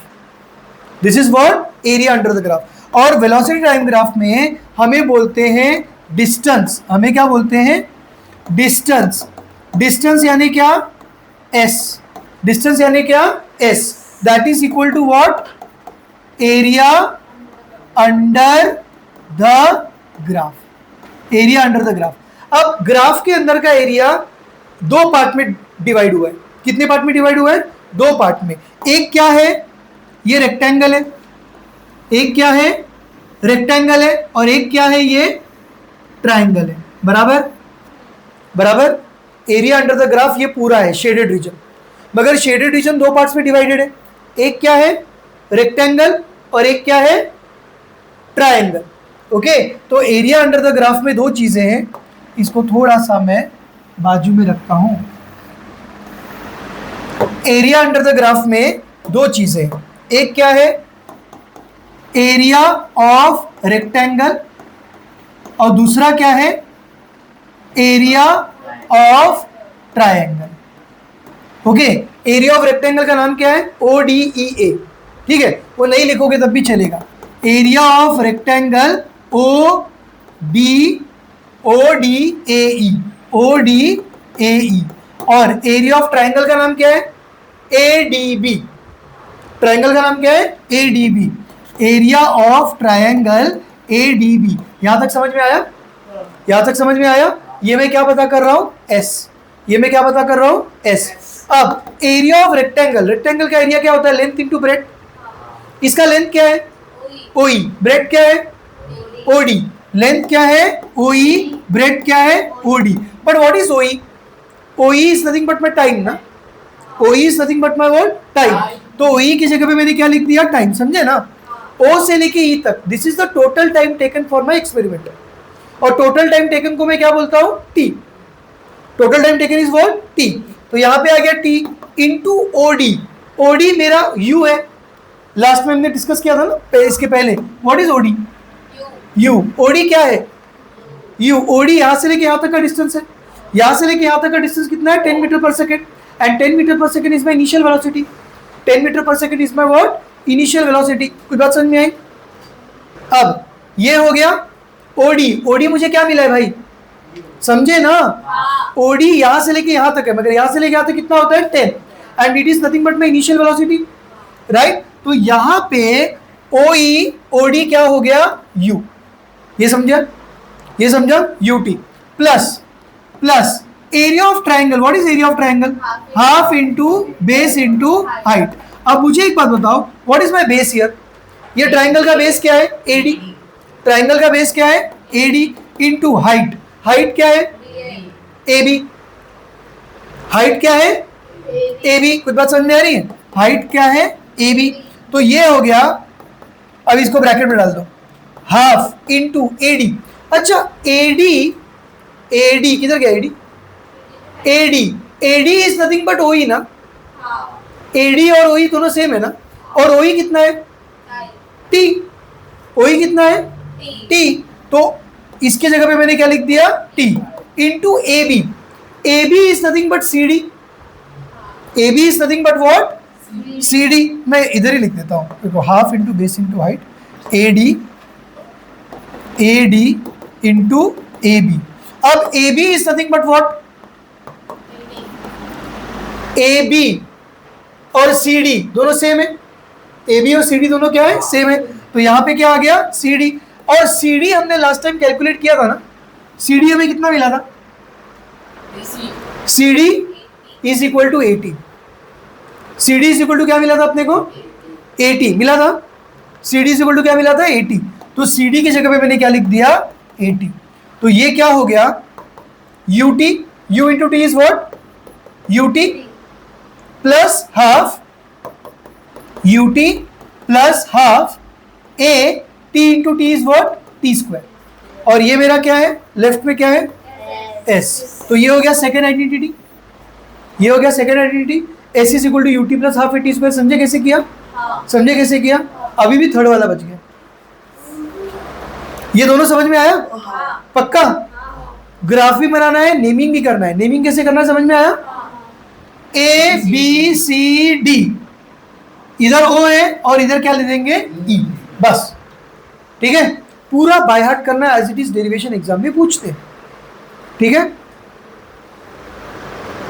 this is what, area under the graph. और velocity time graph में हमें बोलते हैं डिस्टेंस। हमें क्या बोलते हैं, डिस्टेंस। डिस्टेंस यानी क्या, S। डिस्टेंस यानी क्या, S। That is equal to what, area under the graph, area under the graph. अब ग्राफ के अंदर का एरिया दो पार्ट में डिवाइड हुआ है। कितने पार्ट में डिवाइड हुआ है, दो पार्ट में। एक क्या है, ये रेक्टेंगल है, एक क्या है, रेक्टेंगल है, और एक क्या है, ये ट्राइंगल है, बराबर, बराबर। एरिया अंडर द ग्राफ ये पूरा है, शेडेड रीजन। मगर शेडेड रीजन दो पार्ट्स में डिवाइडेड है, एक क्या है, रेक्टेंगल, और एक क्या है, ट्राइंगल। ओके, तो एरिया अंडर द ग्राफ में दो चीजें हैं। इसको थोड़ा सा मैं बाजू में रखता हूं। एरिया अंडर द ग्राफ में दो चीजें हैं, एक क्या है, एरिया ऑफ रेक्टेंगल, और दूसरा क्या है, area of triangle. Okay, area of rectangle का नाम क्या है, ODEA। ठीक है, वो नहीं लिखोगे तब भी चलेगा। Area of rectangle ODAE, ODAE। और एरिया ऑफ ट्रायंगल का नाम क्या है, ADB। ट्रायंगल का नाम क्या है, ADB। Area of triangle ADB। यहां तक समझ में आया, यहां तक समझ में आया। ये मैं क्या पता कर रहा हूं, S। ये मैं क्या पता कर रहा हूं, S। अब एरिया ऑफ रेक्टेंगल, रेक्टेंगल का एरिया क्या होता है, लेंथ इंटू ब्रेड्थ। इसका लेंथ क्या है, OE। ब्रेड्थ क्या है, OD। लेंथ क्या है, OE। ब्रेड्थ क्या है, OD। But what is OE, OE is nothing but my time ना, OE is nothing but my what, time. तो OE की जगह पे मैंने क्या लिख दिया, टाइम। समझे ना, O से लेके E तक, this is the total time taken for my experiment. और टोटल टाइम टेकन को मैं क्या बोलता हूं, T। Total time taken is what, T। तो यहां पे आ गया T, इंटू ओडी। ओडी मेरा यू है, लास्ट में हमने डिस्कस किया था ना इसके पहले। What is OD? U. OD क्या है? यू। ओडी यहां से लेके यहां तक का डिस्टेंस है, यहां से लेके यहां तक का डिस्टेंस कितना है? 10 metre per second, and 10 metre per second is my initial velocity. 10 metre per second is my what? Initial velocity. कुछ बात समझ में आई? अब ये हो गया ओडी। ओडी मुझे क्या मिला है भाई, समझे ना? ओडी यहां से लेके यहां तक है, मगर यहां से लेके यहां तक कितना होता है? 10, and it is nothing but my initial velocity, right? तो यहां पे ओई ओडी क्या हो गया? यू। ये समझा? ये समझा? UT plus plus area of triangle. What is area of triangle? Half into base into height. अब मुझे एक बात बताओ, what is my base here? ये ट्राइंगल का बेस क्या है? एडी। ट्राइंगल का बेस क्या है? AD into height. हाइट क्या है? एबी। हाइट क्या है? एबी। कुछ बात समझ में आ रही है? हाइट क्या है? एबी। तो ये हो गया, अब इसको ब्रैकेट में डाल दो, हाफ इंटू एडी। अच्छा एडी, एडी किधर गया? AD, AD, AD is nothing but OE ना? एडी और ओई दोनों सेम है ना? और ओई कितना है? टी। ओई कितना है? टी। तो इसके जगह पे मैंने क्या लिख दिया? T into A B. A B is nothing but C D. A B is nothing but what? C D. मैं इधर ही लिख देता हूं, देखो, half into base into height, A D, A D into A B. अब A B is nothing but what? A B और C D दोनों सेम है। ए बी और सी डी दोनों क्या है? सेम है। तो यहां पे क्या आ गया? C D. और सी डी हमने लास्ट टाइम कैलकुलेट किया था ना, सी डी हमें कितना मिला था? C D is equal to 80। C D is equal to क्या मिला था अपने को? 80 मिला था। C D is equal to क्या मिला था? 80। तो सी डी की जगह पे मैंने क्या लिख दिया? 80। तो ये क्या हो गया? U T, you into T is what? You T plus half, you T plus half A T into T is what? T square. और ये मेरा क्या है? लेफ्ट में क्या है? एस। तो ये हो गया सेकेंड आइडेंटिटी। ये हो गया second identity. S is equal to U T plus half A T square. समझे कैसे किया? समझे कैसे किया? अभी भी थर्ड वाला बच गया। ये दोनों समझ में आया? पक्का? ग्राफ भी बनाना है, नेमिंग भी करना है। नेमिंग कैसे करना है समझ में आया? ए बी सी डी, इधर ओ है और इधर क्या ले देंगे? ई। बस, ठीक है? पूरा बाय हार्ट करना है, as it is derivation exam में पूछते हैं, ठीक है?